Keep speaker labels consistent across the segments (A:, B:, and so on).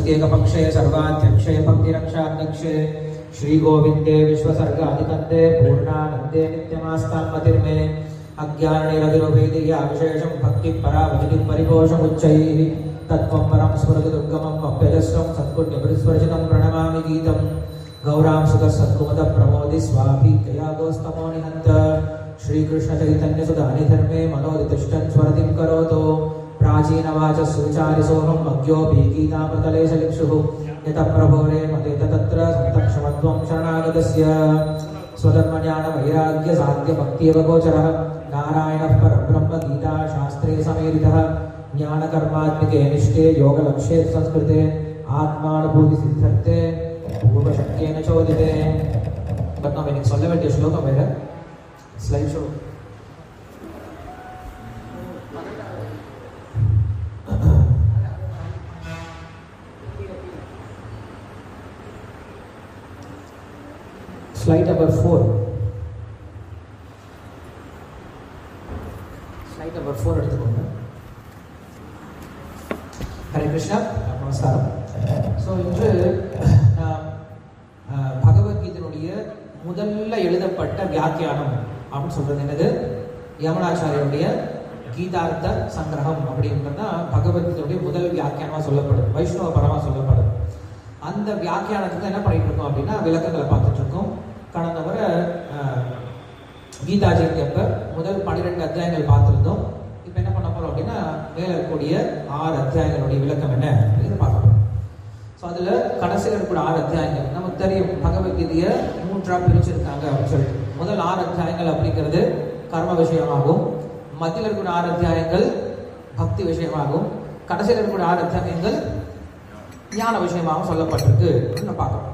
A: सत्येकपक्षे सर्वाध्यक्षे भक्तिरक्षाध्यक्षे श्रीगोविन्दे विश्वसर्गाधिकन्दे पूर्णानन्दे नित्यमास्तान्मतिर्मे अज्ञाननिरतिरुभेदिया विशेषं भक्तिपरावचितिं परिपोषमुच्चैः तत्त्वं परं स्फुरति दुर्गमं अप्यजस्रं सत्कुण्यपरिस्पर्शितं प्रणमामि गीतं गौरां सुखसत्कुमुदप्रमोदि स्वाभीत्ययागोस्तमो निहन्त श्रीकृष्णचैतन्यसुधानिधर्मे मनोदितिष्ठन् स्वरतिं करोतु प्राचीनवाचस्सुविचारिसोऽहं मग्योऽपि गीतामृतलेशलिक्षुः यतः प्रभोरे मते तत्र सन्तक्षमत्वं शरणागतस्य स्वधर्मज्ञानवैराग्यसाध्यभक्त्येवगोचरः नारायणः परब्रह्म गीताशास्त्रे समेरितः ज्ञानकर्मात्मिके निष्ठे योगलक्ष्ये संस्कृते आत्मानुभूतिसिद्धर्थे पूर्वशक्येन चोदिते. பட் நம்ம இன்னைக்கு சொல்ல வேண்டிய ஸ்லோகம் வேற. Slide show slide number 4. Slide number 4 எடுத்துக்கோங்க. ஹரே கிருஷ்ணா, நமஸ்காரம். ஸோ இன்று பகவத்கீதையினுடைய முதல்ல எழுதப்பட்ட வியாக்கியானம் அப்படின்னு சொல்றது என்னது? யமுனாச்சாரியருடைய கீதார்த்த சங்கிரகம் அப்படின்றதுனா பகவத்கீதையுடைய முதல் வியாக்கியானமாக சொல்லப்படுது, வைஷ்ணவ பரமாக சொல்லப்படுது. அந்த வியாக்கியானத்துக்கு என்ன பண்ணிட்டு இருக்கோம் அப்படின்னா விளக்கங்களை பார்த்துட்டு இருக்கோம். கடந்த முறை கீதா ஜெயந்தி அப்ப முதல் 12 அத்தியாயங்கள் பார்த்துருந்தோம். இப்போ என்ன பண்ண போறோம் அப்படின்னா மேல இருக்கக்கூடிய 6 அத்தியாயங்களுடைய விளக்கம் என்ன அப்படின்னு பார்க்கணும். ஸோ அதுல கடைசியில் இருக்கக்கூடிய 6 அத்தியாயங்கள் நமக்கு தெரியும். பகவத்கீதையை 3ஆ பிரிச்சிருக்காங்க அப்படின்னு சொல்லிட்டு முதல் 6 அத்தியாயங்கள் அப்படிங்கிறது கர்ம விஷயமாகும், மத்தியில் இருக்கக்கூடிய 6 அத்தியாயங்கள் பக்தி விஷயமாகும், கடைசியில் இருக்கக்கூடிய 6 அத்தியாயங்கள் ஞான விஷயமாகவும் சொல்லப்பட்டிருக்கு அப்படின்னு பார்க்கணும்.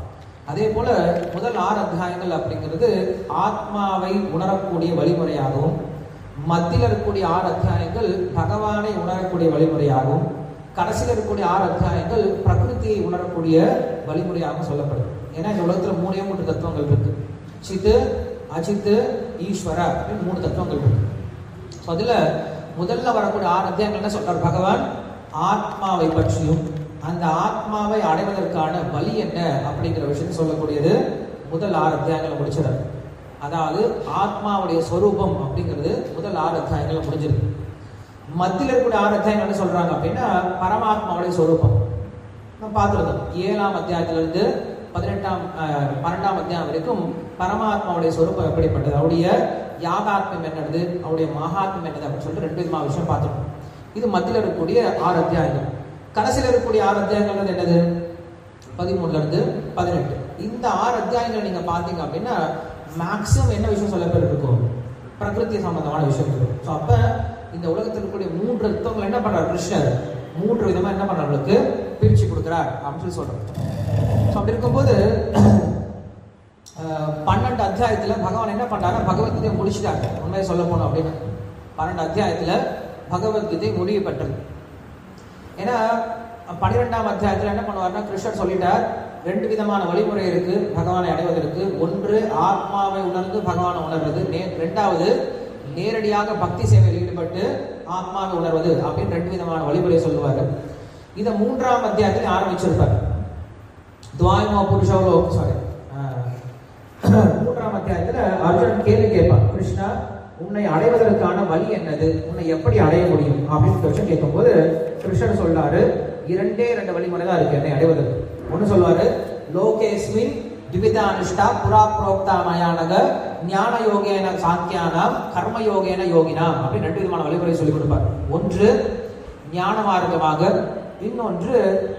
A: அதே போல முதல் 6 அத்தியாயங்கள் அப்படிங்கிறது ஆத்மாவை உணரக்கூடிய வழிமுறையாகவும், மத்தியில் இருக்கக்கூடிய 6 அத்தியாயங்கள் பகவானை உணரக்கூடிய வழிமுறையாகவும், கடைசியில் இருக்கக்கூடிய 6 அத்தியாயங்கள் பிரகிருதியை உணரக்கூடிய வழிமுறையாகவும் சொல்லப்படுது. ஏன்னா இந்த உலகத்துல 3 தத்துவங்கள் இருக்கு. சித்து, அஜித்து, ஈஸ்வர அப்படின்னு 3 தத்துவங்கள் இருக்கு. ஸோ அதுல முதல்ல வரக்கூடிய 6 அத்தியாயங்கள் என்ன சொல்றார்? பகவான் ஆத்மாவை பற்றியும் அந்த ஆத்மாவை அடைவதற்கான வழி என்ன அப்படிங்கிற விஷயம் சொல்லக்கூடியது முதல் 6 அத்தியாயங்களை முடிச்சிடாரு. அதாவது ஆத்மாவுடைய ஸ்வரூபம் அப்படிங்கிறது முதல் 6 அத்தியாயங்களை முடிஞ்சிருக்கு. மத்தியில் இருக்கக்கூடிய 6 அத்தியாயங்கள் என்ன சொல்றாங்க அப்படின்னா பரமாத்மாவுடைய ஸ்வரூபம் நம்ம பார்த்துருந்தோம். 7ஆம் அத்தியாயத்திலிருந்து 12ஆம் அத்தியாயம் வரைக்கும் பரமாத்மாவுடைய ஸ்வரூபம் எப்படிப்பட்டது, அவருடைய யாகாத்மியம் என்னது, அவருடைய மகாத்மியம் என்னது அப்படின்னு சொல்லிட்டு 2 விதமான விஷயம் பார்த்துருக்கோம். இது மத்தியில் இருக்கக்கூடிய 6 அத்தியாயங்கள். கடைசியில் இருக்கக்கூடிய 6 அத்தியாயங்கள் என்னது? 13 to 18. இந்த 6 அத்தியாயங்கள் நீங்க பாத்தீங்க அப்படின்னா மேக்சிமம் என்ன விஷயம் சொல்ல பேர் இருக்கும்? பிரகிருதி சம்பந்தமான விஷயம் இருக்கும். ஸோ அப்ப இந்த உலகத்தில் இருக்கக்கூடிய 3 தத்துவங்கள் என்ன பண்றாரு கிருஷ்ணர் 3 விதமா என்ன பண்றவங்களுக்கு பிரிச்சு கொடுக்கிறார் அப்படின்னு சொல்றாரு. ஸோ அப்படி இருக்கும்போது 12 அத்தியாயத்துல பகவான் என்ன பண்றாரு? பகவத்கீதையை முடிச்சுட்டாங்க. உண்மையை சொல்ல போனோம் அப்படின்னா 12 அத்தியாயத்துல பகவத்கீதை முடிவு பெற்றது. ஏன்னா 12ஆம் அத்தியாயத்தில் என்ன பண்ணுவார்னா கிருஷ்ணர் சொல்லிட்டார் 2 விதமான வழிமுறை இருக்கு பகவானை அடைவதற்கு. ஒன்று ஆத்மாவை உணர்ந்து பகவானை உணர்வது, 2வது நேரடியாக பக்தி சேவையில் ஈடுபட்டு ஆத்மாவை உணர்வது அப்படின்னு 2 விதமான வழிமுறை சொல்லுவாரு. இதை 3ஆம் அத்தியாயத்தில் ஆரம்பிச்சிருப்பார். துவாயமோ புருஷோ சாரி 3ஆம் அத்தியாயத்தில் அர்ஜுனன் கேள்வி கேட்பான், கிருஷ்ணா உன்னை அடைவதற்கான வழி என்னது, உன்னை எப்படி அடைய முடியும் அப்படின்னு கொஸ்டின் கேட்கும்போது கிருஷ்ணர் சொல்றாரு 2 வழிமுறை தான் இருக்கு என்னை அடைவதற்கு. ஒன்னு சொல்லுவாரு லோகேஸ்மின் திவிதானுஷ்டா புரா புரோக்தா மயானக ஞான யோகேன சாங்கியானாம் கர்ம யோகேன யோகினாம் அப்படின்னு 2 விதமான வழிமுறை சொல்லிக் கொடுப்பார். ஒன்று ஞான மார்க்கமாக, இன்னொன்று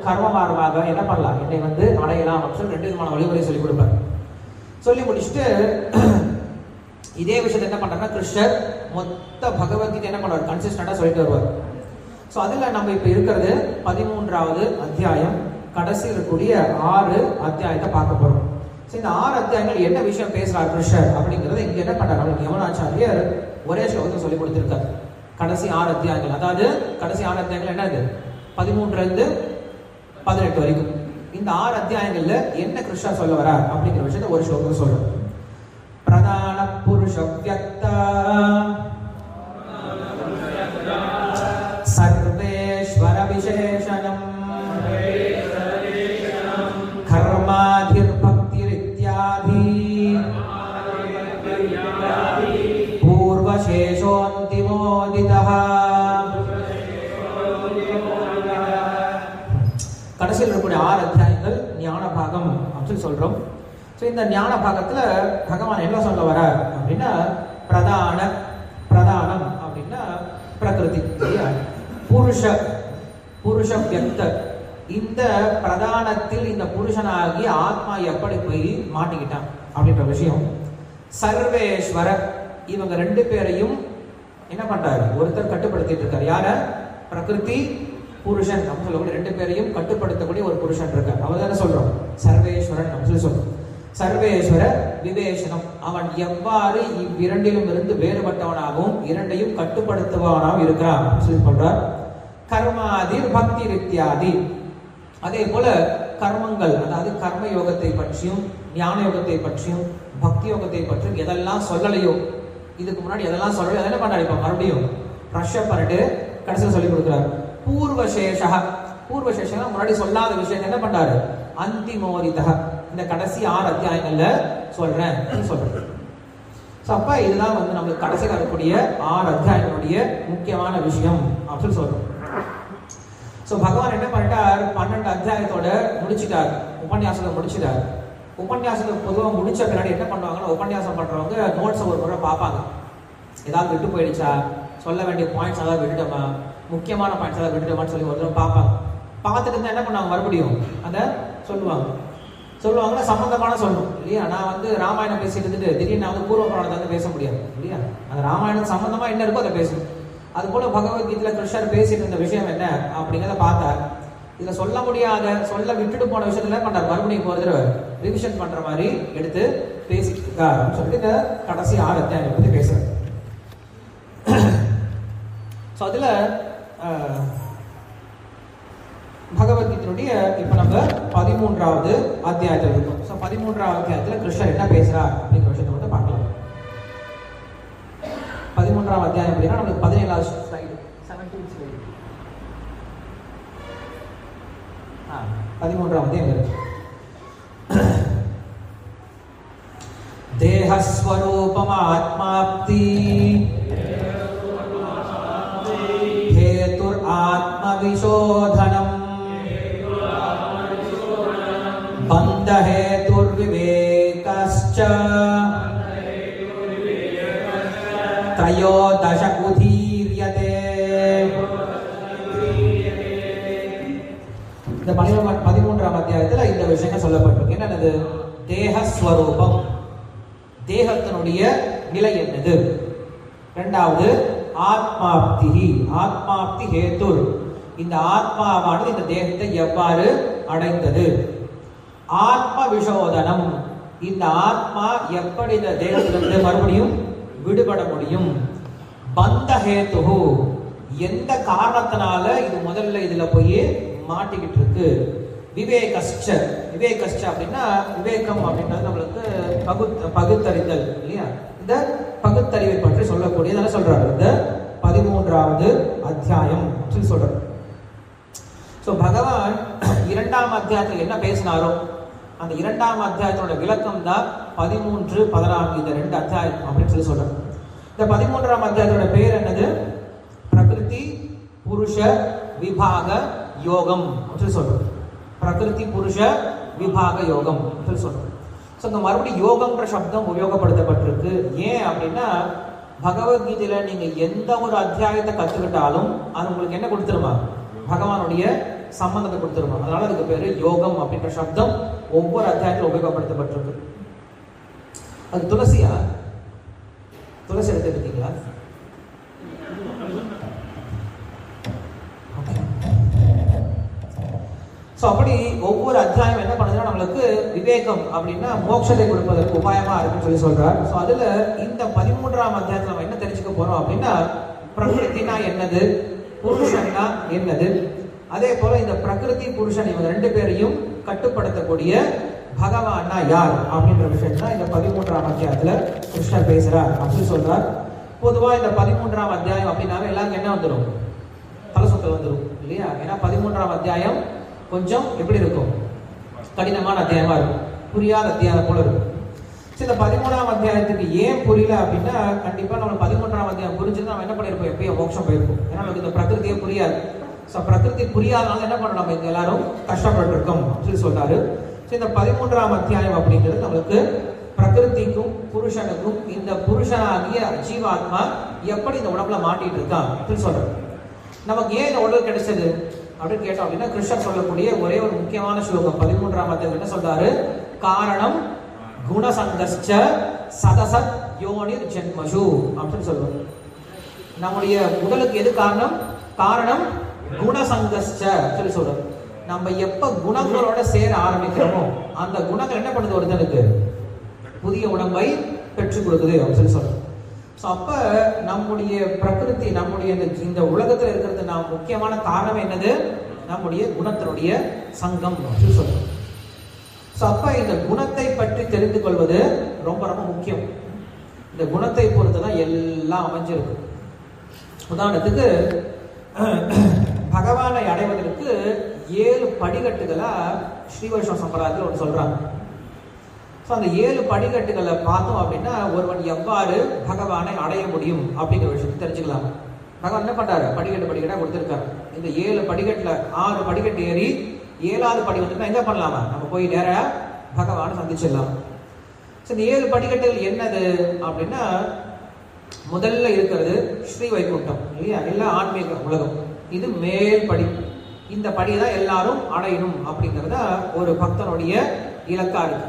A: கர்ம மார்க்கமாக என்ன பண்ணலாம் என்னை அடையலாம் அப்படின்னு 2 விதமான வழிமுறை சொல்லிக் கொடுப்பார். சொல்லி முடிச்சுட்டு இதே விஷயத்தை என்ன பண்றாருன்னா கிருஷ்ணர் மொத்த பகவத்கீதை என்ன பண்ணுவார்? கன்சிஸ்டண்டா சொல்லிட்டு வருவார். ஸோ அதுல நம்ம இப்ப இருக்கிறது 13வது அத்தியாயம், கடைசியில் இருக்கக்கூடிய 6 அத்தியாயத்தை பார்க்க போறோம். ஸோ இந்த 6 அத்தியாயங்கள் என்ன விஷயம் பேசுறார் கிருஷ்ணர் அப்படிங்கிறத இங்க என்ன பண்றாரு? யமுனாச்சாரியர் ஒரே ஸ்லோகத்தை சொல்லி கொடுத்திருக்காரு. கடைசி 6 அத்தியாயங்கள், அதாவது கடைசி 6 அத்தியாயங்கள் என்னது? 13 to 18 வரைக்கும். இந்த 6 அத்தியாயங்கள்ல என்ன கிருஷ்ணர் சொல்ல வரார் அப்படிங்கிற விஷயத்த ஒரு ஸ்லோகத்தை சொல்றார். பிரதான புருஷ வியக்தா சர்வேஸ்வர விசேஷனம் கடைசியில் இருக்கக்கூடிய 6 அத்தியாயங்கள் ஞான பாகம் அப்படின்னு சொல்றோம். ஸோ இந்த ஞான பாகத்துல பகவான் என்ன சொல்ல வரார் அப்படின்னா பிரதானம் அப்படின்னா பிரகிருதி, புருஷ வியக்த. இந்த பிரதானத்தில் இந்த புருஷனாகி ஆத்மா எப்படி போய் மாட்டிக்கிட்டான் அப்படின்ற விஷயம். சர்வேஸ்வர, இவங்க 2 பேரையும் என்ன பண்றாரு, ஒருத்தர் கட்டுப்படுத்திட்டு இருக்காரு. யார? பிரகிருதி புருஷன் அப்படின்னு சொல்லக்கூடிய 2 பேரையும் கட்டுப்படுத்தக்கூடிய ஒரு புருஷன் இருக்கார். அவர் தானே சொல்றோம் சர்வேஸ்வரன் அப்படின்னு சொல்றோம். சர்வேஸ்வர விவேசனம், அவன் எவ்வாறு இவ்விரண்டிலும் இருந்து வேறுபட்டவனாகவும் இரண்டையும் கட்டுப்படுத்துவனாகவும் இருக்கிறான் சொல்லி சொல்றார். கர்மாதிர் பக்தி வித்யாதி, அதே போல கர்மங்கள், அதாவது கர்ம யோகத்தை பற்றியும் ஞான யோகத்தை பற்றியும் பக்தி யோகத்தை பற்றியும் எதெல்லாம் சொல்லலையோ, இதுக்கு முன்னாடி எதெல்லாம் சொல்லலையோ அதெல்லாம் பண்ணாரு. இப்ப மறுபடியும் ரஷ்யப் பண்ணிட்டு கடைசியில் சொல்லி கொடுக்குறாரு. பூர்வசேஷா முன்னாடி சொல்லாத விஷயம் என்ன பண்றாரு, அந்திமோதிதா, இந்த கடைசி 6 அத்தியாயங்கள்ல சொல்றேன். அப்ப இதுதான் நம்மளுக்கு கடைசியில் இருக்கக்கூடிய 6 அத்தியாயங்களுடைய முக்கியமான விஷயம் அப்படின்னு சொல்றோம். ஸோ பகவான் என்ன பண்ணிட்டார், 12 அத்தியாயத்தோட முடிச்சுட்டார், உபன்யாசத்தை முடிச்சுட்டார். உபன்யாசத்தை பொதுவாக முடிச்ச பின்னாடி என்ன பண்ணுவாங்கன்னா, உபன்யாசம் பண்றவங்க நோட்ஸை ஒரு முறை பார்ப்பாங்க. ஏதாவது விட்டு போயிடுச்சா, சொல்ல வேண்டிய பாயிண்ட்ஸ் ஏதாவது விட்டுட்டோமா, முக்கியமான பாயிண்ட்ஸ் ஏதாவது விட்டுட்டோமான்னு சொல்லி ஒரு தடவை பார்ப்பாங்க. பார்த்துட்டு இருந்தா என்ன பண்ணுவாங்க, மறுபடியும் அதை சொல்லுவாங்கன்னா சம்பந்தமான சொல்லணும் இல்லையா. நான் ராமாயணம் பேசிட்டு இருந்துட்டு திடீர்னு நான் பூர்வ புராணத்தை பேச முடியாது இல்லையா. அந்த ராமாயணம் சம்பந்தமா என்ன இருக்கோ அதை பேசணும். அது போல பகவத்கீதையில கிருஷ்ணர் பேசிட்டு இருந்த விஷயம் என்ன அப்படிங்கிறத பார்த்தார். இதுல சொல்ல முடியாத, சொல்ல விட்டுட்டு போன விஷயத்துல பண்றாரு, மறுபடியும் ஒரு தடவை ரிவிஷன் பண்ற மாதிரி எடுத்து பேசிட்டு இருக்காரு சொல்லிட்டு இந்த கடைசி 6 அத்தியாயங்களை பத்தி பேசுறாரு. ஸோ அதுல பகவத்கீதையுடைய இப்ப நம்ம 13வது அத்தியாயத்தில் இருக்கும். ஸோ 13வது அத்தியாயத்துல கிருஷ்ணர் என்ன பேசுறார் அப்படிங்கிற விஷயத்தை மட்டும் பார்க்கலாம். 13வது அத்தியாயம் அப்படின்னா நம்மளுக்கு 17வது ஸ்லைடு, 17th ஸ்லைடு. 13வது அத்தியாயம் இருக்கு. தேஹஸ்வரூபம் ஆத்மாப்தி ஹேதுர் ஆத்மவிசோதனம் பந்த ஹேதுர் விவேகஸ்ச த்ரயோதச உதீர்யதே. இந்த 13வது அத்தியாயத்துல இந்த விஷயம் சொல்லப்பட்டிருக்கு. என்னது? தேஹஸ்வரூபம், தேகத்தினுடைய நிலை என்னது. 2வது ஆத்மாப்தி, ஆத்மாப்தி ஹேதுர், இந்த ஆத்மாவானது இந்த தேகத்தை எவ்வாறு அடைந்தது. ஆத்ம விஷோதனம், இந்த ஆத்மா எப்படி இந்த தேகத்திலிருந்து மறுபடியும் விடுபட முடியும். பந்த ஹேது, எந்த காரணத்தினால இது முதல்ல இதுல போய் மாட்டிக்கிட்டு இருக்கு. விவேகஸ்ச, விவேகஸ்ச அப்படின்னா விவேகம் அப்படின்றது நம்மளுக்கு பகுத்தறிதல் இல்லையா. இந்த பகுத்தறிவை பற்றி சொல்லக்கூடியதான சொல்றாரு இந்த 13வது அத்தியாயம் சொல்றாரு. ஸோ பகவான் 2ஆம் அத்தியாயத்தில் என்ன பேசினாரோ அந்த 2ஆம் அத்தியாயத்தோட விளக்கம் தான் 13, 14 இந்த 2 அத்தியாயம் அப்படின்னு சொல்லி சொல்றாரு. இந்த 13ஆம் அத்தியாயத்தோட பேர் என்னது? பிரகிருதி புருஷ விபாக யோகம் அப்படின்னு சொல்றோம். பிரகிருதி புருஷ விபாக யோகம் அப்படின்னு சொல்றோம். ஸோ இந்த மறுபடியும் யோகம்ன்ற சப்தம் உபயோகப்படுத்தப்பட்டிருக்கு. ஏன் அப்படின்னா பகவத்கீதையில நீங்க எந்த ஒரு அத்தியாயத்தை கத்துக்கிட்டாலும் அது உங்களுக்கு என்ன கொடுத்துருமா, பகவானுடைய சம்பந்தத்தை கொடுத்துருமா. அதனால அதுக்கு பேரு யோகம் அப்படின்ற சப்தம் ஒவ்வொரு அத்தியாயத்திலும் உபயோகப்படுத்தப்பட்டிருக்கு. அது துளசியா? துளசி எடுத்துக்கிட்டீங்களா? ஸோ அப்படி ஒவ்வொரு அத்தியாயம் என்ன பண்ணுதுன்னா நம்மளுக்கு விவேகம் அப்படின்னா மோட்சத்தை கொடுப்பதற்கு உபாயமா இருக்குன்னு சொல்லி சொல்றார். ஸோ அதுல இந்த 13ஆம் அத்தியாயத்தில் நம்ம என்ன தெரிஞ்சுக்க போறோம் அப்படின்னா பிரகிருத்தினா என்னது, புருஷன்னா என்னது, அதே போல இந்த பிரகிருதி புருஷன் இவங்க 2 பேரையும் கட்டுப்படுத்தக்கூடிய பகவான்னா யார் அப்படின்ற விஷயம் தான் இந்த 13ஆம் அத்தியாயத்துல கிருஷ்ணர் பேசுறார் அப்படின்னு சொல்றார். பொதுவா இந்த 13ஆம் அத்தியாயம் அப்படின்னாவே எல்லாருக்கும் என்ன வந்துடும், தலை சுத்தல் வந்துடும் இல்லையா. ஏன்னா 13ஆம் அத்தியாயம் கொஞ்சம் எப்படி இருக்கும், கடினமான அத்தியாயமா இருக்கும், புரியாத அத்தியாயம் போல இருக்கும். இந்த 13ஆம் அத்தியாயத்துக்கு ஏன் புரியல அப்படின்னா கண்டிப்பா நம்ம 13ஆம் அத்தியாயம் புரிஞ்சுட்டு நம்ம என்ன பண்ணிருப்போம், எப்பயும் மோட்சம் போயிருப்போம். ஏன்னா நமக்கு இந்த பிரகிருதியே புரியாது. பிரகிருதி புரியாதனால என்ன பண்ணணும், நம்ம இங்க எல்லாரும் கஷ்டப்பட்டு இருக்கோம் அப்படின்னு சொல்றாரு. இந்த 13ஆம் அத்தியாயம் அப்படிங்கிறது நம்மளுக்கு பிரகிருதிக்கும் புருஷனுக்கும் இந்த புருஷனாகிய ஜீவாத்மா எப்படி இந்த உடம்புல மாட்டிட்டு இருக்கான் அப்படின்னு சொல்றாரு. நமக்கு ஏன் இந்த உடல் கிடைச்சது அப்படின்னு கேட்டோம் அப்படின்னா கிருஷ்ணர் சொல்லக்கூடிய ஒரே ஒரு முக்கியமான ஸ்லோகம் 13ஆம் அத்தியாயம் என்ன சொல்றாரு, காரணம் குணசங்கஸ்ச சதசத் யோனிர் ஜென்மசு அப்படின்னு சொல்லுவாங்க. நம்முடைய உடலுக்கு எது காரணம், காரணம் குணசங்கஸ்ச சொல்லி சொல்றோம். நம்ம எப்ப குணங்களோட சேர ஆரம்பிக்கிறோமோ அந்த குணங்கள் என்ன பண்ணுது, ஒருத்தனுக்கு புதிய உடம்பை பெற்றுக் கொடுக்குது அப்படின்னு சொல்லி சொல்றோம். அப்ப நம்முடைய பிரகிருதி, நம்முடைய இந்த உலகத்துல இருக்கிறது நாம் முக்கியமான காரணம் என்னது, நம்முடைய குணத்தினுடைய சங்கம் அப்படின்னு சொல்றோம். அப்ப இந்த குணத்தை பற்றி தெரிந்து கொள்வது ரொம்ப ரொம்ப முக்கியம். இந்த குணத்தை பொறுத்துதான் எல்லாம் அமைஞ்சிருக்கு. உதாரணத்துக்கு பகவானை அடைவதற்கு 7 படிக்கட்டுகளா ஸ்ரீவைஷ்ணவ சம்பிரதாயத்தில் ஒன்று சொல்றாங்க. அந்த 7 படிக்கட்டுகளை பார்த்தோம் அப்படின்னா ஒருவன் எவ்வாறு பகவானை அடைய முடியும் அப்படிங்கிற விஷயத்தை தெரிஞ்சுக்கலாம். பகவான் என்ன பண்றாரு, படிக்கட்டா கொடுத்திருக்காரு. இந்த 7 படிக்கட்டுல 6 படிக்கட்டு ஏறி 7வது படி வந்துட்டா என்ன பண்ணலாமா, நம்ம போய் நேரா பகவானை சந்திச்சிடலாம். இந்த 7 படிக்கட்டுகள் என்னது அப்படின்னா, முதல்ல இருக்கிறது ஸ்ரீ வைகுண்டம் இல்லையா, எல்லாம் ஆன்மீக உலகம். இது மேல் படி. இந்த படியை தான் எல்லாரும் அடையணும் அப்படிங்கிறத ஒரு பக்தனுடைய இலக்கா இருக்கு.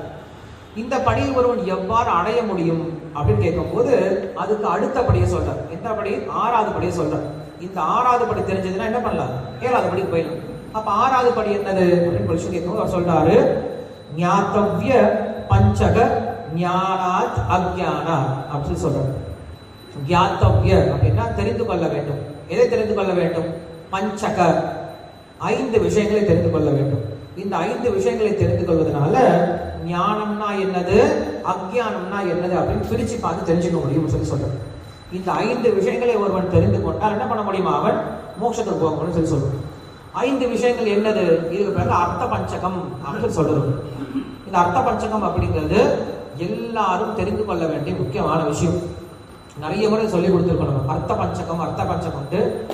A: இந்த படியில் ஒருவன் எவ்வாறு அடைய முடியும் அப்படின்னு கேட்கும் போது அதுக்கு அடுத்த படியை சொல்றார். எந்த படி, 6வது படியை சொல்றார். இந்த 6வது படி தெரிஞ்சதுன்னா என்ன பண்ணலாம், 7வது படிக்கு போயிடலாம். அப்ப 6வது படி என்னது அப்படின்னு கொஸ்டின் கேட்கும்போது அவர் சொல்றாரு, ஞாத்தவ்ய பஞ்சக ஞானாத் அக்ஞானா அப்படின்னு சொல்றாரு. ஞாத்தவ்ய அப்படின்னா தெரிந்து கொள்ள வேண்டும். எதை தெரிந்து கொள்ள வேண்டும், பஞ்சக 5 விஷயங்களை தெரிந்து கொள்ள வேண்டும். இந்த 5 விஷயங்களை தெரிந்து கொள்வதனால ஞானம்னா என்னது, அக்ஞானம்னா என்னது அப்படின்னு பிரிச்சு பார்த்து தெரிஞ்சுக்க முடியும் சொல்லி சொல்றாரு. இந்த 5 விஷயங்களை ஒருவன் தெரிந்து கொண்டால் என்ன பண்ண முடியுமா, அவன் மோட்சத்துக்கு போக முடியும் சொல்லி சொல்றாரு. 5 விஷயங்கள் என்னது, இதுக்கு பிறகு அர்த்த பஞ்சகம் அப்படின்னு சொல்றது. இந்த அர்த்த பஞ்சகம் அப்படிங்கிறது எல்லாரும் தெரிந்து கொள்ள வேண்டிய முக்கியமான விஷயம். நிறைய முறை சொல்லி கொடுத்துருக்கோம். அர்த்த பஞ்சகம்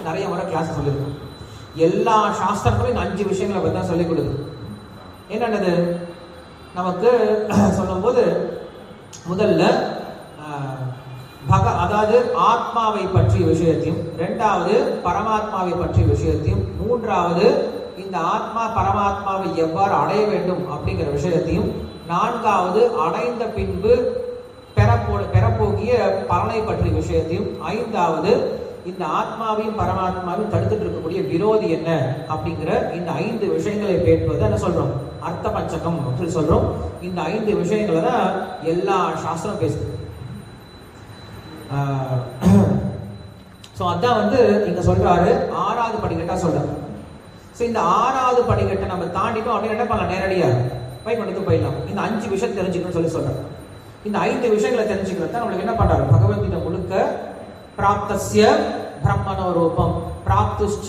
A: நிறைய முறை கிளாஸ் சொல்லியிருக்கோம். எல்லா சாஸ்திரங்களும் இந்த 5 விஷயங்களை பற்றி தான் சொல்லிக் கொடுக்குது. என்னென்னது நமக்கு சொல்லும் போது, முதல்ல அதாவது ஆத்மாவை பற்றிய விஷயத்தையும், 2வது பரமாத்மாவை பற்றிய விஷயத்தையும், 3வது இந்த ஆத்மா பரமாத்மாவை எவ்வாறு அடைய வேண்டும் அப்படிங்கிற விஷயத்தையும், 4வது அடைந்த பின்பு பெறப்போகிய பலனை பற்றிய விஷயத்தையும், 5வது இந்த ஆத்மாவையும் பரமாத்மாவையும் தடுத்துட்டு இருக்கக்கூடிய விரோதி என்ன அப்படிங்கிற இந்த 5 விஷயங்களை பேசுவது என்ன சொல்றோம், அர்த்த பஞ்சகம் அப்படின்னு சொல்றோம். இந்த 5 விஷயங்களை தான் எல்லா சாஸ்திரம் பேசுது. அதான் இங்க சொல்றாரு 6வது படிக்கட்டா சொல்றாரு. இந்த 6வது படிக்கட்டை நம்ம தாண்டிட்டோம் அப்படின்னு என்ன பண்ணலாம், நேரடியா வைகுண்டத்துக்கு போயிடலாம். இந்த 5 விஷயம் தெரிஞ்சுக்கணும்னு சொல்லி சொல்றாரு. இந்த 5 விஷயங்களை தெரிஞ்சுக்கிறத நம்மளுக்கு என்ன பண்றாரு, பகவத்கீதை முழுக்க பிராப்தஸ்ய பிரம்மணோ ரூபம் பிராப்துஷ்ச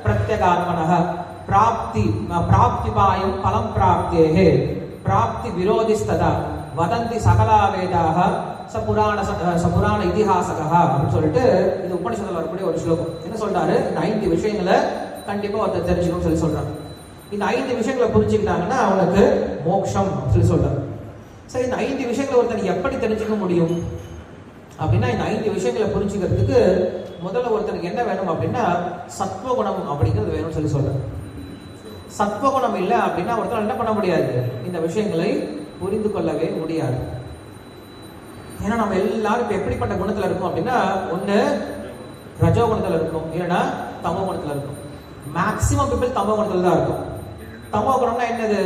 A: பிரத்யகாத்மனஹ பிராப்திபாயம் பலம் பிராப்தேஹே பிராப்தி விரோதிஸ்ததா வதந்தி சகலா வேதாக சபுராண இதிஹாசகா அப்படின்னு சொல்லிட்டு இது உபனிஷத்துல வரக்கூடிய ஒரு ஸ்லோகம். என்ன சொல்றாரு, இந்த 5 விஷயங்களை கண்டிப்பா ஒருத்தர் தெரிஞ்சுக்கணும்னு சொல்லி சொல்றாங்க. இந்த 5 விஷயங்களை புரிஞ்சுக்கிட்டாங்கன்னா அவனுக்கு மோட்சம் சொல்லி சொல்றாரு. சரி, இந்த 5 விஷயங்களை ஒருத்தர் எப்படி தெரிஞ்சுக்க முடியும் அப்படின்னா, இந்த 5 விஷயங்களை புரிஞ்சுக்கிறதுக்கு முதல்ல ஒருத்தருக்கு என்ன வேணும் அப்படின்னா சத்வகுணம் அப்படிங்கிறது வேணும்னு சொல்லி சொல்றாரு. சத்வகுணம் இல்லை அப்படின்னா ஒருத்தர் என்ன பண்ண முடியாது, இந்த விஷயங்களை புரிந்து கொள்ளவே முடியாது. ஏன்னா நம்ம எல்லாரும் இப்ப எப்படிப்பட்ட குணத்துல இருக்கும் அப்படின்னா, ஒண்ணு ரஜோ குணத்துல இருக்கும், இல்லைன்னா தமோ குணத்துல இருக்கும். மேக்சிமம் பீப்புள் தமோ குணத்துல தான் இருக்கும். தமோ குணம்னா என்னது,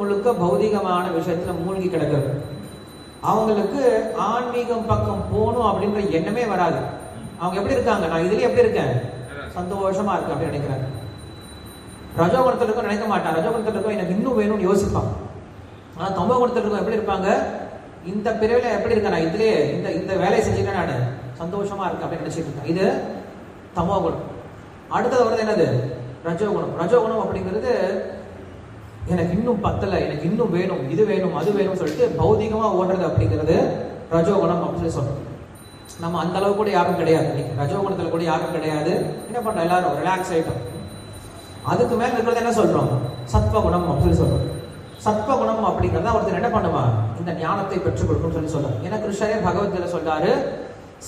A: முழுக்க பௌதிகமான விஷயத்துல மூழ்கி கிடக்கிறது. அவங்களுக்கு ஆன்மீகம் பக்கம் போகணும் அப்படின்ற எண்ணமே வராது. அவங்க எப்படி இருக்காங்க, நான் இதுலயே எப்படி இருக்கேன், சந்தோஷமா இருக்கு அப்படின்னு நினைக்கிறாங்க. ரஜோகுணத்தில் இருக்கும் நினைக்க மாட்டான். ரஜோகுணத்தில் இருக்கும் எனக்கு இன்னும் வேணும்னு யோசிப்பான். ஆனா தமோ குணத்தில் இருக்கும் எப்படி இருப்பாங்க, இந்த பிரிவில் எப்படி இருக்கேன், நான் இதுலயே இந்த வேலையை செஞ்சுட்டேன், நான் சந்தோஷமா இருக்கேன் அப்படின்னு நினைச்சிட்டு இருக்கேன். இது தமோ குணம். அடுத்தது வருது என்னது, ரஜோகுணம். ரஜோகுணம் அப்படிங்கிறது எனக்கு இன்னும் பத்தலை, எனக்கு இன்னும் வேணும், இது வேணும், அது வேணும்னு சொல்லிட்டு பௌதிகமா ஓடுறது அப்படிங்கிறது ரஜோகுணம் அப்படின்னு சொல்லி சொல்றோம். நம்ம அந்த அளவு கூட யாரும் கிடையாது, ரஜோகுணத்துல கூட யாரும் கிடையாது. என்ன பண்றோம், எல்லாரும் ரிலாக்ஸ் ஆயிட்டோம். அதுக்கு மேல இருக்கிறது என்ன சொல்றோம், சத்வகுணம் அப்படின்னு சொல்றோம். சத்வகுணம் அப்படிங்கிறத ஒருத்தர் என்ன பண்ணுவா, இந்த ஞானத்தை பெற்றுக் கொடுக்கும் சொல்லி சொல்றாரு. ஏன்னா கிருஷ்ணரே பகவத்கீதையில சொல்றாரு,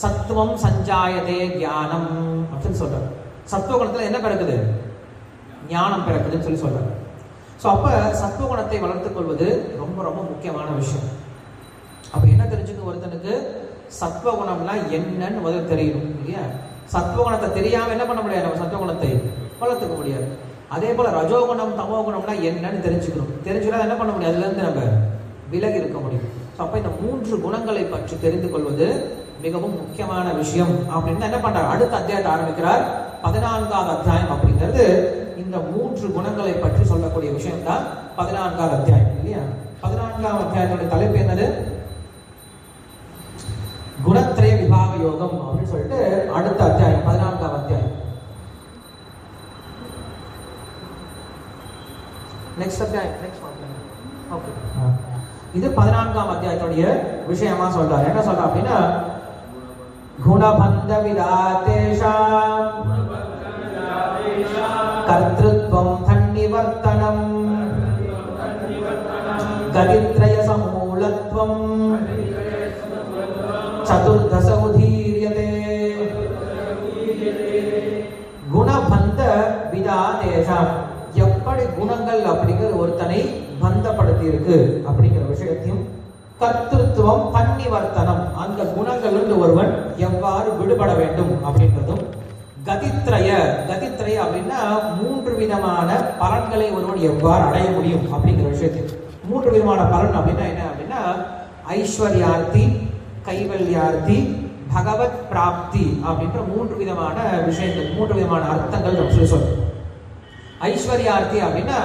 A: சத்துவம் சஞ்சாயதே ஞானம் அப்படின்னு சொல்றாரு. சத்துவகுணத்துல என்ன பிறக்குது, ஞானம் பிறக்குதுன்னு சொல்லி சொல்றாரு. ஸோ அப்ப சத்துவகுணத்தை வளர்த்துக் கொள்வது ரொம்ப ரொம்ப முக்கியமான விஷயம். அப்ப என்ன தெரிஞ்சுக்க, ஒருத்தனுக்கு சத்வகுணம்னா என்னன்னு முதல்ல தெரியணும் இல்லையா. சத்வகுணத்தை தெரியாம என்ன பண்ண முடியாது, நம்ம சத்வகுணத்தை வளர்த்துக்க முடியாது. அதே போல ரஜோகுணம் தமோகுணம்னா என்னன்னு தெரிஞ்சுக்கணும். தெரிஞ்சுக்கலாம் என்ன பண்ண முடியாது, அதுல இருந்து நம்ம விலகி இருக்க முடியும். ஸோ அப்ப இந்த 3 குணங்களை பற்றி தெரிந்து கொள்வது மிகவும் முக்கியமான விஷயம் அப்படின்னு என்ன பண்றார், அடுத்த அத்தியாயத்தை ஆரம்பிக்கிறார். 14வது அத்தியாயம் அப்படிங்கிறது இந்த 3 குணங்களை பற்றி சொல்லக்கூடிய விஷயம் தான் 14வது அத்தியாயம் இல்லையா. 14வது அத்தியாயத்தோட தலைப்பு என்னது, குணத்ரய விபாக யோகம் அப்படின்னு சொல்லிட்டு அடுத்த அத்தியாயம் 14வது அத்தியாயம். நெக்ஸ்ட் அத்தியாயம், ஓகே. இது 14வது அத்தியாயத்துடைய விஷயமா சொல்றாரு. என்ன சொல்றா அப்படின்னா, குணபந்த விதாதேஷாம் கர்த்ருத்வம் தன்னிவர்த்தனம் கதித்ரய சமூலத்வம் சதுர்தச உதீரியதே. குணபந்த விதாதேஷாம், எப்படி குணங்கள் அப்படிங்கிற ஒருத்தனை பந்தப்படுத்தி இருக்கு அப்படிங்கிற விஷயத்தையும், கர்த்திருவம் தன்னிவர்த்தனம், அந்த குணங்கள் இருந்து ஒருவன் எவ்வாறு விடுபட வேண்டும் அப்படின்றதும், கதித்ரய, கதித்ரய அப்படின்னா 3 விதமான பலன்களை ஒருவன் எவ்வாறு அடைய முடியும் அப்படிங்கிற விஷயத்தில். 3 விதமான பலன் அப்படின்னா என்ன அப்படின்னா, ஐஸ்வர்யார்த்தி, கைவல்யார்த்தி, பகவத் பிராப்தி அப்படின்ற 3 விதமான விஷயங்கள், 3 விதமான அர்த்தங்கள் நம்ம சொல்லி சொல்றோம். ஐஸ்வர்யார்த்தி அப்படின்னா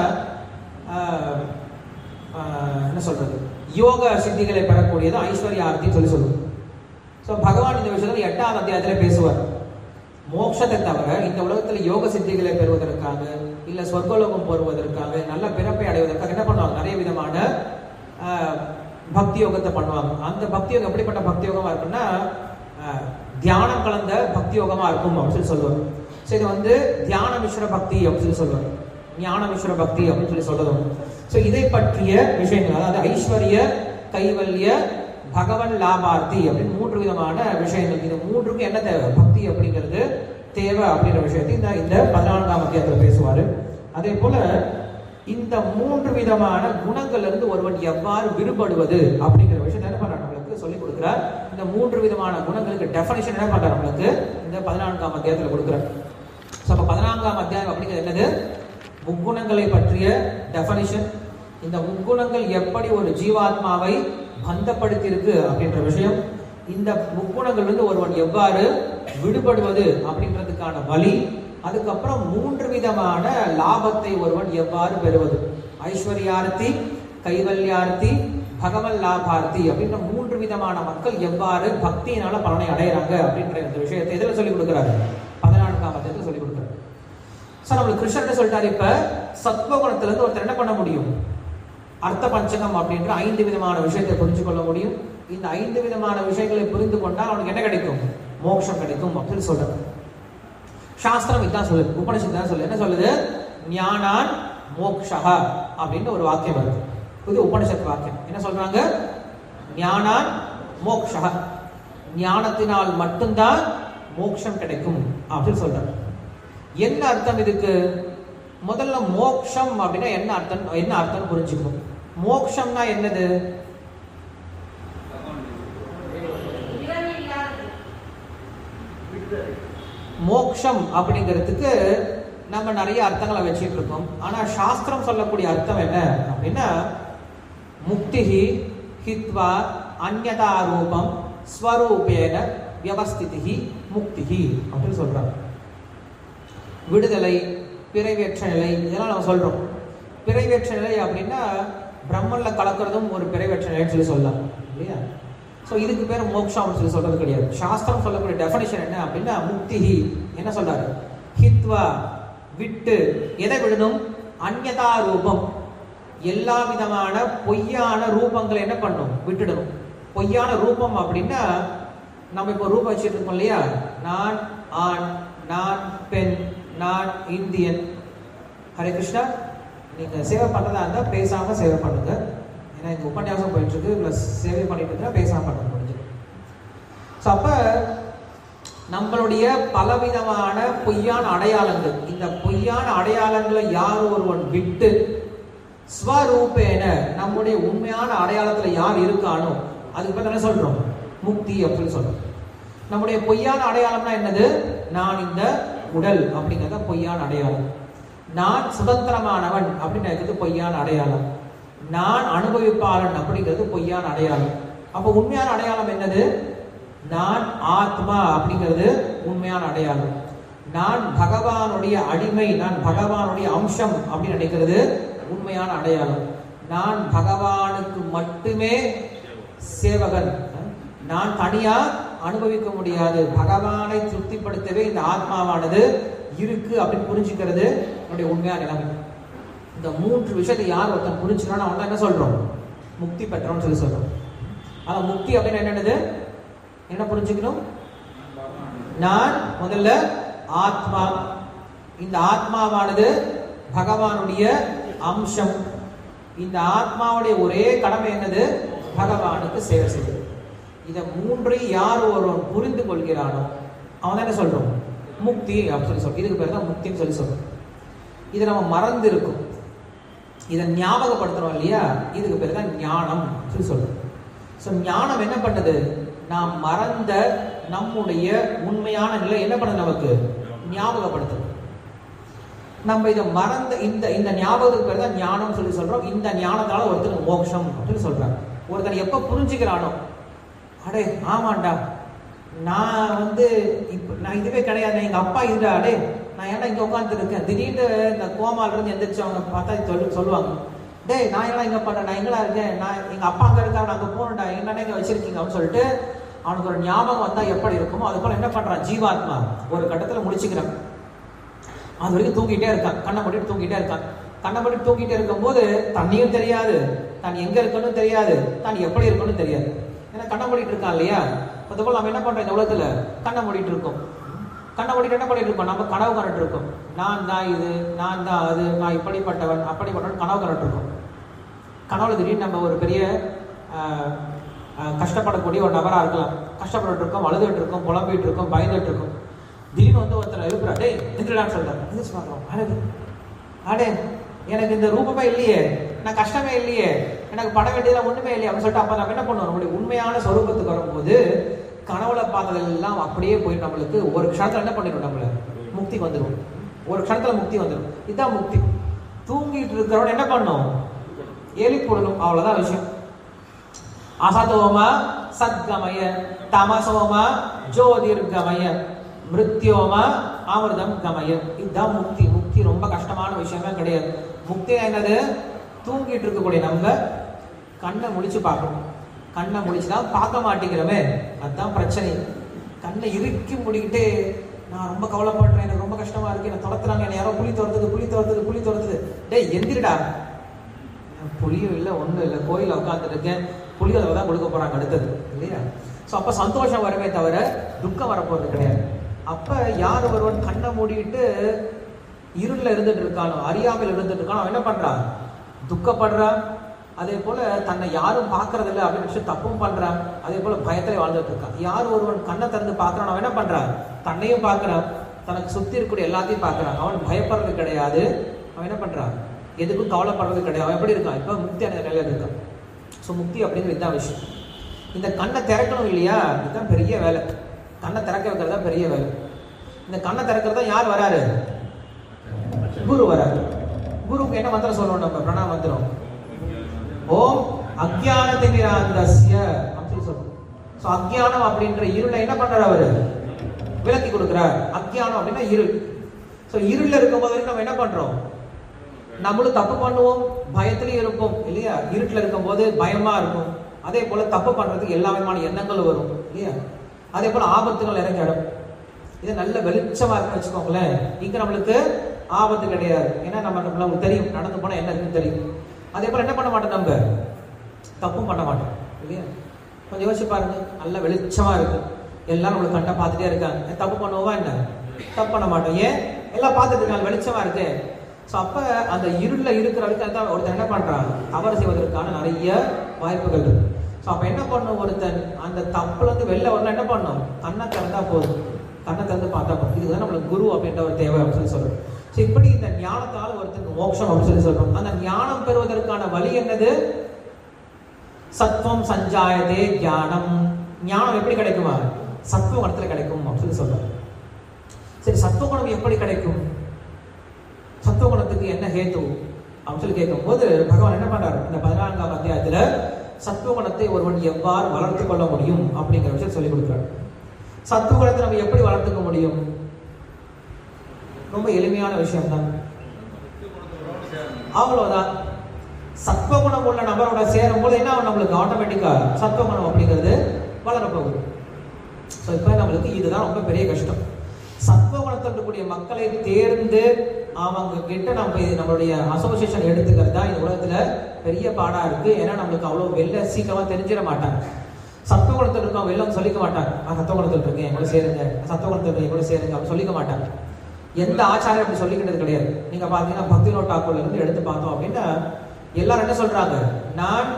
A: என்ன சொல்றது, யோக சித்திகளை பெறக்கூடியது ஐஸ்வர்யார்த்தி சொல்லி சொல்லுவோம். ஸோ பகவான் இந்த விஷயத்தில் 8வது அத்தியாயத்தில் பேசுவார். மோட்சத்தை தவிர இந்த உலகத்தில் யோக சித்திகளை பெறுவதற்காக, இல்ல சொர்க்கலோகம் போடுவதற்காக, நல்ல பிறப்பை அடைவதற்காக என்ன பண்ணுவாங்க, நிறைய விதமான பக்தி யோகத்தை பண்ணுவாங்க. அந்த பக்தி யோகம் எப்படிப்பட்ட பக்தி யோகமா இருக்குன்னா, தியானம் கலந்த பக்தி யோகமா இருக்கும் அப்படின்னு சொல்லி சொல்லுவாங்க. ஸோ இது வந்து தியான மிஸ்ர பக்தி அப்படின்னு சொல்லி சொல்லுவாங்க, ஞான மிஸ்ர பக்தி அப்படின்னு சொல்லி சொல்றதும். ஸோ இதை பற்றிய விஷயங்கள், அதாவது ஐஸ்வர்ய, கைவல்ய, பகவன் லாபார்த்தி அப்படின்னு 3 விதமான விஷயங்கள். இது 3க்கும் என்ன தேவை, பக்தி அப்படிங்கிறது தேவை அப்படிங்கிற விஷயத்தை இந்த 14வது அத்தியாயத்தில் பேசுவாரு. அதே போல இந்த 3 விதமான குணங்கள்ல இருந்து ஒருவன் எவ்வாறு விடுபடுவது அப்படிங்கிற விஷயத்தை என்ன பண்றாரு, நம்மளுக்கு சொல்லிக் கொடுக்கிறார். இந்த 3 விதமான குணங்களுக்கு டெஃபனிஷன் என்ன பண்றாரு, நம்மளுக்கு இந்த 14வது அத்தியாயத்தில் கொடுக்கிறார். ஸோ அப்ப 14வது அத்தியாயம் அப்படிங்கிறது என்னது, முக்குணங்களை பற்றிய டெஃபனிஷன். இந்த முக்குணங்கள் எப்படி ஒரு ஜீவாத்மாவை பந்தப்படுத்தி இருக்கு அப்படின்ற விஷயம், இந்த முக்குணங்கள் வந்து ஒருவன் எவ்வாறு விடுபடுவது அப்படின்றதுக்கான வழி, அதுக்கப்புறம் 3 விதமான லாபத்தை ஒருவன் எவ்வாறு பெறுவது, ஐஸ்வர்யார்த்தி, கைவல்யார்த்தி, பகவன் லாபார்த்தி அப்படின்ற 3 விதமான மக்கள் எவ்வாறு பக்தியினால பலனை அடைகிறாங்க அப்படின்ற இந்த விஷயத்தை இதில் சொல்லிக் கொடுக்குறாரு, 14வது அத்தியாயத்தில் சொல்லிக் கொடுக்குறாரு. ஸோ நம்மளுக்கு கிருஷ்ணன் சொல்லிட்டாரு, இப்ப சத்வகுணத்துல இருந்து ஒருத்தர் என்ன பண்ண முடியும், அர்த்த பஞ்சகம் அப்படின்ற 5 விதமான விஷயத்தை புரிஞ்சு கொள்ள முடியும். இந்த 5 விதமான விஷயங்களை புரிந்து கொண்டால் அவனுக்கு என்ன கிடைக்கும், மோட்சம் கிடைக்கும் அப்படின்னு சொல்றாரு. சாஸ்திரம் இதான் சொல்லுது, உபனிஷத்து தான் சொல்லுது. என்ன சொல்லுது, ஞானான் மோக்ஷா அப்படின்னு ஒரு வாக்கியம் வருது. இது உபனிஷத்து வாக்கியம். என்ன சொல்றாங்க, ஞானான் மோக்ஷா, ஞானத்தினால் மட்டும்தான் மோட்சம் கிடைக்கும் அப்படின்னு சொல்றாங்க. என்ன அர்த்தம் இதுக்கு, முதல்ல மோக்ஷம் அப்படின்னா என்ன அர்த்தம், என்ன அர்த்தம் புரிஞ்சுக்கணும். மோக்ஷம்னா என்னது, மோக்ஷம் அப்படிங்கிறதுக்கு நம்ம நிறைய அர்த்தங்களை வச்சுட்டு இருக்கோம். ஆனா சாஸ்திரம் சொல்லக்கூடிய அர்த்தம் என்ன அப்படின்னா, முக்திஹி ஹித்வா அன்யதா ரூபம் ஸ்வரூபேன வியவஸ்திதிஹி முக்திஹி அப்படின்னு சொல்றாங்க. விடுதலை, பிறவியற்ற நிலை, இதெல்லாம் நம்ம சொல்றோம். பிறவியற்ற நிலை அப்படின்னா பிரம்மன்ல கலக்கிறதும் ஒரு பிறவியற்ற நிலைன்னு சொல்லி சொல்லலாம் இல்லையா. ஸோ இதுக்கு பேர் மோக்ஷம் சொல்லி சொல்றது கிடையாது. சாஸ்திரம் சொல்லக்கூடிய டெஃபினிஷன் என்ன அப்படின்னா, முக்திஹி என்ன சொல்றாரு, ஹித்வா விட்டு, எதை விடணும், அன்யதா ரூபம், எல்லா விதமான பொய்யான ரூபங்களை என்ன பண்ணும், விட்டுடணும். பொய்யான ரூபம் அப்படின்னா நம்ம இப்போ ரூபம் வச்சுட்டு இருக்கோம் இல்லையா, நான் ஆண், நான் பெண், நான் இந்தியன். ஹரே கிருஷ்ணா. நீங்க சேவை பண்றதா இருந்தா பேசாம சேவை பண்ணுங்க. ஏன்னா இந்த உபன்யாசம் போயிட்டு இருக்கு, பிளஸ் சேவை பண்ணிட்டு இருந்தா பேசாம பண்ண முடிஞ்சு. ஸோ அப்ப நம்மளுடைய பலவிதமான பொய்யான அடையாளங்கள், இந்த பொய்யான அடையாளங்களை யார் ஒருவன் விட்டு ஸ்வரூபேன நம்முடைய உண்மையான அடையாளத்துல யார் இருக்கானோ அதுக்கு பேர் என்ன சொல்றோம்? முக்தி அப்படின்னு சொல்றோம். நம்முடைய பொய்யான அடையாளம்னா என்னது? நான் இந்த உடல் அப்படிங்கிறத பொய்யான அடையாளம். நான் சுதந்திரமானவன் அப்படின்னு பொய்யான அடையாளம். நான் அனுபவிப்பாளன் அப்படிங்கிறது பொய்யான அடையாளம். அப்ப உண்மையான அடையாளம் என்னது? நான் ஆத்மா அப்படிங்கிறது உண்மையான அடையாளம். நான் பகவானுடைய அடிமை, நான் பகவானுடைய அம்சம் அப்படின்னு நினைக்கிறது உண்மையான அடையாளம். நான் பகவானுக்கு மட்டுமே சேவகன், நான் தனியா அனுபவிக்க முடியாது, பகவானை திருப்திப்படுத்தவே இந்த ஆத்மாவானது இருக்கு அப்படின்னு புரிஞ்சுக்கிறது என்னுடைய உண்மையான நிலைமை. இந்த மூன்று விஷயத்தை யார் ஒருத்தன் புரிஞ்சுக்கணும் அவன் என்ன சொல்றோம்? முக்தி பெற்றோம்னு சொல்லி சொல்றோம். ஆனா முக்தி அப்படின்னு என்னது? என்ன புரிஞ்சுக்கணும்? நான் முதல்ல ஆத்மா, இந்த ஆத்மாவானது பகவானுடைய அம்சம். இந்த ஆத்மாவுடைய ஒரே கடமை என்னது? பகவானுக்கு சேவை செய்வது. இதை மூன்றை யார் ஒருவன் புரிந்து கொள்கிறானோ அவன் என்ன சொல்றோம்? முக்தி அப்படின்னு சொல்லி. இதுக்கு பேர் தான் முக்தின்னு சொல்லி சொல்றோம். இதை நம்ம மறந்து இருக்கும், இதை ஞாபகப்படுத்துறோம் இல்லையா, இதுக்கு பேர் தான் ஞானம் சொல்லி சொல்றோம். ஸோ ஞானம் என்ன பண்ணுது? நாம் மறந்த நம்முடைய உண்மையான நிலை என்ன பண்ணுது? நமக்கு ஞாபகப்படுத்துது. நம்ம இதை மறந்த இந்த ஞாபகத்துக்கு பேர் தான் ஞானம் சொல்லி சொல்றோம். இந்த ஞானத்தால ஒருத்தர் மோட்சம் அப்படின்னு சொல்றாங்க. ஒருத்தர் எப்ப புரிஞ்சுக்கிறானோ, அடே ஆமாண்டா, நான் நான் இதுவே கிடையாது, எங்க அப்பா இதுடா, அடே நான் ஏன்னா இங்க உட்காந்துட்டு இருக்கேன், திடீர்னு இந்த கோமால இருந்து எந்திரிச்சு அவங்க பார்த்தா சொல்லுவாங்க, டே நான் எல்லாம் இங்க பண்றேன், நான் எங்கடா இருக்கேன், நான் எங்க அப்பா அங்க இருக்கா, நான் அங்க போனேன்டா, என்னடா இங்க வச்சிருக்கீங்க அப்படின்னு சொல்லிட்டு அவனுக்கு ஒரு ஞாபகம் வந்தா எப்படி இருக்குமோ அது போல என்ன பண்றான்? ஜீவாத்மா ஒரு கட்டத்துல முடிச்சுக்கிறான். அது வரைக்கும் தூங்கிட்டே இருக்கான், கண்ணை மூடிட்டு தூங்கிட்டே இருக்கான். கண்ணை மூடிட்டு தூங்கிட்டே இருக்கும் போது தண்ணியும் தெரியாது, தான் எங்க இருக்கணும் தெரியாது, தான் எப்படி இருக்கணும் தெரியாது. ஏன்னா கண்ணை மூடிட்டு இருக்கான் இல்லையா. அதுபோல் நம்ம என்ன பண்றோம்? இந்த உலகத்துல கண்ணை மூடிட்டு இருக்கோம். கண்ணை மூடிட்டு என்ன பண்ணிட்டு இருக்கோம்? நம்ம கனவு கண்டுட்டு இருக்கோம். நான் தான் இது, நான் தான் அது, நான் இப்படிப்பட்டவன் அப்படிப்பட்டவன் கனவு கண்டுட்டு இருக்கோம். கனவுல திடீர்னு நம்ம ஒரு பெரிய கஷ்டப்படக்கூடிய ஒரு நபரா இருக்கலாம். கஷ்டப்பட்டு இருக்கோம், அழுதுட்டு இருக்கோம், புலம்பிட்டு இருக்கோம், பயந்துட்டு இருக்கோம். திடீர்னு ஒருத்தர் எழுப்புறா, டே எந்திரடான்னு சொல்றாரு. எந்திரிச்சு பார்க்குறோம், அடே எனக்கு இந்த ரூபமே இல்லையே, நான் கஷ்டமே இல்லையே, எனக்கு பட வேண்டியதெல்லாம் ஒண்ணுமே இல்லையே அப்படின்னு சொல்லிட்டு அப்ப நம்ம என்ன பண்ணுவோம்? நம்மளுடைய உண்மையான சொரூபத்துக்கு வரும்போது கனவுல பார்த்ததெல்லாம் அப்படியே போய் நம்மளுக்கு ஒரு க்ஷணத்துல என்ன பண்ணிடும்? நம்மள முக்தி வந்துடும். ஒரு க்ஷணத்துல முக்தி வந்துடும். இதுதான் முக்தி. தூங்கிட்டு இருக்கிறவன் என்ன பண்ணும்? எழுப்பிடணும், அவ்வளவுதான் விஷயம். அசதோமா சத்கமய, தமசோமா ஜோதிர்கமய, மிருத்யோமா அமிர்தம் கமய. இதுதான் முக்தி. முக்தி ரொம்ப கஷ்டமான விஷயமே கிடையாது. முக்தி என்னது? தூங்கிட்டு இருக்கக்கூடிய நம்ம கண்ணை முடிச்சு பார்க்கணும். கண்ணை முடிச்சுதான் பார்க்க மாட்டேங்கிறமே, அதுதான் பிரச்சனை. கண்ணை இறுக்கி முடிக்கிட்டே நான் ரொம்ப கவலைப்படுறேன், எனக்கு ரொம்ப கஷ்டமா இருக்கு, என்ன துரத்துறாங்க, என்ன யாரோ புலி துரத்துது. டேய் எந்திரிடா. புலியும் இல்லை, ஒன்றும் இல்லை, கோயில உட்காந்துட்டு இருக்கேன், புலியோதவை தான் கொடுக்க போறாங்க அடுத்தது இல்லையா. ஸோ அப்ப சந்தோஷம் வருமே தவிர துக்கம் வரப்போறது கிடையாது. அப்ப யார் ஒருவன் கண்ணை மூடிட்டு இருளில் இருந்துட்டு இருக்கானோ, அறியாமல் இருந்துட்டு இருக்கானோ, அவன் என்ன பண்றான்? துக்கப்படுறான். அதே போல தன்னை யாரும் பார்க்கறது இல்லை அப்படின்னு தப்பும் பண்றான். அதே போல பயத்திலே வாழ்ந்துட்டு இருக்கான். யார் ஒருவன் கண்ணை திறந்து பார்க்கறான், அவன் என்ன பண்றான்? தன்னையும் பார்க்கறான், தனக்கு சுத்தி இருக்கக்கூடிய எல்லாத்தையும் பார்க்கறான். அவன் பயப்படுறது கிடையாது. அவன் என்ன பண்றான்? எதுக்கும் கவலைப்படுறது கிடையாது. அவன் எப்படி இருக்கான்? இப்ப முக்தியான நிலையில இருக்கான். ஸோ முக்தி அப்படிங்கிற இதுதான் விஷயம். இந்த கண்ணை திறக்கணும் இல்லையா, இதுதான் பெரிய வேலை. கண்ணை திறக்க வைக்கிறதா பெரிய வேலை. இந்த கண்ணை திறக்கிறதா யார் வராரு? குரு வராரு. குருவுக்கு என்ன மந்திரம் சொல்லுவோம்? நம்ம பிரணாம மந்திரம், ஓம் அக்ஞானதிமிராந்தஸ்ய அப்படின்னு சொல்றோம். ஸோ அக்ஞானம் அப்படின்ற இருளை என்ன பண்றாரு? அவரு விலக்கி கொடுக்கிறார். அக்ஞானம் அப்படின்னா இருள். ஸோ இருள்ல இருக்கும் போது நம்ம என்ன பண்றோம்? நம்மளும் தப்பு பண்ணுவோம், பயத்திலையும் இருப்போம் இல்லையா. இருட்டில் இருக்கும் போது பயமா இருக்கும். அதே போல தப்பு பண்றதுக்கு எல்லா விதமான எண்ணங்களும் வரும் இல்லையா. அதே போல ஆபத்துகள் இறங்கி இடம். இது நல்ல வெளிச்சமா இருக்குன்னு வச்சுக்கோங்களேன், இங்க நம்மளுக்கு ஆபத்து கிடையாது. ஏன்னா நம்மளுக்கு தெரியும் நடந்து போனா என்ன இருக்குன்னு தெரியும். அதே போல என்ன பண்ண மாட்டோம்? நம்ம தப்பும் பண்ண மாட்டோம் இல்லையா. கொஞ்சம் யோசிச்சு பாருங்க, நல்ல வெளிச்சமா இருக்கு, எல்லாரும் நம்மளுக்கு கண்ட பார்த்துட்டே இருக்காங்க. தப்பு பண்ணுவோமா என்ன? தப்பு பண்ண மாட்டோம். ஏன்? எல்லாம் பார்த்துட்டு இருக்காங்க, வெளிச்சமா இருக்கு. ஸோ அப்ப அந்த இருளில் இருக்கிற வரைக்கும் ஒருத்தன் என்ன பண்றான்? தவறு செய்வதற்கான நிறைய வாய்ப்புகள் இருக்கு. ஸோ அப்ப என்ன பண்ணும்? ஒருத்தன் அந்த தப்புல இருந்து வெளில வரணும், என்ன பண்ணும்? கண்ணை திறந்தா போதும், கண்ணை திறந்து பார்த்தா போதும். இதுதான் நம்மளுக்கு குரு அப்படின்ற ஒரு தேவை அப்படின்னு சொல்றோம். ஸோ இப்படி இந்த ஞானத்தால் ஒருத்தருக்கு மோட்சம் அப்படின்னு சொல்றோம். அந்த ஞானம் பெறுவதற்கான வழி என்னது? சத்வம் சஞ்சாயதே ஞானம். ஞானம் எப்படி கிடைக்குமா? சத்துவகுணத்துல கிடைக்கும் அப்படின்னு சொல்றோம். சரி, சத்துவகுணம் எப்படி கிடைக்கும்? சத்துவகுணத்துக்கு என்ன ஹேத்து அப்படின்னு சொல்லி கேட்கும் போது பகவான் என்ன பண்றாரு? இந்த 14ஆம் அத்தியாயத்துல சத்துவகுணத்தை ஒருவன் எவ்வாறு வளர்த்து கொள்ள முடியும் அப்படிங்கிற விஷயம் சொல்லிக் கொடுக்கிறார். சத்துவகுணத்தை நம்ம எப்படி வளர்த்துக்க முடியும்? ரொம்ப எளிமையான விஷயம் தான், அவ்வளவுதான். சத்துவகுணம் உள்ள நபரோட சேரும் போது என்ன ஆகும்? நம்மளுக்கு ஆட்டோமேட்டிக்கா சத்துவகுணம் அப்படிங்கிறது வளரப்போகுது. ஸோ இப்போ நம்மளுக்கு இதுதான் ரொம்ப பெரிய கஷ்டம். சத்துவகுணத்தில் இருக்கக்கூடிய மக்களை தேர்ந்து அவங்க கிட்ட நம்மளுடைய அசோசியேஷன் எடுத்துக்கிறது தான் இந்த உலகத்துல பெரிய பாடா இருக்கு. ஏன்னா நம்மளுக்கு அவ்வளவு வெளில சீக்கிரமா தெரிஞ்சிட மாட்டாங்க. சத்துவகுணத்தில் இருக்கோம் வெளில சொல்லிக்க மாட்டாங்க, சத்துவகுணத்தில் இருக்கேன் என் கூட சேருங்க, சத்துவகுணத்தில் என் கூட சேருங்க அப்படி சொல்லிக்க மாட்டாங்க. எந்த ஆச்சாரம் அப்படி சொல்லிக்கிட்டது கிடையாது. நீங்க பாத்தீங்கன்னா பக்திவினோத் தாக்கூர்ல இருந்து எடுத்து பார்த்தோம் அப்படின்னா எல்லாரும் என்ன சொல்றாங்க? நான்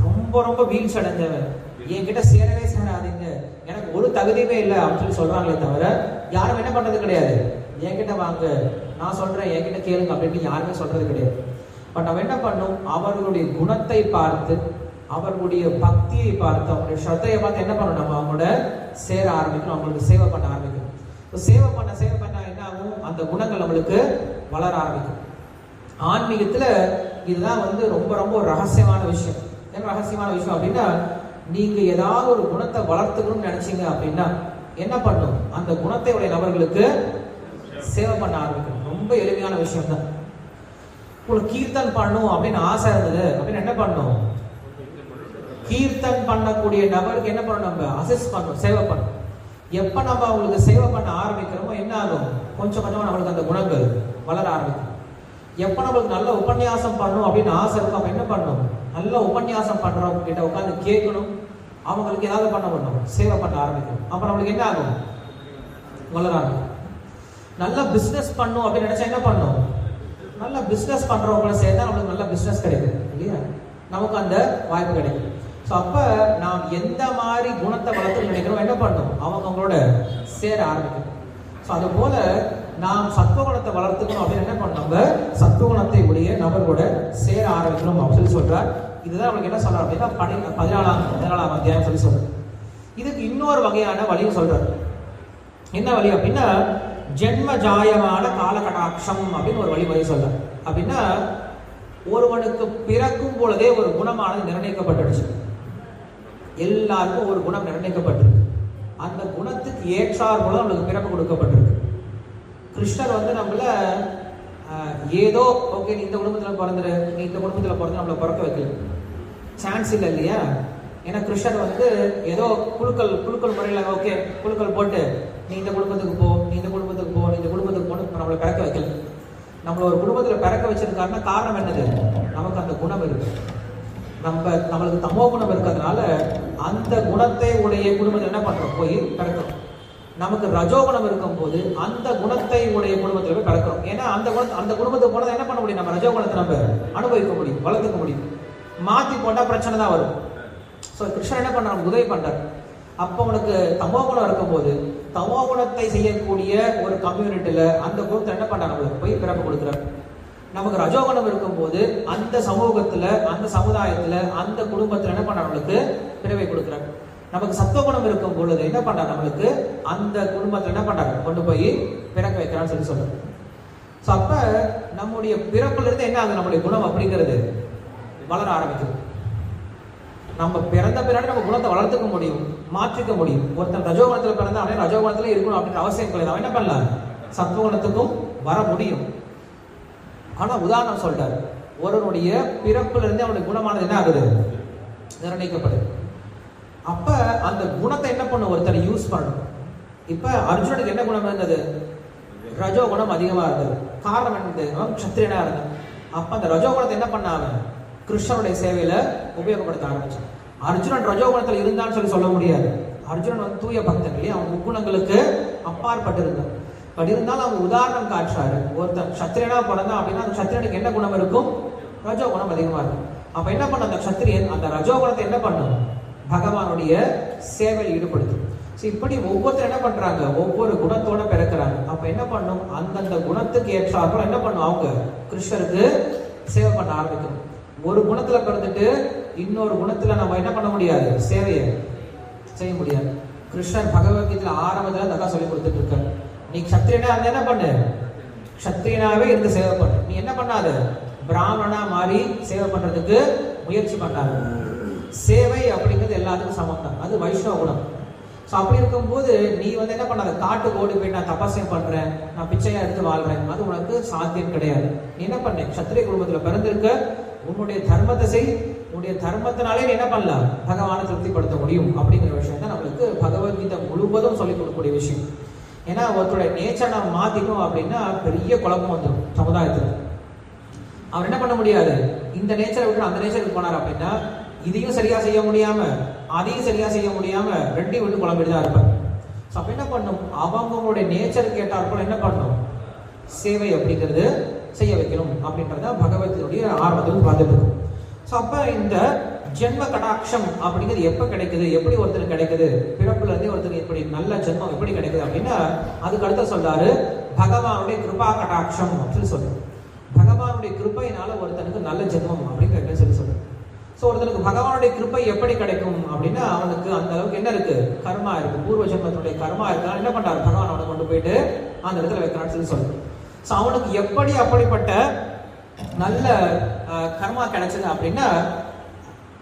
A: ரொம்ப ரொம்ப வீழ்ச்சி அடைஞ்சவன், என்கிட்ட சேரவே சேராதீங்க, எனக்கு ஒரு தகுதியுமே இல்லை அப்படின்னு சொல்றாங்களே தவிர யாரும் என்ன பண்றது கிடையாது. என்கிட்ட வாங்க, நான் சொல்றேன், என்கிட்ட கேளுங்க அப்படின்னு யாருமே சொல்றது கிடையாது. பட் நம்ம என்ன பண்ணும்? அவர்களுடைய குணத்தை பார்த்து, அவர்களுடைய பக்தியை பார்த்து, அவங்களுடைய ஸ்ரத்தையை பார்த்து என்ன பண்ணணும்? நம்ம அவங்களோட சேர ஆரம்பிக்கணும், அவங்களுக்கு சேவை பண்ண ஆரம்பிக்கணும். சேவை பண்ண என்ன ஆகும்? அந்த குணங்கள் நம்மளுக்கு வளர ஆரம்பிக்கும். ஆன்மீகத்துல இதுதான் ரொம்ப ரொம்ப ரகசியமான விஷயம். என்ன ரகசியமான விஷயம் அப்படின்னா, நீங்க ஏதாவது ஒரு குணத்தை வளர்த்துக்கணும்னு நினைச்சீங்க அப்படின்னா என்ன பண்ணும்? அந்த குணத்தை உடைய நபர்களுக்கு சேவை பண்ண ஆரம்பிக்கணும். ரொம்ப எளிமையான விஷயம் தான். உங்களுக்கு கீர்த்தன் பண்ணும் அப்படின்னு ஆசை இருந்தது அப்படின்னு என்ன பண்ணும்? கீர்த்தன் பண்ணக்கூடிய நபருக்கு என்ன பண்ணணும்? நம்ம அசிஸ்ட் பண்ணணும், சேவை பண்ணணும். எப்ப நம்ம அவங்களுக்கு சேவை பண்ண ஆரம்பிக்கிறோமோ என்ன ஆகும்? கொஞ்சம் கொஞ்சமா நம்மளுக்கு அந்த குணங்கள் வளர ஆரம்பிக்கும். எப்ப நம்மளுக்கு நல்ல உபன்யாசம் பண்ணணும் அப்படின்னு ஆசை இருக்கும், அப்ப என்ன பண்ணணும்? நல்ல உபன்யாசம் பண்றவங்க கிட்ட உட்காந்து கேட்கணும், அவங்களுக்கு ஏதாவது பண்ணணும், சேவை பண்ண ஆரம்பிக்கணும். அப்ப நம்மளுக்கு என்ன ஆகும்? வளர ஆரம்பிக்கும். நல்ல பிசினஸ் பண்ணும் அப்படின்னு நினைச்சா என்ன பண்ணும்? நல்ல பிசினஸ் பண்றவங்களை சேர்ந்தா நம்மளுக்கு நல்ல பிசினஸ் கிடைக்கும் இல்லையா? நமக்கு அந்த வாய்ப்பு கிடைக்கும். ஸோ அப்ப நாம் எந்த மாதிரி குணத்தை வளர்த்து நினைக்கிறோம் என்ன பண்ணும்? அவங்களோட சேர ஆரம்பிக்கும். ஸோ அது போல நாம் சத்துவகுணத்தை வளர்த்துக்கணும் அப்படின்னு என்ன பண்ணணும்? நம்ம சத்துவகுணத்தை உடைய நபர்களோட சேர ஆரம்பிக்கணும் அப்படின்னு சொல்றார். இதுதான் நம்மளுக்கு என்ன சொல்றாரு அப்படின்னா 14ஆம் அத்தியாயம் சொல்லி சொல்றாரு. இதுக்கு இன்னொரு வகையான வழியும் சொல்றாரு. என்ன வழி அப்படின்னா ஜென்ம ஜாயமான காலகடாட்சம் அப்படின்னு ஒரு வழி சொல்றார். அப்படின்னா ஒருவனுக்கு பிறக்கும் பொழுதே ஒரு குணமானது நிர்ணயிக்கப்பட்டுடுச்சு. எல்லாருக்கும் ஒரு குணம் நிர்ணயிக்கப்பட்டிருக்கு. அந்த குணத்துக்கு ஏற்றார் போல நம்மளுக்கு பிறப்பு கொடுக்கப்பட்டிருக்கு. கிருஷ்ணர் நம்மள ஏதோ ஓகே நீ இந்த குடும்பத்தில் பிறந்துரு, நீ இந்த குடும்பத்தில் பிறந்து நம்மளை பிறக்க வைக்கல, சான்ஸ் இல்லை இல்லையா? ஏன்னா கிருஷ்ணர் ஏதோ குழுக்கள் முறையில் ஓகே குழுக்கள் போட்டு நீ இந்த குடும்பத்துக்கு போ, நீ இந்த குடும்பத்துக்கு போ, நீ இந்த குடும்பத்துக்கு போன்னு நம்மளை பிறக்க வைக்கல. நம்மள ஒரு குடும்பத்தில் பிறக்க வச்சிருக்காருன்னா காரணம் என்னது? நமக்கு அந்த குணம் இருக்கு. நம்மளுக்கு தமோ குணம் இருக்கிறதுனால அந்த குணத்தை உடைய குடும்பத்தில் என்ன பண்றோம்? போய் பிறக்கிறோம். நமக்கு ரஜோகுணம் இருக்கும் போது அந்த குணத்தை உடைய குடும்பத்தில் போய் பிறக்கிறோம். ஏன்னா அந்த குடும்பத்துக்கு போனதை என்ன பண்ண முடியும்? நம்ம ரஜோகுணத்தை நம்ம அனுபவிக்க முடியும், வளர்த்துக்க முடியும். மாத்தி போட்டா பிரச்சனை தான் வரும். ஸோ கிருஷ்ணன் என்ன பண்ற? உதவி பண்றார். அப்போ உனக்கு தமோ குணம் இருக்கும் போது தமோ குணத்தை செய்யக்கூடிய ஒரு கம்யூனிட்டியில அந்த குணத்தை என்ன பண்றாங்க? நம்மளுக்கு போய் பிறப்பு கொடுக்குறாரு. நமக்கு ரஜோகுணம் இருக்கும் போது அந்த சமூகத்துல, அந்த சமுதாயத்துல, அந்த குடும்பத்துல என்ன பண்றாங்க? நம்மளுக்கு பிறவை கொடுக்குறாங்க. நமக்கு சத்துவகுணம் இருக்கும் பொழுது என்ன பண்றாங்க? நம்மளுக்கு அந்த குடும்பத்துல என்ன பண்றாங்க? கொண்டு போய் பிறக்க வைக்கிறான்னு சொல்றாங்க. ஸோ அப்ப நம்முடைய பிறப்புல இருந்து என்ன ஆகுது? நம்முடைய குணம் அப்படிங்கிறது வளர ஆரம்பிக்குது. நம்ம பிறந்த பின்னாடி நம்ம குணத்தை வளர்த்துக்க முடியும், மாற்றிக்க முடியும். ஒருத்தன் ரஜோகுணத்துல பிறந்தா அவனே ரஜோகுணத்துல இருக்கணும் அப்படின்ற அவசியம் கிடையாது. அவன் என்ன பண்ணலாம்? சத்துவகுணத்துக்கும் வர முடியும். ஆனா உதாரணம் சொல்றாரு, ஒருவனுடைய பிறப்புல இருந்து அவனுடைய குணமானது என்ன ஆகுது? நிர்ணயிக்கப்படுது. அப்ப அந்த குணத்தை என்ன பண்ணும்? ஒருத்தர் யூஸ் பண்ணணும். இப்ப அர்ஜுனனுக்கு என்ன குணம் இருந்தது? ரஜோகுணம் அதிகமா இருந்தது. காரணம் என்னது? அவன் க்ஷத்திரியனா இருந்தான். அப்ப அந்த ரஜோகுணத்தை என்ன பண்ண? அவன் கிருஷ்ணனுடைய சேவையில உபயோகப்படுத்த ஆரம்பிச்சான். அர்ஜுனன் ரஜோகுணத்தில் இருந்தான்னு சொல்ல முடியாது. அர்ஜுனன் வந்து தூய பக்தன் இல்லையா, அவன் முக்குணங்களுக்கு அப்பாற்பட்டு இருந்தான். பட் இருந்தாலும் அவங்க உதாரணம் காட்டுறாரு. ஒருத்தன் சத்திரியனா பிறந்தான் அப்படின்னா அந்த சத்திரியனுக்கு என்ன குணம் இருக்கும்? ரஜோ குணம் அதிகமா இருக்கும். அப்ப என்ன பண்ண அந்த சத்திரியன் அந்த ரஜோ குணத்தை என்ன பண்ணும்? பகவானுடைய சேவையில் ஈடுபடுத்தும். இப்படி ஒவ்வொருத்தரும் என்ன பண்றாங்க? ஒவ்வொரு குணத்தோட பிறக்கிறாங்க. அப்ப என்ன பண்ணும்? அந்தந்த குணத்துக்கு ஏற்றாப்புல என்ன பண்ணும்? அவங்க கிருஷ்ணருக்கு சேவை பண்ண ஆரம்பிக்கணும். ஒரு குணத்துல பிறந்துட்டு இன்னொரு குணத்துல நம்ம என்ன பண்ண முடியாது? சேவையை செய்ய முடியாது. கிருஷ்ணர் பகவத்கீதையில ஆரம்பத்துல அதான் சொல்லி கொடுத்துட்டு இருக்காரு. நீ சத்திரியனா அந்த என்ன பண்ணு? சத்திரியனாவே இருந்து சேவை பண்ணு. நீ என்ன பண்ணாத? பிராமணனா மாறி சேவை பண்றதுக்கு முயற்சி பண்ணாரு. சேவை அப்படிங்கிறது எல்லாத்துக்கும் சமம் தான். அது வைஷ்ணவ குணம். அப்படி இருக்கும்போது நீ வந்து என்ன பண்ணாத? காட்டுக்கு ஓடி போய் நான் தபஸ்யம் பண்றேன், நான் பிச்சையா எடுத்து வாழ்றேன், அது உனக்கு சாத்தியம் கிடையாது. நீ என்ன பண்ண? சத்திரிய குடும்பத்துல பிறந்திருக்க, உன்னுடைய தர்மத்தை செய். உன்னுடைய தர்மத்தினாலே நீ என்ன பண்ணலாம்? பகவானை திருப்திப்படுத்த முடியும். அப்படிங்கிற விஷயம் தான் நம்மளுக்கு பகவத்கீதை முழுவதும் சொல்லிக் கொடுக்கக்கூடிய விஷயம். ஏன்னா ஒருத்தருடைய நேச்சர் நம்ம மாத்திட்டோம் அப்படின்னா பெரிய குழப்பம் வந்துடும் சமுதாயத்தில். அவர் என்ன பண்ண முடியாது? இந்த நேச்சரை விட்டு அந்த நேச்சருக்கு போனார் அப்படின்னா இதையும் சரியா செய்ய முடியாம அதையும் சரியா செய்ய முடியாம ரெண்டையும் விட்டு குழம்பிட்டு தான் இருப்பார். அப்ப என்ன பண்ணும்? அவங்களுடைய நேச்சருக்கு கேட்டார்கள் என்ன பண்ணும்? சேவை அப்படிங்கிறது செய்ய வைக்கணும் அப்படின்றத பகவத்கீதையுடைய ஆரம்பத்தில் பார்த்துட்டு இருக்கும். அப்ப இந்த ஜென்ம கடாட்சம் அப்படிங்கிறது எப்ப கிடைக்குது? எப்படி ஒருத்தருக்கு கிடைக்குது? பிறப்புல இருந்தே ஒருத்தருக்கு எப்படி நல்ல ஜென்மம் எப்படி கிடைக்குது அப்படின்னா அதுக்கு அடுத்த சொல்றாரு பகவானுடைய கிருபா கடாட்சம் அப்படின்னு சொல்றாரு. பகவானுடைய கிருப்பையினால ஒருத்தனுக்கு நல்ல ஜென்மம் அப்படின்னு சொல்லி சொல்றாரு. ஒருத்தனுக்கு பகவானுடைய கிருப்பை எப்படி கிடைக்கும் அப்படின்னா அவனுக்கு அந்த அளவுக்கு என்ன இருக்கு? கர்மா இருக்கு. பூர்வ ஜென்மத்தினுடைய கர்மா இருக்கா என்ன பண்றாரு? பகவான் அவனை கொண்டு போயிட்டு அந்த இடத்துல வைக்கிறான்னு சொல்லி சொல்றாரு. அவனுக்கு எப்படி அப்படிப்பட்ட நல்ல கர்மா கிடைச்சது அப்படின்னா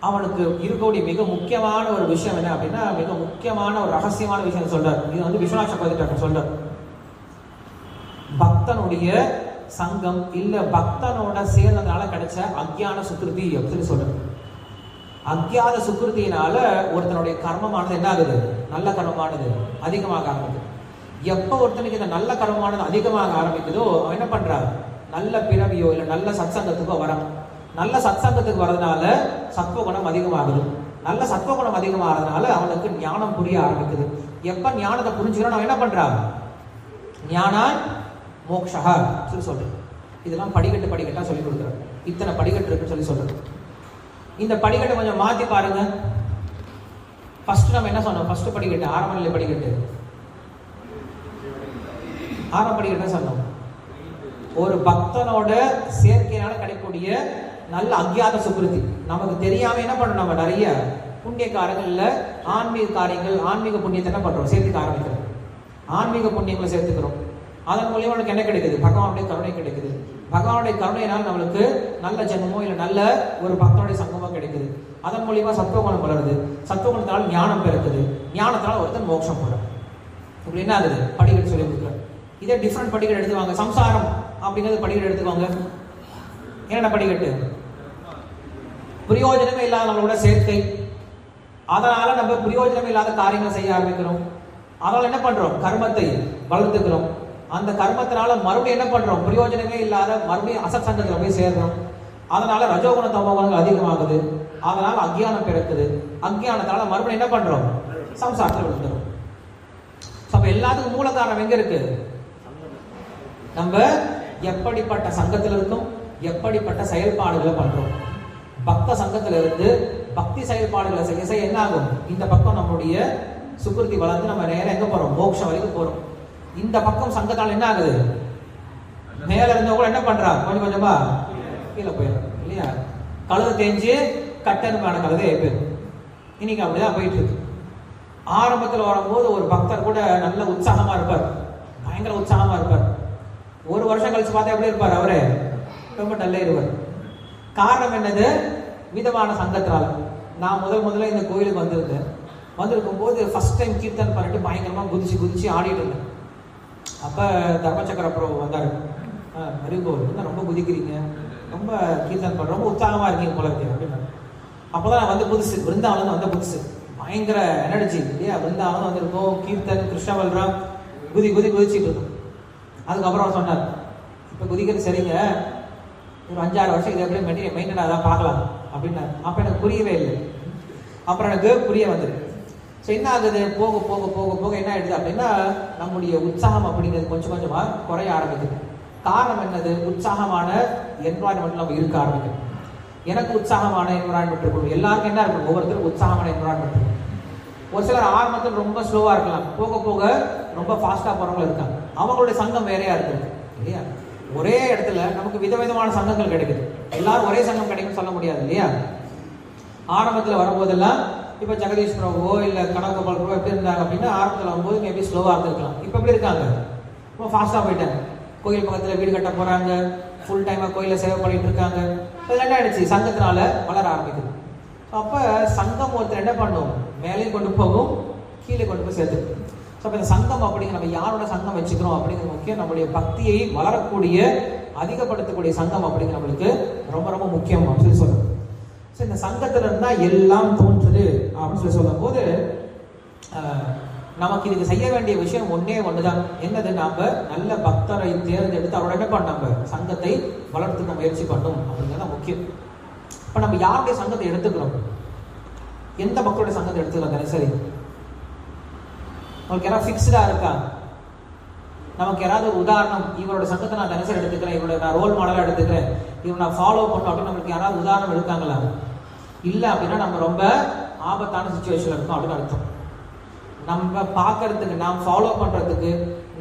A: அவனுக்கு இருக்கக்கூடிய மிக முக்கியமான ஒரு விஷயம் என்ன அப்படின்னா மிக முக்கியமான ஒரு ரகசியமான விஷயம் சொல்றாரு. இது வந்து விஸ்வநாத் சக்கரவர்த்தி சொல்றார். பக்தனுடைய சங்கம் இல்ல பக்தனோட சேர்ந்ததுனால கிடைச்ச அக்ஞான சுக்ருதி அப்படின்னு சொல்றாரு. அக்ஞான சுக்ருதியினால ஒருத்தனுடைய கர்மமானது என்ன ஆகுது? நல்ல கர்மமானது அதிகமாக ஆரம்பிக்குது. எப்ப ஒருத்தனுக்கு இந்த நல்ல கர்மமானது அதிகமாக ஆரம்பிக்குதோ அவன் என்ன பண்றான்? நல்ல பிறவியோ இல்ல நல்ல சத்சங்கத்துக்கோ வரான். நல்ல சத்சங்கத்துக்கு வரதுனால சத்வகுணம் அதிகமாகுது. நல்ல சத்வகுணம் அதிகமாகிறதுனால அவனுக்கு ஞானம் புரிய ஆரம்பிக்குது. எப்ப ஞானத்தை புரிஞ்சுக்கணும் அவன் என்ன பண்றான்? ஞானா மோக்ஷா சொல்லி சொல்றேன். இதெல்லாம் படிக்கட்டு படிக்கட்டா சொல்லி கொடுக்குறாரு. இத்தனை படிக்கட்டு இருக்குன்னு சொல்லி சொல்றது. இந்த படிக்கட்டை கொஞ்சம் மாத்தி பாருங்க. ஃபர்ஸ்ட் நம்ம என்ன சொன்னோம்? ஃபர்ஸ்ட் படிக்கட்டு ஆரம்ப நிலை படிக்கட்டு. ஆரம்ப படிக்கட்டு சொன்னோம். ஒரு பக்தனோட சேர்க்கையினால கிடைக்கக்கூடிய நல்ல அக்ஞாத சுக்ருதி. நமக்கு தெரியாம என்ன பண்றோம்? நம்ம நிறைய புண்ணிய காரங்கள்ல ஆன்மீக காரியங்கள் ஆன்மீக புண்ணியத்தை என்ன பண்றோம்? சேர்த்துக்க ஆரம்பிக்கிறோம். ஆன்மீக புண்ணியங்களை சேர்த்துக்கிறோம். அதன் மூலியமா நமக்கு என்ன கிடைக்குது? பகவானுடைய கருணை கிடைக்குது. பகவானுடைய கருணையினால் நம்மளுக்கு நல்ல ஜென்மமோ இல்லை நல்ல ஒரு பக்தனுடைய சங்கமோ கிடைக்குது. அதன் மூலியமா சத்துவகுணம் வளருது. சத்துவகுணத்தினால ஞானம் பிறக்குது. ஞானத்தினால ஒருத்தன் மோட்சம் போறான். இப்படி என்ன ஆகுது? படிக்கட்டு சொல்லி கொடுக்குறாரு. இதே டிஃப்ரெண்ட் படிக்கட்டு எடுத்துவாங்க. சம்சாரம் அப்படிங்கிறது படிக்கட்டு எடுத்துக்கோங்க. என்னென்ன படிக்கட்டு? பிரயோஜனமே இல்லாத நம்மளோட சேர்க்கை. அதனால நம்ம பிரயோஜனமே இல்லாத காரியங்களை செய்ய ஆரம்பிக்கிறோம். அதனால என்ன பண்றோம்? கர்மத்தை வளர்த்துக்கிறோம். அந்த கர்மத்தினால மறுபடியும் என்ன பண்றோம்? பிரயோஜனமே இல்லாத மறுபடியும் அசத் சங்கத்துல போய் சேர்றோம். அதனால ரஜோகுண தமோகுணங்கள் அதிகமாகுது. அதனால அக்ஞானம் பிறக்குது. அக்ஞானத்தால மறுபடியும் என்ன பண்றோம்? சம்சாரத்தில் விழுந்துடும். அப்ப எல்லாத்துக்கும் மூல காரணம் எங்க இருக்கு? நம்ம எப்படிப்பட்ட சங்கத்தில் இருக்கும், எப்படிப்பட்ட செயல்பாடுகளை பண்றோம். பக்த சங்கத்துல இருந்து பக்தி செயல்பாடுகளை செய்ய செய்ய என்ன ஆகும்? இந்த பக்கம் நம்மளுடைய சுக்ருதி வளர்ந்து நம்ம நேரம் எங்க போறோம்? மோட்சம் வரைக்கும் போறோம். இந்த பக்கம் சங்கத்தால் என்ன ஆகுது? மேல இருந்தவங்க கூட என்ன பண்றா? கொஞ்சம் கொஞ்சமா கீழே போயிடும் இல்லையா? கழுதை தேஞ்சு கட்டருமான கழுதை போயிடும். இன்னைக்கு அப்படிதான் போயிட்டு இருக்கு. ஆரம்பத்தில் வரும்போது ஒரு பக்தர் கூட நல்ல உற்சாகமா இருப்பார், பயங்கர உற்சாகமா இருப்பார். ஒரு வருஷம் கழிச்சு பார்த்தா எப்படி இருப்பார்? அவரே ரொம்ப நல்லா இருப்பார். காரணம் என்னது? விதமான சங்கத்தினால. நான் முதல்ல இந்த கோயிலுக்கு வந்திருக்கும் போது ஃபர்ஸ்ட் டைம் கீர்த்தன் பண்ணிட்டு பயங்கரமா குதிச்சு ஆடிட்டு இருந்தேன். அப்ப தர்மசக்கர பிரபு வந்தாரு. அறிவுகோவில் ரொம்ப குதிக்கிறீங்க, ரொம்ப கீர்த்தன் பண்ண ரொம்ப உற்சாகமா இருக்கீங்க போல இருக்கு அப்படின்னு. அப்போதான் நான் வந்து புதுசு, விருந்தாவனம் வந்த புதுசு, பயங்கர எனர்ஜி இல்லையா? விருந்தாவனம் வந்திருக்கோம், கீர்த்தன் கிருஷ்ணவல்ராம் குதிச்சுட்டு இருக்கும். அதுக்கப்புறம் சொன்னார், இப்ப குதிக்கிறது சரிங்க, ஒரு 5-6 வருஷம் இதை எப்படி மெயின்டைன் அதான் பார்க்கலாம் அப்படின்னாரு. அப்ப எனக்கு புரியவே இல்லை. அப்புறம் எனக்கு புரிய வந்துருக்கு. ஸோ என்ன ஆகுது, போக போக போக போக என்ன ஆயிடுது அப்படின்னா நம்முடைய உற்சாகம் அப்படிங்கிறது கொஞ்சம் கொஞ்சமா குறைய ஆரம்பிக்குது. காரணம் என்னது, உற்சாகமான என்வாரன்மெண்ட் நம்ம இருக்க ஆரம்பிக்கும். எனக்கு உற்சாகமான என்விரான்மெண்ட் இருக்கும், எல்லாருக்கும் என்ன இருக்கும், ஒவ்வொருத்தருக்கும் உற்சாகமான என்விரான்மெண்ட் இருக்கும். ஒரு சிலர் ஆரம்பத்தில் ரொம்ப ஸ்லோவா இருக்கலாம், போக போக ரொம்ப ஃபாஸ்டா போறவங்களும் இருக்காங்க. அவங்களுடைய சங்கம் வேறையா இருக்கு இல்லையா. ஒரே இடத்துல நமக்கு விதவிதமான சங்கங்கள் கிடைக்குது, எல்லாரும் ஒரே சங்கம் கிடைக்கும்னு சொல்ல முடியாது இல்லையா. ஆரம்பத்தில் வரும்போதெல்லாம் இப்போ ஜெகதீஷ் பிரபுவோ இல்லை கனகோபால் பிரபு எப்படி இருந்தாங்க அப்படின்னா ஆரம்பத்தில் வரும்போது மேபி ஸ்லோவாக இருந்திருக்கலாம். இப்போ எப்படி இருக்காங்க, ரொம்ப ஃபாஸ்ட்டாக போயிட்டாங்க. கோயில் பக்கத்தில் வீடு கட்ட போகிறாங்க, ஃபுல் டைமாக கோயிலில் சேவை பண்ணிட்டு இருக்காங்க. அதில் என்ன ஆயிடுச்சு, சங்கத்தினால வளர ஆரம்பிக்குது. அப்போ சங்கம் ஒருத்தர் என்ன பண்ணும், மேலேயும் கொண்டு போகும், கீழே கொண்டு போய் சேர்த்துக்கும். ஸோ அப்போ இந்த சங்கம் அப்படிங்கிற நம்ம யாரோட சங்கம் வச்சுக்கிறோம் அப்படிங்கிற முக்கியம். நம்மளுடைய பக்தியை வளரக்கூடிய அதிகப்படுத்தக்கூடிய சங்கம் அப்படிங்கிற நம்மளுக்கு ரொம்ப ரொம்ப முக்கியம் அப்படின்னு சொல்லி சொல்றோம். ஸோ இந்த சங்கத்துல இருந்தா எல்லாம் தோன்றுது அப்படின்னு சொல்லி சொல்லும் போது நமக்கு இதுக்கு செய்ய வேண்டிய விஷயம் ஒன்னே ஒண்ணுதான். என்னது, நாம நல்ல பக்தரை தேர்ந்தெடுத்து அவரோட என்ன பண்ண நம்ம சங்கத்தை வளர்த்துக்க முயற்சி பண்ணும் அப்படிங்கிறது முக்கியம். இப்ப நம்ம யாருடைய சங்கத்தை எடுத்துக்கிறோம், எந்த மக்களுடைய சங்கத்தை எடுத்துக்கிறோம் தினசரி? நமக்கு யாராவது ஃபிக்ஸ்டா இருக்கா? நமக்கு யாராவது ஒரு உதாரணம், இவரோட சங்கத்தை நான் தினசரி எடுத்துக்கிறேன், இவரோட நான் ரோல் மாடலா எடுத்துக்கிறேன், இவரை நான் ஃபாலோ பண்ணும் அப்படின்னு நம்மளுக்கு யாராவது உதாரணம் எடுக்காங்களா? இல்ல அப்படின்னா நம்ம ரொம்ப ஆபத்தான சிச்சுவேஷன்ல இருக்கோம் அப்படின்னு அர்த்தம். நம்ம பார்க்கறதுக்கு, நாம் ஃபாலோ பண்றதுக்கு,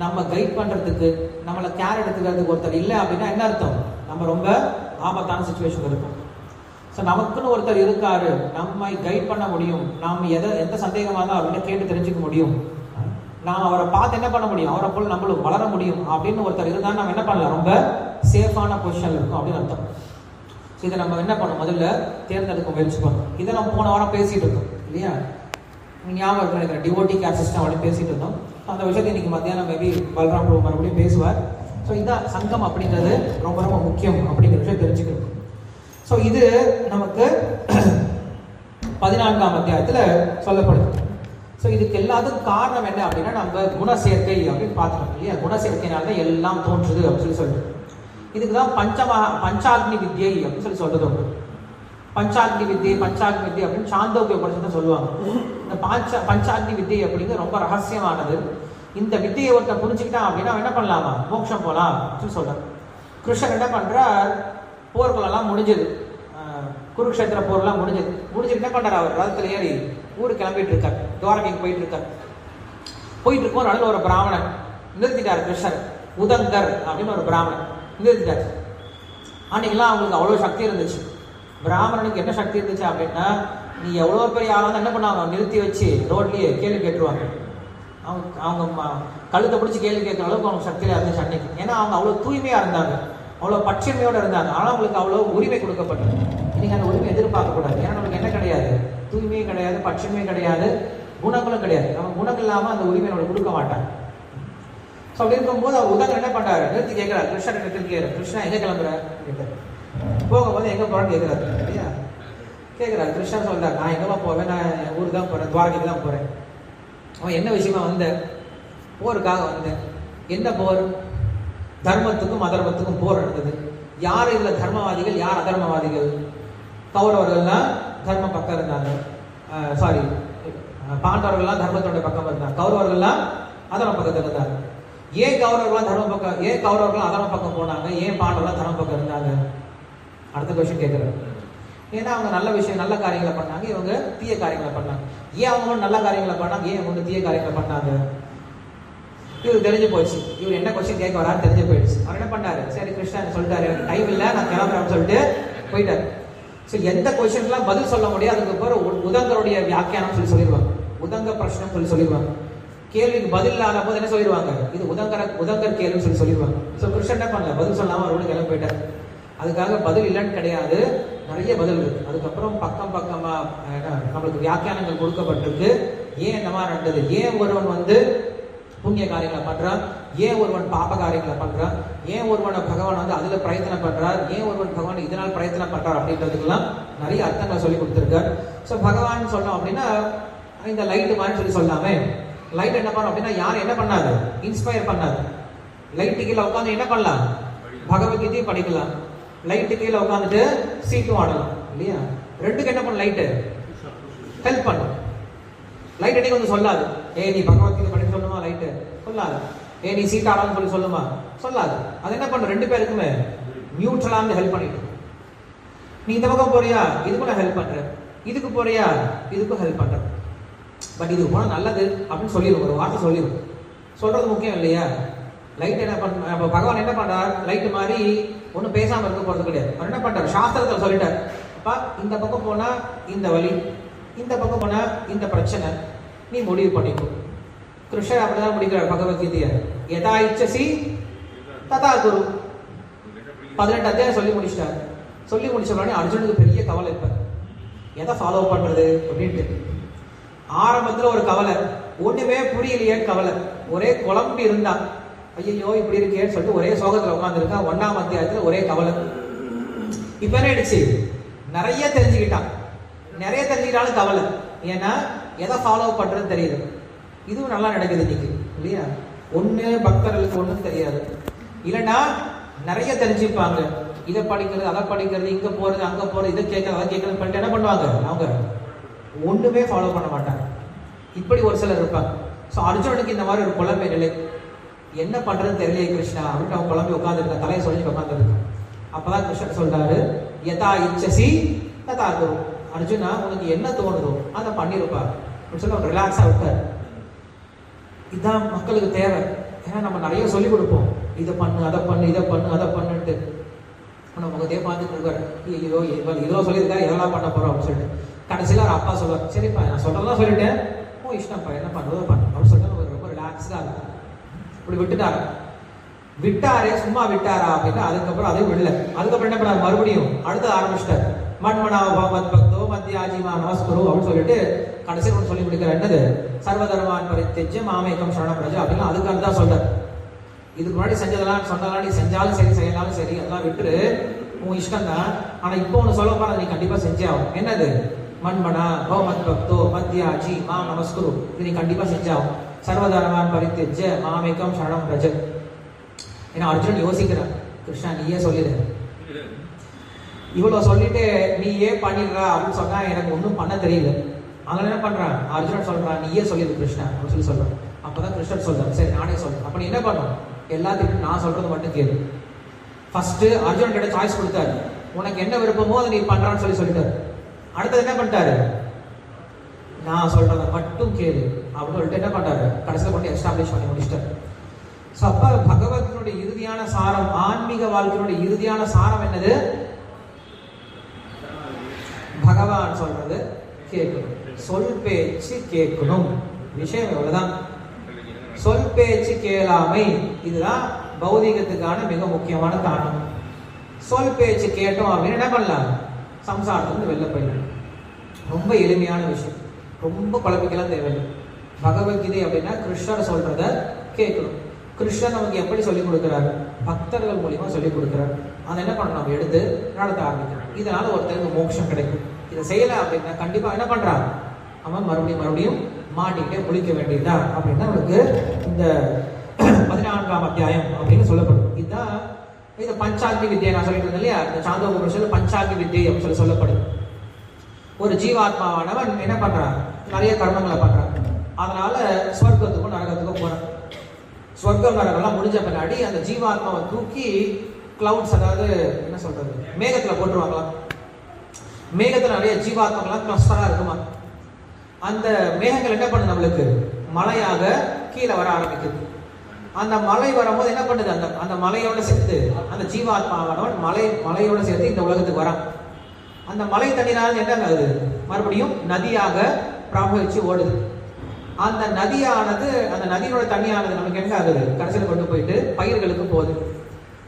A: நம்ம கைட் பண்றதுக்கு, நம்மளை கேர் எடுத்துக்கிறதுக்கு ஒருத்தர் இல்லை அப்படின்னா என்ன அர்த்தம், நம்ம ரொம்ப ஆபத்தான சிச்சுவேஷன் இருக்கும். ஸோ நமக்குன்னு ஒருத்தர் இருக்காரு, நம்மை கைட் பண்ண முடியும், நாம் எந்த சந்தேகமாக இருந்தாலும் அவர்கிட்ட கேட்டு தெரிஞ்சுக்க முடியும், நாம் அவரை பார்த்து என்ன பண்ண முடியும், அவரை போல நம்மளும் வளர முடியும் அப்படின்னு ஒருத்தர் இருந்தால் நம்ம என்ன பண்ணலாம், ரொம்ப சேஃபான பொசிஷன்ல இருக்கும் அப்படின்னு அர்த்தம். ஸோ இதை நம்ம என்ன பண்ணணும், முதல்ல தேர்ந்தெடுக்க முயற்சி பண்ணணும். இதை நம்ம போன வாரம் பேசிட்டு இருக்கோம் இல்லையா, ஞாபகம் இருக்கு நினைக்கிறேன், டிவோட்டி கேர் சிஸ்டம் அப்படின்னு பேசிட்டு இருந்தோம். அந்த விஷயத்தை இன்னைக்கு மத்தியானம் மேபி பல்ராம் பிரபு மறுபடியும் பேசுவார். ஸோ இதான் சங்கம் அப்படிங்கிறது ரொம்ப ரொம்ப முக்கியம் அப்படிங்கிற விஷயம் தெரிஞ்சுக்கணும். ஸோ இது நமக்கு 14ஆம் அத்தியாயத்தில் சொல்லப்படுது. ஸோ இதுக்கு எல்லாத்துக்கும் காரணம் என்ன அப்படின்னா நம்ம குணசேர்க்கை அப்படின்னு பார்த்துட்டோம் இல்லையா. குணசேர்க்கையினால தான் எல்லாம் தோன்றுது அப்படின்னு சொல்லி இதுக்கு தான் பஞ்சாக்னி வித்யை அப்படின்னு சொல்றது உண்டு. பஞ்சாக்னி வித்யை அப்படின்னு சாந்தோக்கிய உபனிஷத்தை சொல்லுவாங்க. இந்த பஞ்சாக்னி வித்யை அப்படிங்கிறது ரொம்ப ரகசியமானது. இந்த வித்தியை ஒருத்தர் புரிஞ்சுக்கிட்டான் அப்படின்னா என்ன பண்ணலாமா, மோட்சம் போகலாம் அப்படின்னு சொல்றாரு. கிருஷ்ணர் என்ன பண்றார், போர்களெல்லாம் முடிஞ்சது, குருக்ஷேத்திர போர்லாம் முடிஞ்சது என்ன பண்றாரு, அவர் ரதத்துல ஏறி ஊருக்கு கிளம்பிட்டு இருக்கார், துவாரகைக்கு போயிட்டு இருக்கார். போயிட்டு இருக்கோம், நடுவில் ஒரு பிராமணன் நிறுத்திட்டார் கிருஷ்ணர், உதங்கர் அப்படின்னு ஒரு பிராமணன் நிறுத்திட்டார். அன்னைக்கெல்லாம் அவங்களுக்கு அவ்வளோ சக்தி இருந்துச்சு. பிராமணனுக்கு என்ன சக்தி இருந்துச்சு அப்படின்னா, நீ எவ்வளோ பெரிய ஆளாக என்ன பண்ணுவாங்க, நிறுத்தி வச்சு ரோட்லயே கேள்வி கேட்டுருவாங்க. அவங்க கழுத்தை பிடிச்சி கேள்வி கேட்குற அளவுக்கு அவங்க சக்தியாக இருந்துச்சு அன்னைக்கு. ஏன்னா அவங்க அவ்வளோ தூய்மையாக இருந்தாங்க, அவ்வளோ பட்சமையோடு இருந்தாங்க. ஆனால் அவங்களுக்கு அவ்வளோ உரிமை கொடுக்கப்பட்டது. இன்னைக்கு அந்த உரிமை எதிர்பார்க்கக்கூடாது. ஏன்னா நமக்கு என்ன கிடையாது, தூய்மையும் கிடையாது, பட்சமையும் கிடையாது, குணங்களும் கிடையாது. நம்ம குணங்கள் இல்லாமல் அந்த உரிமை நம்மளுக்கு கொடுக்க மாட்டாங்க. ஸோ அப்படி இருக்கும்போது அவர் உதங்கர் என்ன பண்றாரு, நிறுத்தி கேட்கிறார், கிருஷ்ணன் நிறுத்தி கிருஷ்ணா எங்க கிளம்புற போகும்போது எங்க போறேன்னு கேட்கிறாரு இல்லையா. கேட்கிறாரு, கிருஷ்ணன் சொல்றாரு, நான் எங்கம்மா போவேன், நான் என் ஊருக்கு தான் போறேன், துவாரகைக்கு தான் போறேன். அவன் என்ன விஷயமா வந்த, போருக்காக வந்தேன். என்ன போர், தர்மத்துக்கும் அதர்மத்துக்கும் போர் நடந்தது. யார் இதுல தர்மவாதிகள், யார் அதர்மவாதிகள்? கௌரவர்கள்லாம் தர்ம பக்கம் இருந்தாங்க, சாரி பாண்டவர்கள்லாம் தர்மத்தோட பக்கம் இருந்தாங்க, கௌரவர்கள்லாம் அதர்ம பக்கத்தில் இருந்தாங்க. ஏன் கௌரவர்கள்லாம் தர்ம பக்கம், ஏன் கௌரவர்கள்லாம் அதர்ம பக்கம் போனாங்க, ஏன் பாண்டவர்கள்லாம் தர்ம பக்கம் இருந்தாங்க? அடுத்த கொஸ்டின் கேட்கிறாரு. ஏன்னா அவங்க நல்ல விஷயம், நல்ல காரியங்களை பண்ணாங்க, இவங்க தீய காரியங்களை பண்ணாங்க. ஏன் அவங்க நல்ல காரியங்களை பண்ணாங்க, ஏன் இவங்க தீய காரியங்களை பண்ணாங்க? இவருக்கு தெரிஞ்சு போச்சு, இவர் என்ன கொஸ்டின் கேட்க வரான்னு தெரிஞ்சு போயிடுச்சு. அவர் என்ன பண்ணாரு, சரி கிருஷ்ணன் சொல்லிட்டாரு, எனக்கு டைம் இல்லை, நான் கிளம்புறேன்னு சொல்லிட்டு போயிட்டாரு. ஸோ எந்த கொஸ்டின்லாம் பதில் சொல்ல முடியாது, அதுக்கப்புறம் உதங்கருடைய வியாக்கியானம் சொல்லிடுவாங்க, உதங்க பிரச்சனை சொல்லிடுவாங்க. கேள்விக்கு பதில் இல்லாத போது என்ன சொல்லிடுவாங்க, இது உதங்கர் கேள்வின்னு சொல்லிடுவாங்க. ஸோ கிருஷ்ணன் என்ன பண்ணல, பதில் சொல்லாம அவரோட கிளம்பி போயிட்டார். அதுக்காக பதில் இல்லைன்னு கிடையாது, நிறைய பதில் இருக்கு. அதுக்கப்புறம் பக்கமா நம்மளுக்கு வியாக்கியானங்கள் கொடுக்கப்பட்டிருக்கு. ஏன் இந்த மாதிரி நடந்தது, ஏன் ஒருவன் புண்ணிய காரியங்களை பண்றான், ஏன் ஒருவன் பாப காரியங்களை பண்றான், ஏன் ஒருவனை பகவான் அதுல பிரயத்தனம் பண்றார், ஏன் ஒருவன் பகவான் இதனால் பிரயத்தனம் பண்றார் அப்படின்றதுக்கெல்லாம் நிறைய அர்த்தங்களை சொல்லி கொடுத்துருக்காரு. ஸோ பகவான் சொன்னோம் அப்படின்னா இந்த லைட்டு மாதிரி சொல்லாமே, லைட் என்ன பண்ணும் அப்படின்னா யார் என்ன பண்ணாது, இன்ஸ்பயர் பண்ணாது. லைட்டு கீழே உட்காந்து என்ன பண்ணலாம், பகவத்கீதையும் படிக்கலாம், லைட்டு கீழே உட்காந்துட்டு சீட்டும் ஆடலாம் இல்லையா. ரெண்டுக்கு என்ன பண்ணும், லைட்டு ஹெல்ப் பண்ணும். லைட் அன்னைக்கு வந்து சொல்லாது, நீ பகவத்கீதை படிக்க சொல்லுமா, லைட்டு சொல்லாது. நீ சீட்டாளான்னு சொல்லி சொல்லுமா, சொல்லாது. அது என்ன பண்ண, ரெண்டு பேருக்குமே நியூட்ரலா இருந்து ஹெல்ப் பண்ணிட்டு, நீ இந்த பக்கம் போறியா, இதுக்கும் நான் ஹெல்ப் பண்றேன், இதுக்கு போறியா, இதுக்கும் ஹெல்ப் பண்றேன், பட் இதுக்கு போனா நல்லது அப்படின்னு சொல்லிடும், ஒரு வார்த்தை சொல்லிடும். சொல்றது முக்கியம் இல்லையா? லைட் என்ன பண்ண, பகவான் என்ன பண்றார், லைட் மாதிரி ஒன்றும் பேசாம இருக்க போறது கிடையாது. அவர் என்ன பண்றாரு, சாஸ்திரத்தில் சொல்லிட்டார், அப்பா இந்த பக்கம் போனா இந்த வழி, இந்த பக்கம் போனா இந்த பிரச்சனை, நீ முடிவு பண்ணிக்கோ. கிருஷ்ணர் அப்படிதான் முடிக்கிறார் பகவத்கீதையை. யதா இச்சசி ததா குரு. 18 அத்தியாயம் சொல்லி முடிச்சிட்டார். சொல்லி முடிச்ச உடனே அர்ஜுனுக்கு பெரிய கவலை, இப்ப எதை ஃபாலோ பண்றது அப்படின்ட்டு. ஆரம்பத்துல ஒரு கவலை, ஒண்ணுமே புரியலையே கவலை, ஒரே குழம்பு இருந்தா, ஐயோ இப்படி இருக்கேன்னு சொல்லிட்டு ஒரே சோகத்துல உட்காந்துருக்கா. 1ஆம் அத்தியாயத்துல ஒரே கவலை. இப்ப என்ன ஆயிடுச்சு, நிறைய தெரிஞ்சுக்கிட்டான். நிறைய தெரிஞ்சுக்கிட்டாலும் கவலை, ஏன்னா எதை ஃபாலோ பண்றதுன்னு தெரியுது. இதுவும் நல்லா நடக்குது இன்னைக்கு இல்லையா? ஒண்ணு பக்தர்களுக்கு ஒண்ணும் தெரியாது, இல்லைன்னா நிறைய தெரிஞ்சுப்பாங்க. இதை படிக்கிறது, அதை படிக்கிறது, இங்க போறது, அங்க போறது, இதை கேட்கறது, அதை கேட்கறது பண்ணிட்டு என்ன பண்ணுவாங்க, அவங்க ஒண்ணுமே ஃபாலோ பண்ண மாட்டாங்க. இப்படி ஒரு சிலர் இருப்பாங்க. ஸோ அர்ஜுனனுக்கு இந்த மாதிரி ஒரு குழம்பு நிலை, என்ன பண்றதுன்னு தெரியலையே கிருஷ்ணா அப்படின்ட்டு அவன் குழம்பி உட்காந்துருக்க, தலையை சொல்லி உட்காந்துருக்கான். அப்பதான் கிருஷ்ணன் சொல்றாரு, யதா இச்சசி ததா குரு. அர்ஜுனா உனக்கு என்ன தோணுதோ அதை பண்ணிருப்பா அப்படின்னு சொல்லி அவன் ரிலாக்ஸா விட்டார். இதுதான் மக்களுக்கு தேவை. ஏன்னா நம்ம நிறைய சொல்லி கொடுப்போம், இதை பண்ணு, அதை பண்ணு, இதை பண்ணு, அதை பண்ணுன்ட்டு. நம்ம முகத்தையே பார்த்துட்டு இருக்காரு, இதோ சொல்லியிருக்கா, இதெல்லாம் பண்ண போறோம் அப்படின்னு சொல்லிட்டு. கடைசியில் அவர் அப்பா சொல்லுவார், சரிப்பா நான் சொல்றதெல்லாம் சொல்லிட்டேன், இஷ்டம்ப்பா என்ன பண்ணுறதோ பண்ணு அப்படின்னு சொல்லிட்டு நம்ம ரொம்ப ரிலாக்ஸ்டாக இருக்கும். இப்படி விட்டாரே, சும்மா விட்டாரா அப்படின்னா அதுக்கப்புறம் அதையும் விடல. அதுக்கப்புறம் என்ன பண்ணார், மறுபடியும் அடுத்து ஆரம்பிச்சிட்டார். மண்மனாவா மத் பக்தோ மத்தியாஜிமா நமஸ்குரு அப்படின்னு சொல்லிட்டு கடைசியில் ஒன்று சொல்லி முடிக்கிறார். என்னது, சர்வதர்மான் பரித்யஜ்ய மாமேகம் சரணம் பிரஜா அப்படின்னா அதுக்காக தான் சொல்றார். இதுக்கு முன்னாடி செஞ்சதெல்லாம் சொன்னதெல்லாம் நீ செஞ்சாலும் சரி, செய்யலாலும் சரி, அதெல்லாம் விட்டுரு, உன் இஷ்டம் தான். ஆனா இப்போ ஒன்று சொல்ல போற, நீ கண்டிப்பா செஞ்சே ஆகும். என்னது, மண்மனா பௌமத் பக்தோ மத்தியாஜி மா நமஸ்குரு, இது நீ கண்டிப்பா செஞ்சாகும். சர்வதர்மான் பரித்யஜ்ய மாமேகம் சரணம் பிரஜ. ஏன்னா அர்ஜுனன் யோசிக்கிறான், கிருஷ்ணா நீயே சொல்லிடு, இவ்வளவு சொல்லிட்டு நீயே பண்ணிடுறா அப்படின்னு சொன்னா எனக்கு ஒன்றும் பண்ண தெரியல. அதனால என்ன பண்றான், அர்ஜுனன் சொல்றான், நீயே சொல்லிடு கிருஷ்ணா அப்படின்னு சொல்லி சொல்றான். அப்பதான் கிருஷ்ணன் சொல்றான், சரி நானே சொல்றேன். அப்ப நீ என்ன பண்ணும், எல்லாத்துக்கும் நான் சொல்றது மட்டும் கேளு. ஃபர்ஸ்ட் அர்ஜுனன் கிட்ட சாய்ஸ் கொடுத்தாரு, உனக்கு என்ன விருப்பமோ அதை நீ பண்றான்னு சொல்லிட்டாரு. அடுத்தது என்ன பண்ணிட்டாரு, நான் சொல்றதை மட்டும் கேளு அப்படின்னு சொல்லிட்டு என்ன பண்றாரு, கடைசியில் கொண்டு எஸ்டாப்ளிஷ் பண்ணி முடிச்சிட்டாரு. ஸோ அப்ப பகவத்தினுடைய இறுதியான சாரம், ஆன்மீக வாழ்க்கையினுடைய இறுதியான சாரம் என்னது, பகவான் சொல்றது கேட்கணும், சொல் பேச்சு கேட்கணும். விஷயம் எவ்வளவுதான், சொல் பேச்சு கேளாமை, இதுதான் பௌதிகத்துக்கான மிக முக்கியமான காரணம். சொல் பேச்சு கேட்டோம் அப்படின்னு என்ன பண்ணலாம், சம்சாரத்துக்கு வெளில போயிடலாம். ரொம்ப எளிமையான விஷயம், ரொம்ப குழப்பிக்கலாம் தேவையில்லை. பகவத்கீதை அப்படின்னா கிருஷ்ணர் சொல்றத கேட்கணும். கிருஷ்ணர் நமக்கு எப்படி சொல்லிக் கொடுக்கிறார், பக்தர்கள் மூலியமா சொல்லிக் கொடுக்கிறார். அதை என்ன பண்ணணும், நம்ம எடுத்து நடத்த ஆரம்பிக்கணும். இதனால ஒருத்தருக்கு மோட்சம் கிடைக்கும். இதை செய்யல அப்படின்னா கண்டிப்பா என்ன பண்றான், அவன் மறுபடியும் மாட்டிக்கிட்டே முழிக்க வேண்டியதுதான் அப்படின்னா அவனுக்கு இந்த 14ஆம் அத்தியாயம் அப்படின்னு சொல்லப்படும். இதுதான் இந்த பஞ்சாக்னி வித்தியை நான் சொல்லிட்டு இருந்தேன் இல்லையா, இந்த சாந்தோபனிஷத்துல பஞ்சாக்னி வித்தியை அப்படின்னு சொல்லப்படும். ஒரு ஜீவாத்மாவானவன் என்ன பண்றான், நிறைய கர்மங்களை பண்றான். அதனால ஸ்வர்க்கத்துக்கும் நரகத்துக்கும் போறான். ஸ்வர்க்கம் நரகம்லாம் முடிஞ்ச பின்னாடி அந்த ஜீவாத்மாவை தூக்கி கிளவுட்ஸ், அதாவது என்ன சொல்றது, மேகத்துல போட்டுருவாங்களாம். மேகத்துல நிறைய ஜீவாத்மாக்கெல்லாம் கிளஸ்டரா இருக்குமா. அந்த மேகங்கள் என்ன பண்ணுது, நம்மளுக்கு மலையாக கீழே வர ஆரம்பிக்குது. அந்த மலை வரும்போது என்ன பண்ணுது, அந்த மலையோட சேர்த்து அந்த ஜீவாத்மாவானவன் மலையோட சேர்த்து இந்த உலகத்துக்கு வரான். அந்த மலை தண்ணீரால் என்ன ஆகுது, மறுபடியும் நதியாக பிரவகிச்சு ஓடுது. அந்த நதியானது, அந்த நதியோட தண்ணியானது நமக்கு என்ன ஆகுது, கடைசியில் கொண்டு போயிட்டு பயிர்களுக்கு போகுது.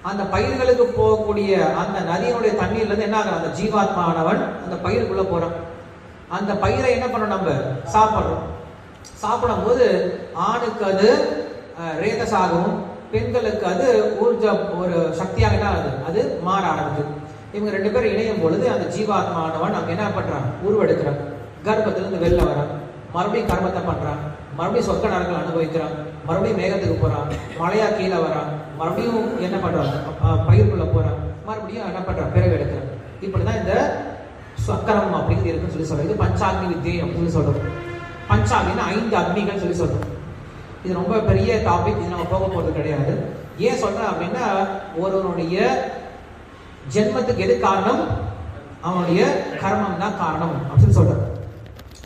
A: அந்த பயிர்களுக்கு போகக்கூடிய அந்த நதியினுடைய தண்ணீர்ல இருந்து என்ன ஆகுது, அந்த ஜீவாத்மானவன் அந்த பயிருக்குள்ள போறான். அந்த பயிரை என்ன பண்ணணும், நம்ம சாப்பிட்றோம். சாப்பிடும் போது ஆணுக்கு அது ரேதசாகவும், பெண்களுக்கு அது ஊர்ஜம், ஒரு சக்தியாக என்ன ஆகுது, அது மாற ஆரம்பிக்குது. இவங்க 2 பேரும் இணையும் பொழுது அந்த ஜீவாத்மானவன் அங்க என்ன பண்றான், உருவெடுக்கிறான். கர்ப்பத்திலிருந்து வெளில வரான், மறுபடியும் கர்மத்தை பண்றான், மறுபடியும் சொர்க்க நரகங்களை அனுபவிக்கிறான், மறுபடியும் மேகத்துக்கு போறான், மழையா கீழே வரான், மறுபடியும் என்ன பண்றான், பயிருக்குள்ள போறான், மறுபடியும் என்ன பண்றான், பிறகு எடுக்கிறான். இப்படிதான் இந்த சக்கரம் அப்படிங்கிறது இருக்குன்னு சொல்லி சொல்றது. இது பஞ்சாக்னி வித்தியை அப்படின்னு சொல்லி சொல்றோம். பஞ்சாபின்னா 5 அக்னிகள் சொல்லி சொல்றோம். இது ரொம்ப பெரிய டாபிக், இது நம்ம போக போறது கிடையாது. ஏன் சொல்றேன் அப்படின்னா, ஒருவனுடைய ஜென்மத்துக்கு எது காரணம்? அவனுடைய கர்மம் தான் காரணம் அப்படின்னு சொல்றேன்.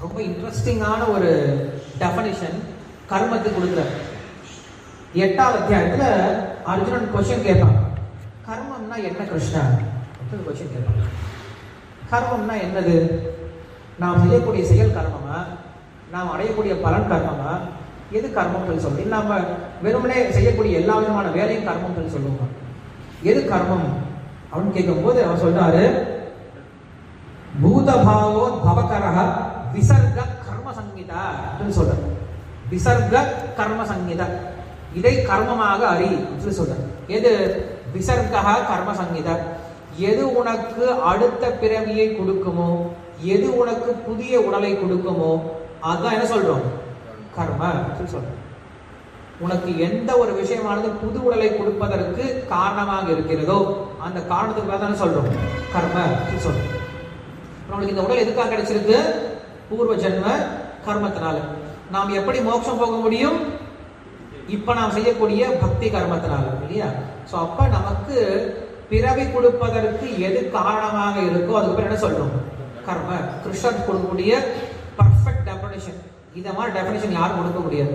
A: ரொம்ப இன்ட்ரெஸ்டிங்கான ஒரு டெஃபனிஷன் கர்மத்துக்கு கொடுக்குற. 8வது அத்தியாயத்துல அர்ஜுனன் கொஸ்டின் கேட்பான், கர்மம்னா என்ன கிருஷ்ணா அப்படின்னு கொஸ்டின் கேட்பான். கர்மம்னா என்னது? நாம் செய்யக்கூடிய செயல் கர்மமா, நாம் அடையக்கூடிய பலன் கர்மமா, எது கர்மம் சொல்லி நம்ம வெறுமனே செய்யக்கூடிய எல்லா விதமான வேலையும் கர்மம் சொல்லுவோம். எது கர்மம் அப்படின்னு கேட்கும்போது அவன் சொல்றாரு, பூதபாவோ பவகரஹ விசர்க கர்ம சங்கீதா அப்படின்னு சொல்றாரு. விசர்க கர்ம சங்கீதா, இதை கர்மமாக அறி அப்படின்னு சொல்றாரு. எது விசர்கா கர்ம சங்கீதா? எது உனக்கு அடுத்த பிறவியை கொடுக்குமோ, எது உனக்கு புதிய உடலை கொடுக்குமோ, அதுதான் என்ன சொல்றோம்? கர்ம சொல்றோம். உனக்கு எந்த ஒரு விஷயமானது புது உடலை கொடுப்பதற்கு காரணமாக இருக்கிறதோ அந்த காரணத்துக்கு தான் சொல்றோம் கர்ம சொல்றோம். நம்மளுக்கு இந்த உடல் எதுக்காக கிடைச்சிருக்கு? பூர்வ ஜென்ம கர்மத்தினால. நாம் எப்படி மோட்சம் போக முடியும்? இப்ப நாம் செய்யக்கூடிய பக்தி கர்மத்தினால, இல்லையா? சோ அப்ப நமக்கு பிறவி கொடுப்பதற்கு எது காரணமாக இருக்கோ அதுக்கு பேர் என்ன சொல்றோம்? கர்ம. கிருஷ்ணன் கொடுக்கக்கூடிய பர்ஃபெக்ட் டெஃபினிஷன். இத மாதிரி டெஃபினிஷன் யாரும் கொடுக்க முடியாது.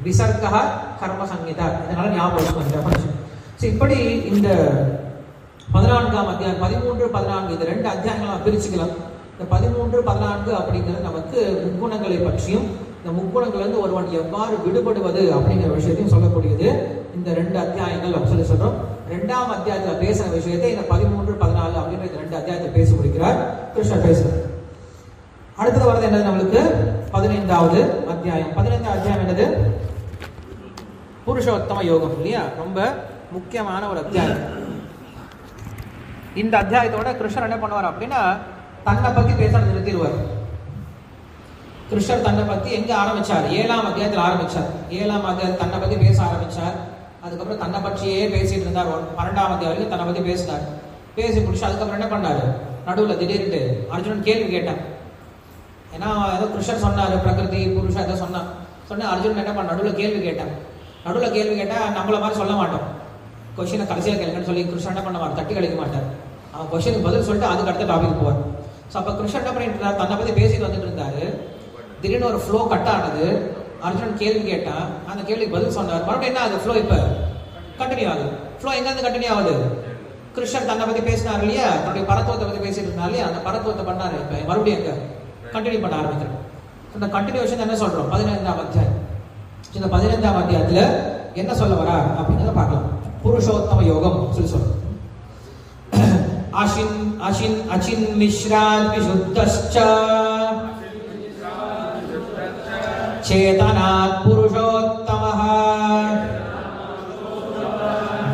A: விசர்கா கர்ம சங்கீதா, இதனால ஞாபகம் டெஃபினிஷன். சோ இப்படி இந்த 14ஆம் அத்தியாயம் 13, 14 இந்த 2 அத்தியாயங்களை பிரிச்சுக்கலாம். இந்த 13, 14 அப்படிங்கிறது நமக்கு முக்குணங்களை பற்றியும், இந்த முக்குணங்கள் இருந்து ஒருவன் எவ்வாறு விடுபடுவது அப்படிங்கிற விஷயத்தையும் சொல்லக்கூடியது இந்த 2 அத்தியாயங்கள் அப்படின்னு சொல்றோம். 2ஆம் அத்தியாயத்துல பேசுற விஷயத்தை இந்த 13, 14 அப்படின்ற இந்த 2 அத்தியாயத்தை பேசி முடிக்கிறார் கிருஷ்ணர் பேசுறார். அடுத்தது வரது என்னது நம்மளுக்கு? 15வது அத்தியாயம். 15வது அத்தியாயம் என்னது? புருஷோத்தம யோகம், இல்லையா? ரொம்ப முக்கியமான ஒரு அத்தியாயம். இந்த அத்தியாயத்தோட கிருஷ்ணர் என்ன பண்ணுவார் அப்படின்னா, தன்னை பத்தி பேச நிறுத்திடுவார். கிருஷ்ணர் தன்னை பத்தி எங்க ஆரம்பிச்சார்? 7ஆம் அத்தியாயத்தில் ஆரம்பிச்சார். 7ஆம் அத்தியாயத்தில் தன்னை பத்தி பேச ஆரம்பிச்சார். அதுக்கப்புறம் தன்னை பற்றியே பேசிட்டு இருந்தார். 12ஆம் அத்தியாயம் வரைக்கும் தன்னை பத்தி பேசினார். பேசி முடிச்சு அதுக்கப்புறம் என்ன பண்ணாரு? நடுவில் திடீர்னு அர்ஜுனன் கேள்வி கேட்டான். ஏன்னா ஏதோ கிருஷ்ணர் சொன்னாரு பிரகிருதி புருஷன் ஏதோ சொன்னா அர்ஜுனன் என்ன பண்ண நடுவில் கேள்வி கேட்டான். நடுவில் கேள்வி கேட்டா நம்மள மாதிரி சொல்ல மாட்டோம். கொஸ்டினை கடைசியாக கேளுங்கன்னு சொல்லி கிருஷ்ணன் என்ன பண்ணுவார்? தட்டி கழிக்க மாட்டார். அவன் கொஸ்டினுக்கு பதில் சொல்லிட்டு அதுக்கு அடுத்த டாபிக் போவார். ஸோ அப்போ கிருஷ்ணன் என்ன பண்ணிட்டு இருந்தார்? தன்னை பற்றி பேசிட்டு வந்துட்டு இருந்தாரு. திடீர்னு ஒரு ஃப்ளோ கட் ஆனது. அர்ஜுனன் கேள்வி கேட்டான், அந்த கேள்விக்கு பதில் சொன்னார். மறுபடியும் என்ன ஆகுது? ஃப்ளோ இப்போ கண்டினியூ ஆகுது. ஃப்ளோ எங்கேருந்து கண்டினியூ ஆகுது? கிருஷ்ணன் தன்னை பற்றி பேசினார் இல்லையா, தன்னுடைய பரத்துவத்தை பற்றி பேசிட்டு இருந்தார் இல்லையா, அந்த பரத்துவத்தை பண்ணாரு. இப்போ மறுபடியும் எங்க கண்டினியூ பண்ண ஆரம்பிக்கிறோம். இந்த கண்டினியூஷன் என்ன சொல்றோம்? 15ஆம் அத்தியாயம். இந்த 15ஆம் அத்தியாயத்துல என்ன சொல்ல வரா அப்படிங்கிறத பார்க்கலாம். புருஷோத்தம யோகம் சொல்லி சொல்றோம். அச்சின் மிஸ்ராத் விசுத்தஸ்ச சேதனாத் புருஷோத்தமஹ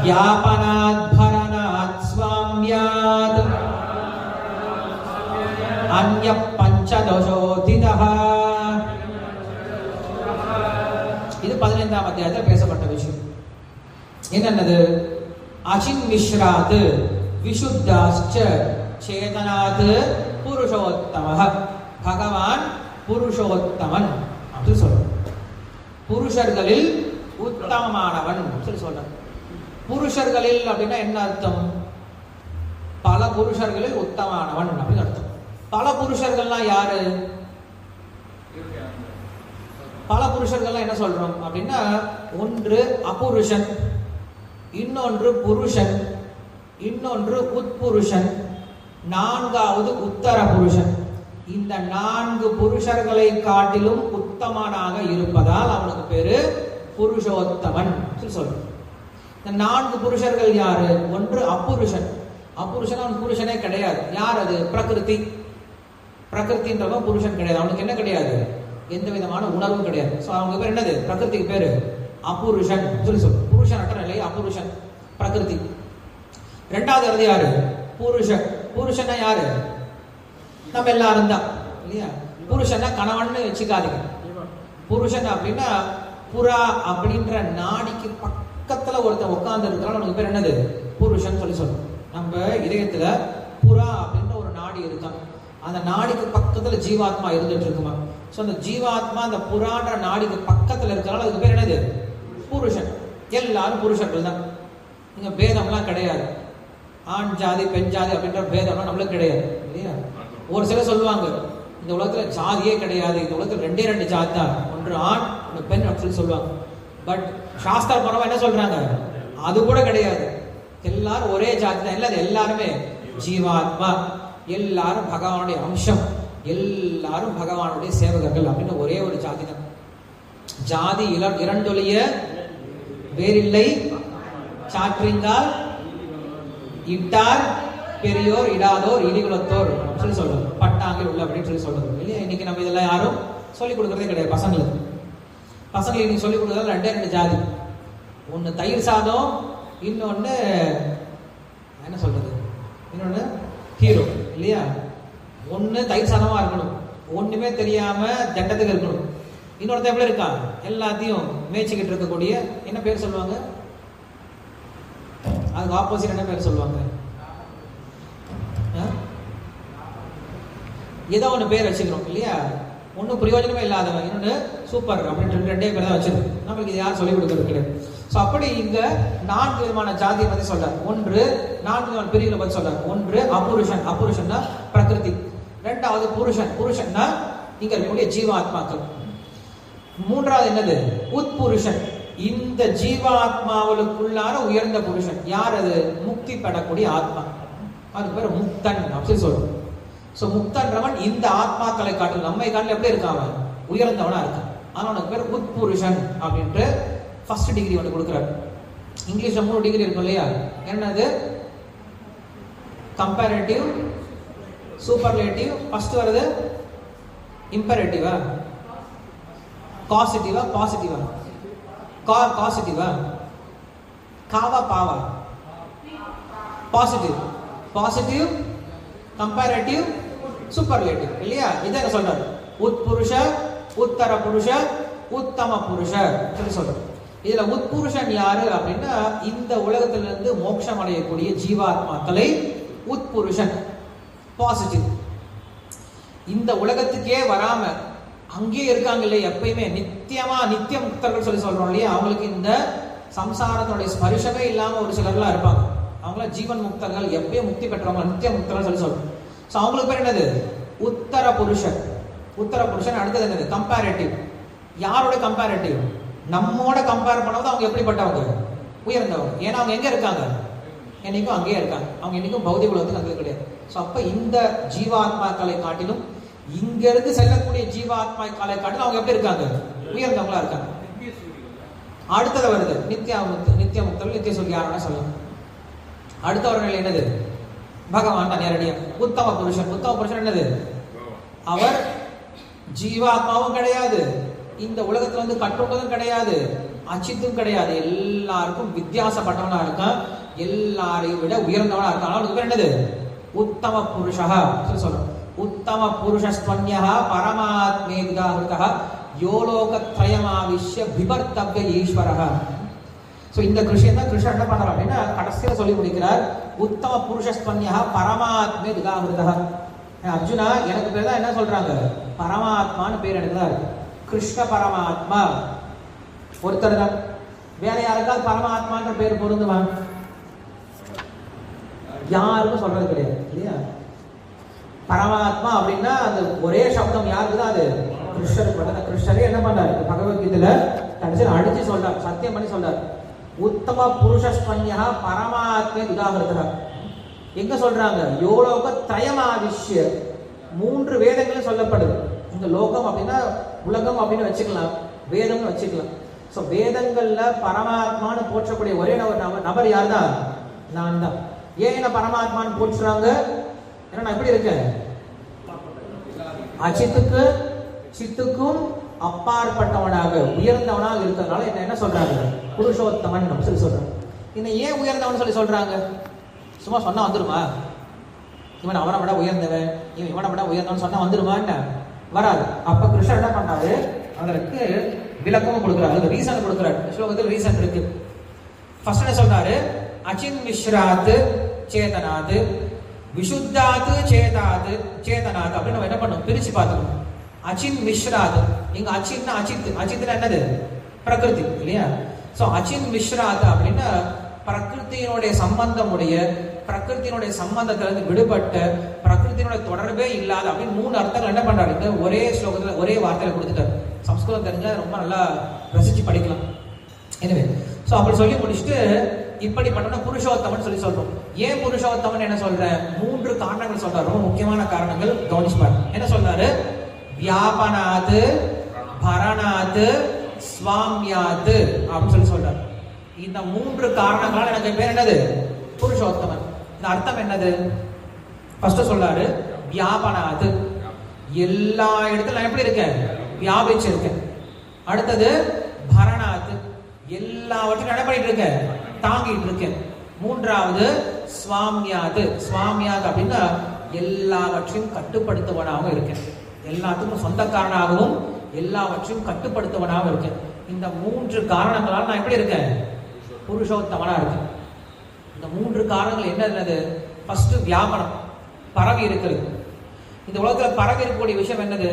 A: வியாபனாத் பரனாத் ஸ்வாம்யாத் அன்ய பஞ்சதசோதிதஹ. இது 15ஆம் அத்தியாயத்தில் பேசப்பட்ட விஷயம். என்னன்னது? அச்சின் மிஸ்ராத் விசுத்தாஸ்ச சேதனாத் புருஷோத்தமஹ. பகவான் புருஷோத்தமன் அப்படின்னு சொல்றோம். புருஷர்களில் உத்தமமானவன் சொல்லி சொல்றோம். புருஷர்களில் அப்படின்னா என்ன அர்த்தம்? பல புருஷர்களில் உத்தமமானவன் அப்படின்னு அர்த்தம். பல புருஷர்கள்லாம் யாரு? பல புருஷர்கள்லாம் என்ன சொல்றோம் அப்படின்னா, ஒன்று அபுருஷன், இன்னொன்று புருஷன், இன்னொன்று உட்புருஷன், 4வது உத்தர புருஷன். இந்த 4 புருஷர்களை காட்டிலும் உத்தமனாக இருப்பதால் அவனுக்கு பேரு புருஷோத்தமன் சொல்றோம். இந்த 4 புருஷர்கள் யாரு? ஒன்று அபுருஷன். அபுருஷன் அவன் புருஷனே கிடையாது. யார் அது? பிரகிருதி. பிரகிருத்தின்றவன் புருஷன் கிடையாது. அவனுக்கு என்ன கிடையாது? எந்த விதமான உணர்வும் கிடையாது. ஸோ அவங்க பேர் என்னது? பிரகிருதிக்கு பேரு அபுருஷன் சொல்லி சொல்றோம். புருஷன் அற்ற நிலை அபுருஷன், பிரகிருதி. 2வது யாரு? புருஷன். புருஷனா யாரு? நம்ம எல்லாரும் தான், இல்லையா? புருஷனா கணவன் வச்சுக்காதீங்க. புருஷன் அப்படின்னா புறா அப்படின்ற நாடிக்கு பக்கத்துல ஒருத்தன் உட்கார்ந்து இருக்கிறான், அவனுக்கு பேர் என்னது? புருஷன் சொல்லி சொல்றோம். நம்ம இதயத்துல புறா அப்படின்ற ஒரு நாடி இருக்கான். அந்த நாடிக்கு பக்கத்துல ஜீவாத்மா இருந்துட்டு இருக்குமா. ஸோ அந்த ஜீவாத்மா அந்த புராண நாடிக்கு பக்கத்தில் இருக்கிறனால அதுக்கு பேர் என்னது? புருஷன். எல்லாரும் புருஷர்கள் தான். இங்க பேதம்லாம் கிடையாது. ஆண் ஜாதி பெண் ஜாதி அப்படின்ற பேதம்லாம் நம்மளுக்கு கிடையாது இல்லையா? ஒரு சிலர் சொல்லுவாங்க இந்த உலகத்துல ஜாதியே கிடையாது, இந்த உலகத்துல ரெண்டே ஜாதி தான், ஒன்று ஆண் ஒன்று பெண் அப்படின்னு சொல்லுவாங்க. பட் சாஸ்திர பரவா என்ன சொல்றாங்க? அது கூட கிடையாது. எல்லாரும் ஒரே ஜாதி தான். இல்லை, எல்லாருமே ஜீவாத்மா, எல்லாரும் பகவானுடைய அம்சம், எல்லாரும் பகவானுடைய சேவகர்கள் அப்படின்னு ஒரே ஒரு ஜாதி தான். ஜாதி இரண்டொழிய வேறில்லை சாற்றிங்கால் இட்டார் பெரியோர் இடாதோர் இடிகுலத்தோர் சொல்லி சொல்றது, பட்டாங்கில் உள்ள அப்படின்னு சொல்லி சொல்றது இல்லையா? இன்னைக்கு நம்ம இதெல்லாம் யாரும் சொல்லிக் கொடுக்கறதே கிடையாது பசங்களுக்கு. பசங்களுக்கு இன்னைக்கு சொல்லிக் கொடுக்கறது ரெண்டு ஜாதி. ஒன்று தயிர் சாதம், இன்னொன்று என்ன சொல்றது, இன்னொன்று ஹீரோ இல்லையா? ஒன்று தயிர் சாதமா இருக்கணும், ஒண்ணுமே தெரியாம தண்டத்துக்கு இருக்கணும். இன்னொருத்த எப்படி இருக்கான், எல்லாத்தையும் மேய்ச்சிக்கிட்டு இருக்கக்கூடிய என்ன பேர் சொல்லுவாங்க? அதுக்கு ஆப்போசிட் என்ன பேர் சொல்லுவாங்க? ஏதோ ஒன்று பேர் வச்சுக்கிறோம் இல்லையா? ஒன்றும் பிரயோஜனமே இல்லாதவன், இன்னொன்று சூப்பர் அப்படின்னு ரெண்டே பேர் தான் வச்சிருக்கு. நம்மளுக்கு இது யாரும் சொல்லிக் கொடுக்கறது கிடையாது. ஸோ அப்படி இங்க 4 விதமான ஜாதியை பற்றி சொல்றார். ஒன்று 4 விதமான பிரிவுகளை பற்றி சொல்றார். ஒன்று அபுருஷன், அபுருஷன்னா பிரகிருதி. ரெண்டாவது புருஷன், புருஷன்னா இங்க இருக்கக்கூடிய ஜீவாத்மாக்கள். மூன்றாவது என்னது? உட்புருஷன், இந்த ஜீவாத்மாவுக்குள்ளார உயர்ந்த புருஷன். யார் அது? முக்தி பெறக்கூடிய ஆத்மா. அது பேர் முக்தன் அப்படின்னு சொல்றோம். ஸோ முக்தன்றவன் இந்த ஆத்மாக்களை காட்டில் நம்மை காட்டில் எப்படி இருக்கான்? உயர்ந்தவனா இருக்கான். ஆனால் அவனுக்கு பேர் உட்புருஷன் அப்படின்ட்டு ஃபர்ஸ்ட் டிகிரி வந்து கொடுக்குறாரு. இங்கிலீஷ்ல 3 டிகிரி இருக்கும் இல்லையா? என்னது? கம்பேரேட்டிவ், சூப்பர்லேட்டிவ், ஃபர்ஸ்ட் வருது இம்பரேட்டிவா, காசிட்டிவா, பாசிட்டிவா, பாசிட்டிவா, காவா பாவா, பாசிட்டிவ், பாசிட்டிவ், கம்பேரேட்டிவ், சூப்பர்லேட்டிவ் இல்லையா? இதை என்ன சொல்றாரு? உட்புருஷ, உத்தர புருஷ, உத்தம புருஷ சொல்லி சொல்றாரு. இதுல உட்புருஷன் யாரு அப்படின்னா இந்த உலகத்திலிருந்து மோட்சம் அடையக்கூடிய ஜீவாத்மாக்களை உட்புருஷன், பாசிட்டிவ். இந்த உலகத்துக்கே வராம அங்கேயே இருக்காங்க இல்லையா? எப்பயுமே நித்தியமா நித்திய முக்தர்கள் சொல்லி சொல்றோம் இல்லையா? அவங்களுக்கு இந்த சம்சாரத்தினுடைய ஸ்பரிசமே இல்லாம ஒரு சிலர்லாம் இருப்பாங்க. அவங்கள ஜீவன் முக்தர்கள், எப்பயும் முக்தி பெற்றவங்க நித்திய முக்தர்கள் சொல்லி சொல்றோம். ஸோ அவங்களுக்கு பேர் என்னது? உத்தர புருஷன். உத்தர புருஷன். அடுத்தது என்னது? கம்பேரேட்டிவ். யாரோட கம்பேரேட்டிவ்? நம்மோட கம்பேர் பண்ணும்போது அவங்க எப்படிப்பட்டவங்க? உயர்ந்தவங்க. ஏன்னா அவங்க எங்க இருக்காங்க? என்னைக்கும் அங்கேயே இருக்காங்க. அவங்க என்னைக்கும் பௌதிக உலகத்துக்கு அங்கே கிடையாது. ஸோ அப்ப இந்த ஜீவாத்மாக்களை காட்டிலும் இங்க இருந்து செல்லக்கூடிய ஜீவாத்மாக்களை காட்டிலும் அவங்க எப்படி இருக்காங்க? உயர்ந்தவங்களா இருக்காங்க. அடுத்தது வருது நித்திய முக்தர்கள், நித்திய சொல்லியாரோட சொல்லலாம். அடுத்த ஒரு நிலை என்னது? பகவான் தான் நேரடியா. உத்தம புருஷன். உத்தம புருஷன் என்னது? அவர் ஜீவாத்மாவும் கிடையாது, இந்த உலகத்துல வந்து கட்டுவதும் கிடையாது, அச்சித்தும் கிடையாது, எல்லாருக்கும் வித்தியாசப்பட்டவனா இருக்கான், எல்லாரையும் விட உயர்ந்தவனா இருக்கான். அவனுக்கு பேர் என்னது? உத்தம புருஷா சொல்றோம். உத்தம புருஷஸ்வன்யா பரமாத்மே விதாஹிருதா யோலோகத்ரயமாவிஷ்ய பிபர்த்தவ்ய ஈஸ்வரஹ. ஸோ இந்த விஷயம் தான் கிருஷ்ணன் என்ன பண்றார் அப்படின்னா கடைசியில் சொல்லி முடிக்கிறார். உத்தம புருஷஸ்வன்யா பரமாத்மே விதாஹிருதா. அர்ஜுனா, எனக்கு பேர் தான் என்ன சொல்றாங்க? பரமாத்மான்னு பேர் எனக்கு தான் இருக்கு. கிருஷ்ண பரமாத்மா ஒருத்தர் தான். வேற யாருக்காவது பரமாத்மான்ற பேர் பொருந்துமா? யாருக்கும் சொல்றது கிடையாது இல்லையா? பரமாத்மா அப்படின்னா அது ஒரே சப்தம் யாருக்கு தான்? அது கிருஷ்ணருக்கு மட்டும். கிருஷ்ணரே என்ன பண்றாரு? பகவத்கீதையில கடைசியில் அடிச்சு சொல்றார், சத்தியம் பண்ணி சொல்றார். உத்தம புருஷஸ்வன்யா பரமாத்மே உதாகிருதா. எங்க சொல்றாங்க? யோலோக திரயமாவிஷ்ய. 3 வேதங்களும் சொல்லப்படுது. இந்த லோகம் அப்படின்னா உலகம் அப்படின்னு வச்சுக்கலாம், வேதம்னு வச்சுக்கலாம். ஸோ வேதங்கள்ல பரமாத்மான்னு போற்றக்கூடிய ஒரே நபர் யார் தான்? நான் தான். ஏன் என்ன பரமாத்மான்னு போற்றுறாங்க? ஏன்னா நான் எப்படி இருக்கேன்? அச்சித்துக்கு சித்துக்கும் அப்பாற்பட்டவனாக உயர்ந்தவனாக இருக்கிறதுனால என்ன சொல்றாங்க? புருஷோத்தமன் சொல்லி சொல்றாங்க. இன்னும் ஏன் உயர்ந்தவன் சொல்லி சொல்றாங்க? சும்மா சொன்னா வந்துருமா? இவன் அவனை விட உயர்ந்தவன், இவன் இவனை விட உயர்ந்தவன் சொன்னா வந்துருமா? என்ன வராது. அப்ப கிருஷ்ணன் என்ன பண்ணாரு? அதற்கு விளக்கமும் கொடுக்குறாரு, ரீசன் கொடுக்குறாரு. ஸ்லோகத்தில் ரீசன் இருக்கு. ஃபர்ஸ்ட் என்ன சொல்றாரு? அச்சின் மிஸ்ராத் சேதனாத், விசுத்தாத் சேதாத் சேதனாத் அப்படின்னு நம்ம என்ன பண்ணணும்? பிரிச்சு பார்த்துக்கணும். அச்சின் மிஸ்ராத். இங்க அச்சின்னா அச்சித்னா என்னது? பிரகிருதி இல்லையா? சோ அச்சின் மிஸ்ராத் அப்படின்னா பிரகிருத்தினுடைய சம்பந்தமுடைய, பிரகிருத்தினுடைய சம்பந்தத்திலிருந்து விடுபட்ட, பிரகிருத்தினுடைய தொடர்பே இல்லாத அப்படின்னு 3 அர்த்தங்கள் என்ன பண்றாரு இந்த ஒரே ஸ்லோகத்துல ஒரே வார்த்தையில கொடுத்துட்டாரு. சம்ஸ்கிருதம் தெரிஞ்சா ரொம்ப நல்லா ரசிச்சு படிக்கலாம். எனவே சோ அப்படி சொல்லி முடிச்சுட்டு இப்படி பண்ணா புருஷோத்தமன் சொல்லி சொல்றோம். ஏன் புருஷோத்தமன் என்ன சொல்றேன்? 3 காரணங்கள் சொல்றாரு, ரொம்ப முக்கியமான காரணங்கள் கவனிச்சு பாருங்க. என்ன சொல்றாரு? வியாபனாத், பரணாத், ஸ்வாமியாத் அப்படின்னு சொல்லி சொல்றாரு. இந்த 3 காரணங்களால எனக்கு பேர் என்னது? புருஷோத்தமன். இந்த அர்த்தம் என்னது? ஃபர்ஸ்ட் சொல்றாரு வியாபனாத், எல்லா இடத்துல நான் எப்படி இருக்கேன்? வியாபிச்சு இருக்கேன். அடுத்தது பரணாத், எல்லாவற்றையும் என்ன பண்ணிட்டு இருக்கேன்? தாங்கிட்டு இருக்கேன். மூன்றாவது ஸ்வாமியாத், ஸ்வாமியாத் அப்படின்னா எல்லாவற்றையும் கட்டுப்படுத்துவனாகவும் இருக்கேன், எல்லாத்துக்கும் சொந்தக்காரனாகவும் எல்லாவற்றையும் கட்டுப்படுத்துவனாகவும் இருக்கேன். இந்த 3 காரணங்களால் நான் எப்படி இருக்கேன்? புருஷோத்தமனா இருக்கேன். இந்த 3 காரணங்கள் என்னது? ஃபர்ஸ்ட் வியாபனம், பரவி இருக்கிறது. இந்த உலகத்துல பரவி இருக்கக்கூடிய விஷயம் என்னது?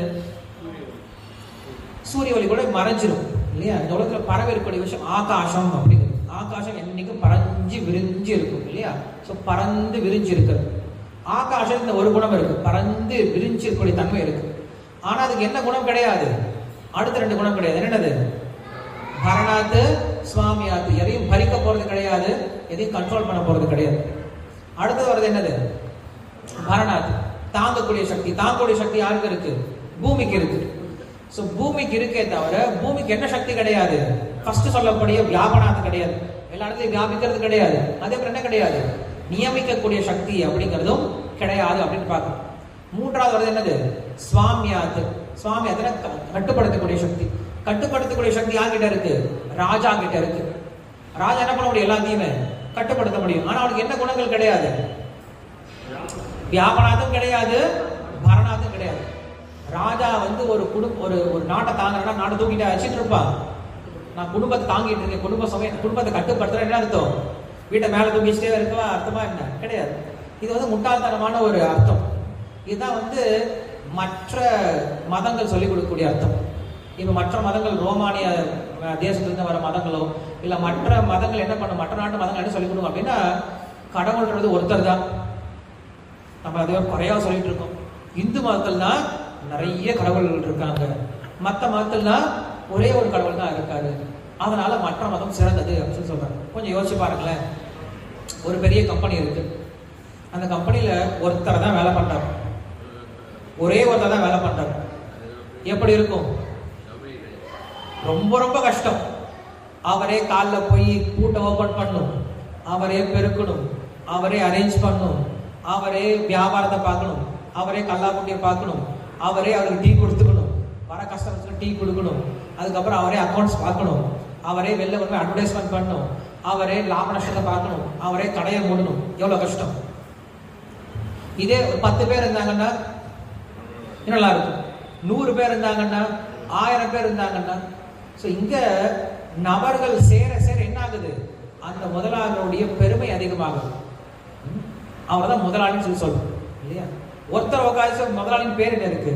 A: சூரிய ஒளி கூட மறைஞ்சிரும் இல்லையா? இந்த உலகத்துல பரவி இருக்கக்கூடிய விஷயம் ஆகாசம் அப்படிங்கிறது. ஆகாசம் என்னைக்கும் பறஞ்சு விரிஞ்சு இருக்கும் இல்லையா? சோ பறந்து விரிஞ்சு இருக்கிறது. ஆகாசம் இந்த ஒரு குணம் இருக்கு, பறந்து விரிஞ்சு இருக்கக்கூடிய தன்மை இருக்கு. ஆனா அதுக்கு என்ன குணம் கிடையாது? அடுத்த 2 குணம் கிடையாது. என்னது? பரணாத்து, சுவாமியாத்து. எதையும் பறிக்க போறது கிடையாது, எதையும் கண்ட்ரோல் பண்ண போறது கிடையாது. அடுத்தது வருது என்னது? பரணாத்து, தாங்கக்கூடிய சக்தி. தாங்கக்கூடிய சக்தி யாருக்கு இருக்கு? பூமிக்கு இருக்கு. சோ பூமிக்கு இருக்கே தவிர பூமிக்கு என்ன சக்தி கிடையாது? ஃபர்ஸ்ட் சொல்லக்கூடிய வியாபனாத்து கிடையாது, எல்லா இடத்துலயும் வியாபிக்கிறது கிடையாது. அதே போல என்ன கிடையாது? நியமிக்கக்கூடிய சக்தி அப்படிங்கிறதும் கிடையாது அப்படின்னு பார்க்கணும். மூன்றாவது வருது என்னது? ஸ்வாமியாத்து. ஸ்வாமியாத்துல கட்டுப்படுத்தக்கூடிய சக்தி. கட்டுப்படுத்தக்கூடிய சக்தி யார்கிட்ட இருக்கு? ராஜா கிட்ட இருக்கு. ராஜா என்ன பண்ண முடியும்? எல்லாத்தையுமே கட்டுப்படுத்த முடியும். ஆனா அவனுக்கு என்ன குணங்கள் கிடையாது? வியாபனாத்தும் கிடையாது, பரணாத்தும் கிடையாது. ராஜா வந்து ஒரு ஒரு நாட்டை தாங்குறா, நாட்டை தூக்கிட்டு வச்சுட்டு இருப்பான். நான் குடும்பத்தை தாங்கிட்டு இருக்கேன், குடும்பத்தை கட்டுப்படுத்துறேன். என்ன அர்த்தம்? வீட்டை மேல தூக்கிட்டே இருக்கவா அர்த்தமா என்ன? கிடையாது. இது வந்து முட்டாள்தனமான ஒரு அர்த்தம். இதுதான் வந்து மற்ற மதங்கள் சொல்லிக் கொடுக்கக்கூடிய அர்த்தம். இப்ப மற்ற மதங்கள், ரோமானிய தேசத்திலிருந்து வர மதங்களோ இல்ல மற்ற மதங்கள் என்ன பண்ணும், மற்ற நாட்டு மதங்கள் என்ன சொல்லிக் கொடுக்கும் அப்படின்னா, கடவுள்ன்றது ஒருத்தர் தான். நம்ம அதை குறையா சொல்லிட்டு இருக்கோம். இந்து மதத்தில் தான் நிறைய கடவுள்கள் இருக்காங்க, மற்ற மதத்தில் தான் ஒரே ஒரு கடவுள் தான் இருக்காரு, அதனால மற்ற மதம் சிறந்தது அப்படின்னு சொல்றாங்க. கொஞ்சம் யோசிச்சு பாருங்களேன். ஒரு பெரிய கம்பெனி இருக்கு, அந்த கம்பெனியில ஒருத்தர் தான் வேலை பண்றாரு, ஒரே ஒருத்தர் தான் வேலை பண்றாரு. எப்படி இருக்கும்? ரொம்ப ரொம்ப கஷ்டம். அவரே காலில் போய் கூட்டை ஓபன் பண்ணும், அவரே பெருக்கணும், அவரே அரேஞ்ச் பண்ணும், அவரே வியாபாரத்தை பார்க்கணும், அவரே கல்லாக்குட்டியை பார்க்கணும், அவரே அவருக்கு டீ கொடுத்துக்கணும், வர கஸ்டமர்ஸ்க்கு டீ கொடுக்கணும், அதுக்கப்புறம் அவரே அக்கௌண்ட்ஸ் பார்க்கணும், அவரே வெளில கொண்டு போய் அட்வர்டைஸ்மெண்ட் பண்ணணும், அவரே லாப நஷ்டத்தை பார்க்கணும், அவரே கடையை மூடணும். எவ்வளவு கஷ்டம்! இதே 10 பேர் இருந்தாங்கன்னா நல்லா இருக்கும். 100 பேர் இருந்தாங்கன்னா, 1000 பேர் இருந்தாங்கன்னா. ஸோ இங்க நபர்கள் சேர சேர என்ன ஆகுது? அந்த முதலாளியுடைய பெருமை அதிகமாகுது. அவர் தான் முதலாளின்னு சொல்லி சொல்றோம் இல்லையா? ஒருத்தர் உட்காந்து முதலாளின்னு பேர் என்ன இருக்கு?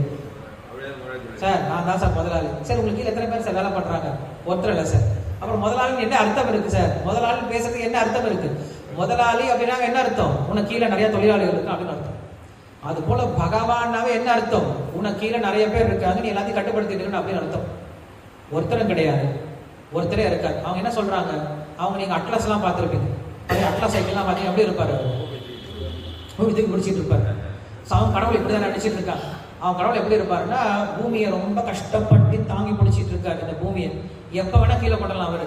A: சார் நான் தான் சார் முதலாளி. சார் உங்களுக்கு கீழே எத்தனை பேர் சார் வேலை பண்றாங்க? ஒருத்தர் இல்லை சார். அப்புறம் முதலாளின்னு என்ன அர்த்தம் இருக்கு சார்? முதலாளின்னு பேசுறதுக்கு என்ன அர்த்தம் இருக்கு? முதலாளி அப்படின்னா என்ன அர்த்தம்? உனக்கு கீழே நிறைய தொழிலாளிகள் இருக்கு அப்படின்னு அர்த்தம். அது போல பகவானாவே என்ன அர்த்தம்? உனக்கு கீழே நிறைய பேர் இருக்காங்க, நீ எல்லாத்தையும் கட்டுப்படுத்திட்டு அப்படின்னு அர்த்தம். ஒருத்தரும் கிடையாது, ஒருத்தரே இருக்காரு. அவங்க என்ன சொல்றாங்க? அவங்க நீங்க அட்லஸ் எல்லாம் பார்த்துருப்பீங்க, அட்லஸ் சைக்கிள்லாம் பார்த்தீங்கன்னா எப்படி இருப்பாரு? இதுக்கு முடிச்சிட்டு இருப்பாரு. அவன் கடவுள் இப்படிதான் நினைச்சிட்டு இருக்காங்க. அவன் கடவுள் எப்படி இருப்பாருன்னா, பூமியை ரொம்ப கஷ்டப்பட்டு தாங்கி பிடிச்சிட்டு இருக்காரு. இந்த பூமியை எப்ப வேணா கீழே போடலாம் அவரு.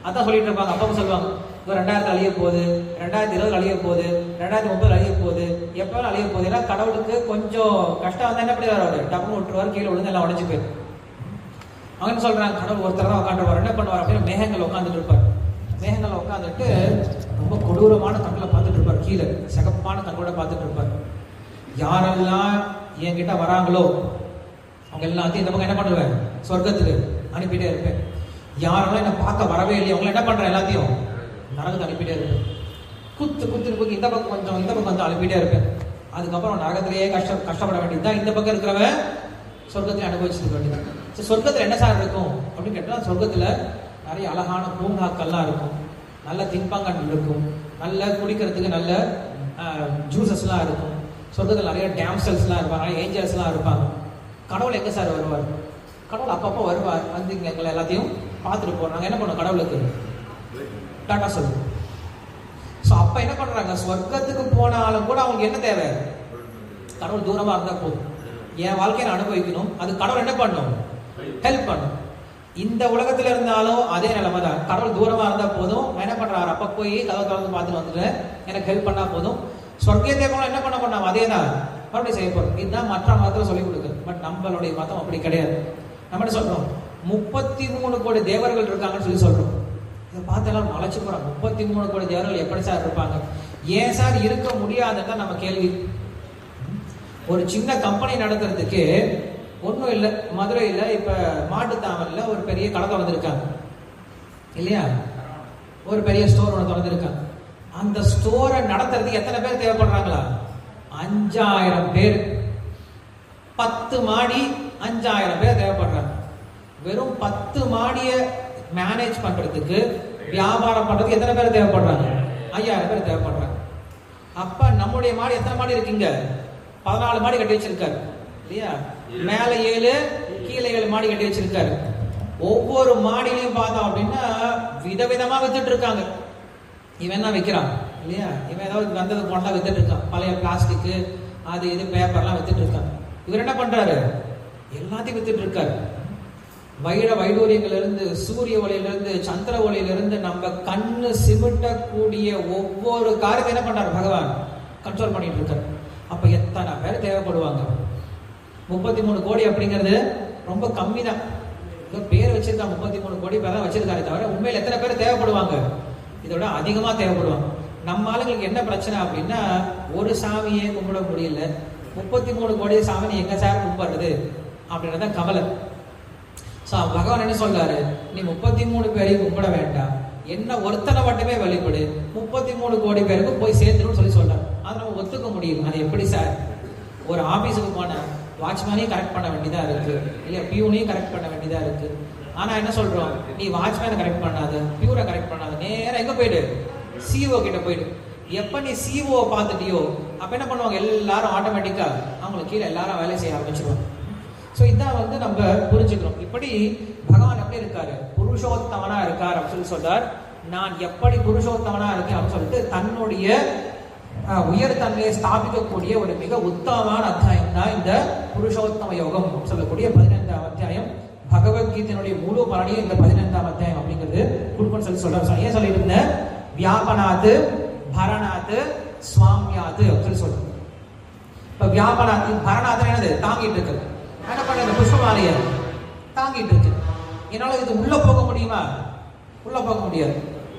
A: அதான் சொல்லிட்டு இருப்பாங்க. அப்பவும் சொல்லுவாங்க, இப்போ 2000 அழிய போகுது, 2020 அழிய போகுது, 2030 அழிய போகுது, எப்ப வேணா அழிய போகுது. ஏன்னா கடவுளுக்கு கொஞ்சம் கஷ்டம் வந்தா என்ன பண்ணிடுவார்? அவரு டப்புன்னு விட்டுருவாரு, கீழே விழுந்து எல்லாம் உடஞ்சு போயிடும். அவங்க என்ன சொல்றாங்க? கடவுள் ஒருத்தர் தான் உட்காந்துருவார். என்ன பண்ணுவார் அப்படின்னு மேகங்கள் உட்காந்துட்டு இருப்பார். மேகங்கள் உட்காந்துட்டு ரொம்ப கொடூரமான கண்ணில் பார்த்துட்டு இருப்பார், கீழே சிகப்பான கண்ணோட பார்த்துட்டு இருப்பார். யாரெல்லாம் என்கிட்ட வராங்களோ அவங்க எல்லாத்தையும் இந்த பக்கம் என்ன பண்ணுவேன்? சொர்க்கத்துக்கு அனுப்பிட்டே இருப்பேன். யாரெல்லாம் என்ன பார்க்க வரவே இல்லையோ அவங்கள என்ன பண்றேன்? எல்லாத்தையும் நரகத்தை அனுப்பிட்டே இருப்பேன். குத்து இந்த பக்கம் கொஞ்சம், இந்த பக்கம் கொஞ்சம் அனுப்பிட்டே இருப்பேன். அதுக்கப்புறம் நரகத்திலேயே கஷ்டப்பட வேண்டியதுதான். இந்த பக்கம் இருக்கிறவன் சொர்க்கத்தில் அனுபவிச்சுக்க வேண்டியது. சரி, சொர்க்கத்தில் என்ன சார் இருக்கும் அப்படின்னு கேட்டால், சொர்க்கத்தில் நிறைய அழகான பூங்காக்கள்லாம் இருக்கும், நல்ல தின்பங்கங்கள் இருக்கும், நல்ல குடிக்கிறதுக்கு நல்ல ஜூசஸ்லாம் இருக்கும். சொர்க்கத்தில் நிறைய டேம்சல்ஸ்லாம் இருப்பாங்க, நிறைய ஏஞ்சல்ஸ்லாம் இருப்பாங்க. கடவுள் எங்கே சார் வருவார்? கடவுள் அப்பப்போ வருவார், வந்து இங்கே எங்களை எல்லாத்தையும் பார்த்துட்டு போகிறாங்க. என்ன பண்ணுவோம்? கடவுளுக்கு டாட்டா சொல்லுவோம். ஸோ அப்போ என்ன பண்ணுறாங்க? சொர்க்கத்துக்கு போனாலும் கூட அவங்களுக்கு என்ன தேவை? கடவுள் தூரமாக இருந்தால் போதும், என் வாழ்க்கையை நான் அனுபவிக்கணும், அது கடவுள் என்ன பண்ணும்? ஹெல்ப் பண்ணும். இந்த உலகத்தில் இருந்தாலும் அதே நிலைமை தான். கடவுள் தூரமாக இருந்தால் போதும், என்ன பண்ணுறாரு? அப்போ போய் கதவை திறந்து பார்த்துட்டு வந்துட்டு எனக்கு ஹெல்ப் பண்ணால் போதும். சொர்க்கத்தை போனால் என்ன பண்ண பண்ணோம்? அதே தான் மறுபடியும் செய்ய போகிறோம். இதுதான் மற்ற மதத்தில் சொல்லிக் கொடுக்குது. பட் நம்மளுடைய மதம் அப்படி கிடையாது. நம்ம சொல்கிறோம் 33 கோடி தேவர்கள் இருக்காங்கன்னு சொல்லி சொல்கிறோம். இதை பார்த்து எல்லாம் மலைச்சு போகிறாங்க. 33 கோடி தேவர்கள் எப்படி சார் இருப்பாங்க? ஏன் சார் இருக்க முடியாதுன்னு தான் நம்ம கேள்வி. ஒரு சின்ன கம்பெனி நடத்துறதுக்கு ஒன்றும் இல்லை, மதுரையில் இப்போ மாட்டுத்தாவலில் ஒரு பெரிய கடை திறந்துருக்காங்க இல்லையா? ஒரு பெரிய ஸ்டோர் ஒன்று திறந்துருக்காங்க. அந்த ஸ்டோரை நடத்துறதுக்கு எத்தனை பேர் தேவைப்படுறாங்களா? 5000 பேர். 10 மாடி 5000 பேர் தேவைப்படுறாங்க. வெறும் 10 மாடியை மேனேஜ் பண்றதுக்கு, வியாபாரம் பண்றதுக்கு எத்தனை பேர் தேவைப்படுறாங்க? 5000 பேர் தேவைப்படுறாங்க. அப்ப நம்முடைய மாடி எத்தனை மாடி இருக்குங்க? 14 மாடி கட்டி வச்சிருக்காரு இல்லையா? மேல 7, கீழே 7 மாடி கட்டி வச்சிருக்காரு. ஒவ்வொரு மாடியிலையும் பார்த்தோம் அப்படின்னா விதவிதமா வித்துட்டு இருக்காங்க. இவன் என்ன விற்கிறான் இல்லையா? இவன் ஏதாவது வந்தது போனலாம் வித்துட்டு இருக்கான். பழைய பிளாஸ்டிக்கு, அது இது பேப்பர்லாம் வித்துட்டு இருக்கான். இவர் என்ன பண்றாரு? எல்லாத்தையும் வித்துட்டு இருக்காரு. வைடூரியங்களிலிருந்து, சூரிய ஒளியிலிருந்து, சந்திர ஒளியிலிருந்து நம்ம கண்ணு சிமிட்டக்கூடிய ஒவ்வொரு காரியத்தை என்ன பண்றாரு? பகவான் கண்ட்ரோல் பண்ணிட்டு இருக்காரு. அப்ப எத்தனை பேர் தேவைப்படுவாங்க? 33 கோடி அப்படிங்கிறது ரொம்ப கம்மி தான். பேர் வச்சிருக்கா 33 கோடி பேர் தான் வச்சிருக்காரு, தவிர உண்மையில் எத்தனை பேர் தேவைப்படுவாங்க? இதோட அதிகமா தேவைப்படுவாங்க. நம்ம ஆளுங்களுக்கு என்ன பிரச்சனை அப்படின்னா, ஒரு சாமியே கும்பிட முடியல, 33 கோடி சாமி எங்க சார் கும்பிடுறது அப்படின்றத கவலை. ஸோ பகவான் என்ன சொல்றாரு? நீ 33 பேரையும் கும்பிட வேண்டாம், என்ன ஒருத்தனை மட்டுமே வழிபடு, 33 கோடி பேருக்கு போய் சேர்த்துடும் சொல்லி சொல்றாரு. அதை நம்ம ஒத்துக்க முடியும். அது எப்படி சார்? ஒரு ஆபீஸுக்கு போன வாட்ச்மேனையும் கரெக்ட் பண்ண வேண்டியதா இருக்கு இல்லையா? பியூனையும் கரெக்ட் பண்ண வேண்டியதா இருக்கு. ஆனா என்ன சொல்றோம்? நீ வாட்ச்மேனை கரெக்ட் பண்ணாது, பியூரை கரெக்ட் பண்ணாது, நேரம் எங்க போயிடு? சிஓ கிட்ட போயிடு. எப்ப நீ சிஓ பார்த்துட்டியோ அப்ப என்ன பண்ணுவாங்க? எல்லாரும் ஆட்டோமேட்டிக்கா அவங்களுக்கு கீழே எல்லாரும் வேலை செய்ய ஆரம்பிச்சிருவாங்க. ஸோ இதான் வந்து நம்ம புரிஞ்சுக்கிறோம். இப்படி பகவான் எப்படி இருக்காரு? புருஷோத்தமனா இருக்கார் அப்படின்னு சொல்றார். நான் எப்படி புருஷோத்தமனா இருக்கேன் அப்படின்னு சொல்லிட்டு தன்னுடைய உயர்தன்மையை ஸ்தாபிக்கக்கூடிய ஒரு மிக உத்தமமான அத்தியாயம் தான் இந்த புருஷோத்தம யோகம் சொல்லக்கூடிய 15ஆம் அத்தியாயம். பகவத்கீதையினுடைய முழு பலனையும் இந்த 15ஆம் அத்தியாயம் அப்படிங்கிறது கொடுக்கணும்னு சொல்லி சொல்றாரு. ஏன் சொல்லிட்டு இருந்தேன்? வியாபனாத்து, பரணாத்து, சுவாமியாத்து அப்படின்னு சொல்றோம். இப்ப வியாபனாத்து, பரணாத்து என்னது? தாங்கிட்டு இருக்கு. என்ன பண்ண? புஷ்பமாலைய தாங்கிட்டு இருக்கு. என்னால இது உள்ள போக முடியுமா? உள்ள போக முடியாது.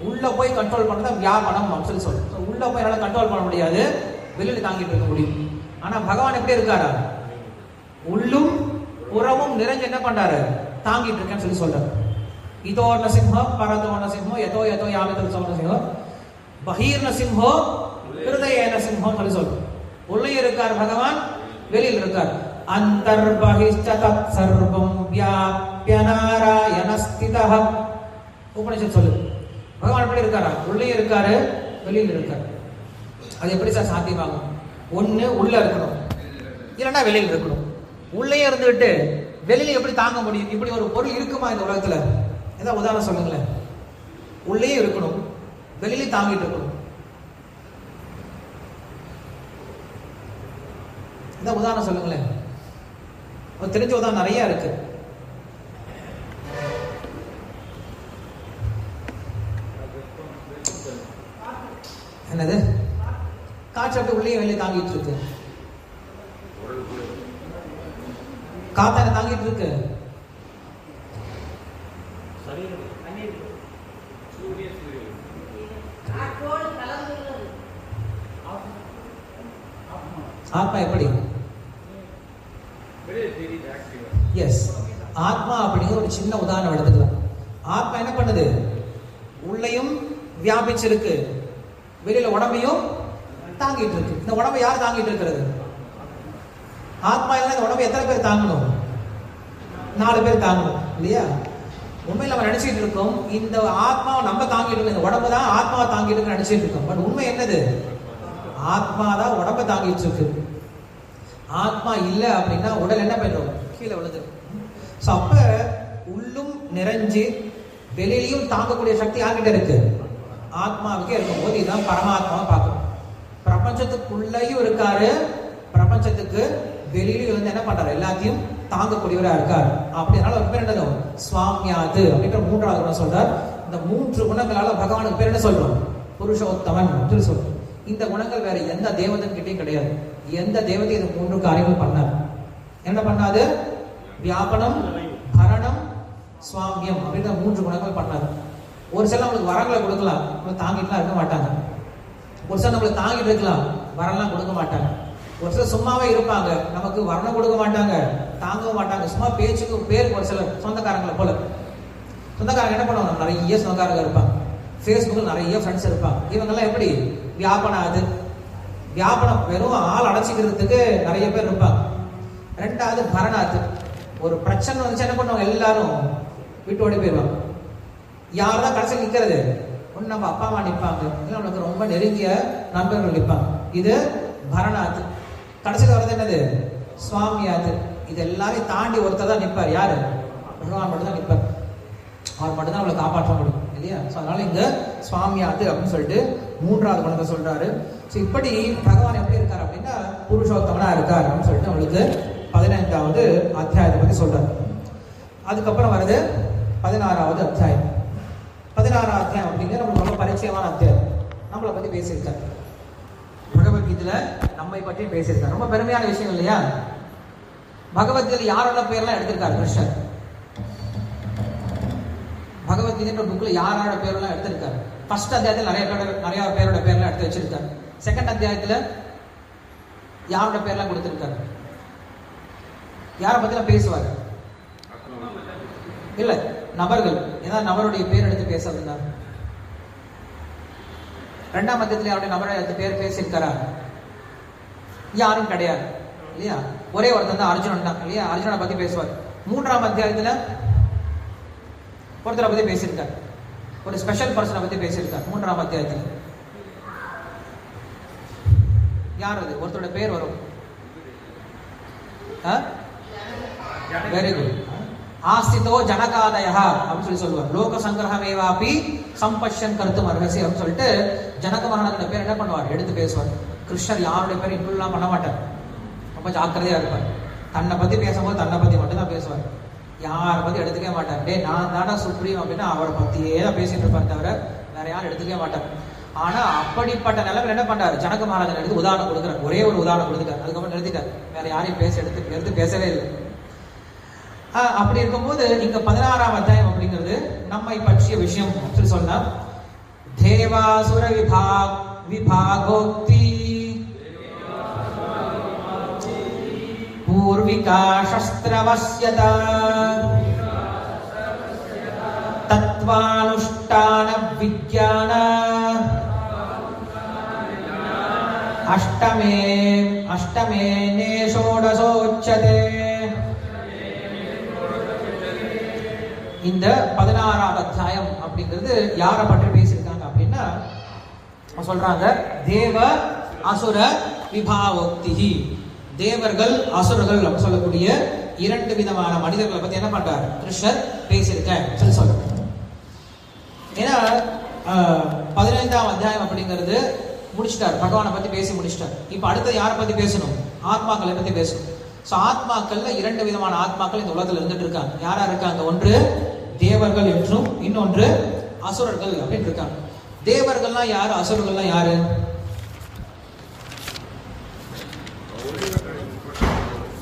A: உள்ள போய் கண்ட்ரோல் பண்ணதான் வியாபனம் அப்படின்னு சொல்றோம். உள்ள போய் என்னால கண்ட்ரோல் பண்ண முடியாது, வெளியில தாங்கிட்டு இருக்க முடியும். ஆனா பகவான் எப்படி இருக்காரா? உள்ளும் புறமும் நிறைஞ்சு என்ன பண்றாரு? தாங்கிட்டு இருக்கேன்னு சொல்லி சொல்றாரு. இதோ நசிம்ஹம் பரதோ நசிம்ஹம் யதோ யதோ யாமிதோ நசிம்ஹம் பஹீர் நசிம்ஹோ ஹிருதய நசிம்ஹம் சொல்லி சொல்றோம். உள்ளே இருக்கார் பகவான், வெளியில் இருக்கார். அந்தர்பஹிஷ்ட தத் சர்வம் வியாப்ய நாராயணஸ்திதஹ உபநிஷத் சொல்லுது. பகவான் எப்படி இருக்காரா? உள்ளே இருக்காரு, வெளியில் இருக்காரு. அது எப்படி சார் சாத்தியமாகும்? ஒண்ணு உள்ள இருக்கணும், இல்லைன்னா வெளியில் இருக்கணும். உள்ளே இருந்துட்டு வெளியில எப்படி தாங்க முடியும்? இப்படி ஒரு பொருள் இருக்குமா இந்த உலகத்துல? ஏதாவது உதாரணம் சொல்லுங்களேன். உள்ளே இருக்கணும், வெளியில தாங்கிட்டு இருக்கணும். ஏதாவது உதாரணம் சொல்லுங்களேன். தெரிஞ்ச உதாரணம் நிறைய இருக்கு. என்னது? காற்று அப்படி உள்ளே வெளியே தாங்கிட்டு இருக்கு. காத்தான தாங்கிட்டு இருக்கு. ஆத்மா எப்படி? எஸ், ஆத்மா அப்படிங்கிற ஒரு சின்ன உதாரணம் எடுத்துக்கலாம். ஆத்மா என்ன பண்ணுது? உள்ளேயும் வியாபிச்சிருக்கு, வெளியில உடம்பையும் தாங்கிட்டு இருக்கு. இந்த உடம்பை யார் தாங்கிட்டு இருக்கிறது? ஆத்மா இல்லைன்னா இந்த உடம்பை எத்தனை பேர் தாங்கணும்? 4 பேர் தாங்கணும் இல்லையா? உண்மையில் நம்ம நினைச்சிட்டு இருக்கோம் இந்த ஆத்மாவை நம்ம தாங்கிட்டு இருக்கோம், இந்த உடம்பு தான் ஆத்மாவை தாங்கிட்டு இருக்கு நினைச்சிட்டு இருக்கோம். பட் உண்மை என்னது? ஆத்மா தான் உடம்பை தாங்கிட்டு இருக்கு. ஆத்மா இல்லை அப்படின்னா உடல் என்ன பண்ணுறோம்? கீழே விழுது. ஸோ அப்ப உள்ளும் நிறைஞ்சு வெளியிலையும் தாங்கக்கூடிய சக்தி யார்கிட்ட இருக்கு? ஆத்மாவுக்கே இருக்கும்போது இதுதான் பரமாத்மாவை பார்க்கணும். பிரபஞ்சத்துக்குள்ளேயும் இருக்காரு, பிரபஞ்சத்துக்கு வெளியிலும் வந்து என்ன பண்றாரு? எல்லாத்தையும் தாங்கக்கூடியவரா இருக்காரு. அப்படினால ஒரு பேர் என்னது? சுவாமியாது அப்படின்ற 3வது குணம் சொல்றார். இந்த 3 குணங்களால பகவானுக்கு பேர் என்ன சொல்றோம்? புருஷோத்தமன் அப்படின்னு சொல்றோம். இந்த குணங்கள் வேற எந்த தேவதன் கிட்டையும் கிடையாது. எந்த தேவதை இது 3 காரியங்கள் பண்ணார்? என்ன பண்ணாது? வியாபனம், பரணம், சுவாமியம் அப்படின்ற 3 குணங்கள் பண்ணாரு. ஒரு சில நம்மளுக்கு வரங்களை கொடுக்கலாம், தாங்கிட்டுலாம் இருக்க மாட்டாங்க. ஒரு சில நம்மளுக்கு தாங்கிட்டு இருக்கலாம், வரலாம் கொடுக்க மாட்டாங்க. ஒரு சில சும்மாவே இருப்பாங்க, நமக்கு வரணம் கொடுக்க மாட்டாங்க, தாங்கவும் மாட்டாங்க. சும்மா பேச்சுக்கு பேருக்கு ஒரு சில சொந்தக்காரங்களை போல. சொந்தக்காரங்க என்ன பண்ணுவாங்க? நிறைய சொந்தக்காரங்க இருப்பாங்க, ஃபேஸ்புக்கில் நிறைய ஃப்ரெண்ட்ஸ் இருப்பாங்க. இவங்கெல்லாம் எப்படி? வியாபனம். அது வியாபனம் வெறும் ஆள் அடைச்சிக்கிறதுக்கு நிறைய பேர் இருப்பாங்க. 2வது பரணாத்து. ஒரு பிரச்சனை வந்துச்சு என்ன பண்ணுவாங்க? எல்லாரும் விட்டு ஓடி போயிடுவாங்க. யார் தான் கடைசியில் நிற்கிறது? ஒன்று நம்ம அப்பா அம்மா நிற்பாங்க, இல்லை நம்மளுக்கு ரொம்ப நெருங்கிய நண்பர்கள் நிற்பாங்க. இது பரணாத்து. கடைசியில் வர்றது என்னது? சுவாமியாது. இது எல்லாரையும் தாண்டி ஒருத்தர் தான் நிற்பார். யாரு? பகவான் மட்டும் தான் நிற்பார். அவர் மட்டும்தான் அவளை காப்பாற்ற முடியும் இல்லையா? ஸோ அதனால இங்க சுவாமியாது அப்படின்னு சொல்லிட்டு 3வது குணத்தை சொல்றாரு. ஸோ இப்படி பகவான் எப்படி இருக்கார் அப்படின்னா புருஷோத்தமனா இருக்கார் அப்படின்னு சொல்லிட்டு அவளுக்கு 15வது அத்தியாயத்தை பத்தி சொல்றாரு. அதுக்கப்புறம் வருது 16வது அத்தியாயம். 16வது அத்தியாயம் அப்படிங்கிற நம்மளுக்கு ரொம்ப பரிச்சயமான அத்தியாயம். நம்மளை பத்தி பேசியிருக்காரு. பகவத்கீதையில நம்மை பற்றி பேசியிருக்காரு. ரொம்ப பெருமையான விஷயம் இல்லையா? பகவத்கீதையில யாரோட பேர்லாம் எடுத்திருக்காரு கிருஷ்ணர்? பகவத்கீதை புக்ல யாரோட பேரெல்லாம் எடுத்திருக்காரு? ஃபர்ஸ்ட் அத்தியாயத்தில் நிறைய பேரோட பேர்லாம் எடுத்து வச்சிருக்காரு. செகண்ட் அத்தியாயத்துல யாரோட பேர்லாம் கொடுத்திருக்காரு? யாரை பத்திலாம் பேசுவாரு? இல்ல, நபர்கள். ஏதாவது நபருடைய பேர் எடுத்து பேசுறதுன்னா 2ஆம் அத்தியாயத்துல யாருடைய நபரை எடுத்து பேர் பேசியிருக்காரா? யாரும் கிடையாது இல்லையா? ஒரே ஒருத்தன் தான், அர்ஜுனன் தான் இல்லையா? அர்ஜுனனை பத்தி பேசுவார். 3ஆம் அத்தியாயத்துல ஒருத்தரை பத்தி பேசியிருக்காரு, ஒரு ஸ்பெஷல் பர்சனை பத்தி பேசியிருக்காரு. 3ஆம் அத்தியாயத்தில் யார் அது? ஒருத்தரோட பேர் வரும். Very good. ஆஸ்திதோ ஜனகாதயா அப்படின்னு சொல்லுவார். லோக சங்கிரகமேவாபி சம்பஷ்யன் கருத்தும் அர்ஹசி அப்படின்னு சொல்லிட்டு ஜனக மகாராஜோட பேர் என்ன பண்ணுவார்? எடுத்து பேசுவார். கிருஷ்ணர் யாருடைய பேர் இன்க்ளூட்லாம் பண்ண மாட்டார். ரொம்ப ஜாக்கிரதையா இருப்பார். தன்னை பத்தி பேசும்போது தன்னை பத்தி மட்டும் தான் பேசுவார். யாரை பத்தி எடுத்துக்கவே மாட்டார். டே நான் தானே சுப்ரீம் அப்படின்னா அவரை பத்தியே தான் பேசிட்டு இருப்பார், தவிர வேற யாரும் எடுத்துக்கவே மாட்டார். ஆனா அப்படிப்பட்ட நிலைமையில் என்ன பண்றாரு? ஜனக மகாராஜன் எடுத்து உதாரணம் கொடுக்குறாரு. ஒரே ஒரு உதாரணம் கொடுத்துட்டார், அதுக்கப்புறம் நிறுத்திட்டார். வேற யாரையும் எடுத்து பேசவே இல்லை. அப்படி இருக்கும்போது இங்க 16ஆம் அத்தியாயம் அப்படிங்கிறது நம்மை பற்றிய விஷயம் சொல்லி சொன்னா, தேவாசுர விபாகோக்தி பூர்விகா சஸ்திரவஸ்யதா தத்வானுஷ்டான விஜ்ஞான அஷ்டமே நேஷோடசோச்சதே. இந்த 16ஆம் அத்தியாயம் அப்படிங்கிறது யாரை பற்றி பேசியிருக்காங்க அப்படின்னா சொல்றாங்க, தேவ அசுர விபாவோக்தி. தேவர்கள் அசுரர்கள் அப்படின்னு சொல்லக்கூடிய 2 விதமான மனிதர்களை பத்தி என்ன பண்றாரு? கிருஷ்ணர் பேசியிருக்கேன் சொல்றாரு. ஏன்னா 15ஆம் அத்தியாயம் அப்படிங்கிறது முடிச்சிட்டார், பகவானை பத்தி பேசி முடிச்சிட்டார். இப்ப அடுத்தது யாரை பத்தி பேசணும்? ஆத்மாக்களை பத்தி பேசணும். சோ ஆத்மாக்கள்ல 2 விதமான ஆத்மாக்கள் இந்த உலகத்துல இருந்துட்டு இருக்காங்க. யாரா இருக்காங்க? ஒன்று தேவர்கள் என்றும் இன்னொன்று அசுரர்கள் அப்படின்னு இருக்காங்க. தேவர்கள்லாம் யாரு? அசுரர்கள்லாம் யாரு?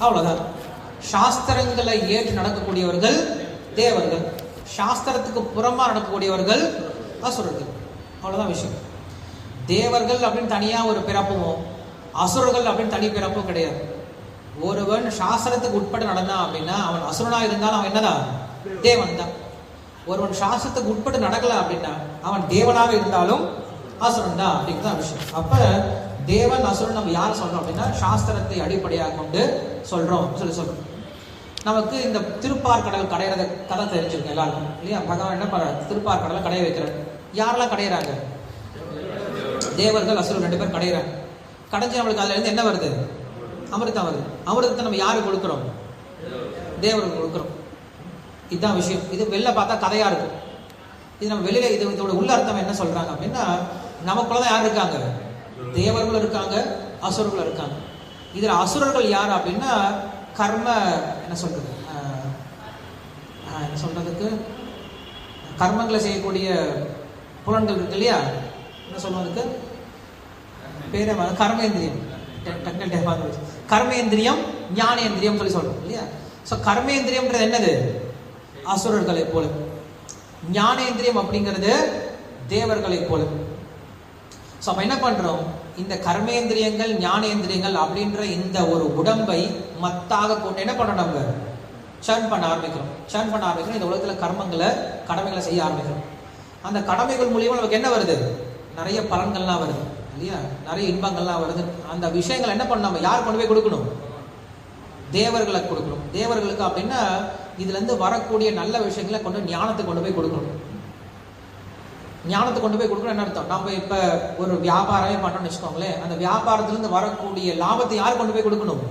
A: அவ்வளவுதான். சாஸ்திரங்களை ஏற்று நடக்கக்கூடியவர்கள் தேவர்கள், சாஸ்திரத்துக்கு புறமா நடக்கக்கூடியவர்கள் அசுரர்கள். அவ்வளவுதான் விஷயம். தேவர்கள் அப்படின்னு தனியா ஒரு பிறப்பும், அசுரர்கள் அப்படின்னு தனி பிறப்பும் கிடையாது. ஒருவன் சாஸ்திரத்துக்கு உட்பட்டு நடந்தான் அப்படின்னா அவன் அசுரனா இருந்தாலும் அவன் என்னதான்? தேவன் தான். ஒருவன் சாஸ்திரத்துக்கு உட்பட்டு நடக்கல அப்படின்னா அவன் தேவனாக இருந்தாலும் அசுரன் தான் அப்படிங்கிறதான் விஷயம். அப்ப தேவன் அசுரன் நம்ம யார் சொல்றோம் அப்படின்னா சாஸ்திரத்தை அடிப்படையாக கொண்டு சொல்றோம் சொல்றோம். நமக்கு இந்த திருப்பார்கடல் கடையிறத கதை தெரிஞ்சிருக்கும் எல்லாருக்கும் இல்லையா? பகவான் என்ன பண்ற, திருப்பார்கடலை கடைய வைக்கிறார். யாரெல்லாம் கடையிறாங்க? தேவர்கள் அசுரர் 2 பேர் கடையிறாங்க. கடைஞ்சி நம்மளுக்கு அதுல இருந்து என்ன வருது? அமிர்தம் வருது. அமிர்தத்தை நம்ம யாருக்கு கொடுக்குறோம்? தேவர்கள் கொடுக்குறோம். இதுதான் விஷயம். இது வெளில பார்த்தா கதையா இருக்கும். இது நம்ம வெளியில இதோட உள்ள அர்த்தம் என்ன சொல்றாங்க அப்படின்னா, நமக்குள்ளதான் யார் இருக்காங்க? தேவர்கள் இருக்காங்க, அசுரர்கள் இருக்காங்க. இதுல அசுரர்கள் யார் அப்படின்னா கர்ம என்ன சொல்றது, என்ன சொல்றதுக்கு கர்மங்களை செய்யக்கூடிய புலன்கள் இருக்கு இல்லையா? என்ன சொல்றதுக்கு பேரே கர்மேந்திரியம். கர்மேந்திரியம் ஞானேந்திரியம் சொல்லி சொல்றோம் இல்லையா? ஸோ கர்மேந்திரியம்ன்றது என்னது? அசுரர்களை போல. ஞானேந்திரியம் அப்படிங்கிறது தேவர்களை போல. ஸோ அப்ப என்ன பண்றோம்? இந்த கர்மேந்திரியங்கள் ஞானேந்திரியங்கள் அப்படின்ற இந்த ஒரு உடம்பை மத்தாக கொண்டு என்ன பண்றோம்? நம்ம சர்ன் பண்ண ஆரம்பிக்கிறோம். சர்ன் பண்ண ஆரம்பிக்கிறோம். இந்த உலகத்துல கடமைகளை செய்ய ஆரம்பிக்கிறோம். அந்த கடமைகள் மூலியமா நமக்கு என்ன வருது? நிறைய பலன்கள்லாம் வருது இல்லையா? நிறைய இன்பங்கள்லாம் வருது. அந்த விஷயங்கள் என்ன பண்ண நம்ம யார் கொண்டு போய் கொடுக்கணும்? தேவர்களுக்கு கொடுக்கணும். தேவர்களுக்கு அப்படின்னா இதுல இருந்து வரக்கூடிய நல்ல விஷயங்களை கொண்டு ஞானத்தை கொண்டு போய் கொடுக்கணும். ஞானத்தை கொண்டு போய் கொடுக்கணும் என்ன அர்த்தம்? நம்ம இப்ப ஒரு வியாபாரமே பண்றோம்னு வச்சுக்கோங்களேன். அந்த வியாபாரத்திலிருந்து வரக்கூடிய லாபத்தை யார் கொண்டு போய் கொடுக்கணும்?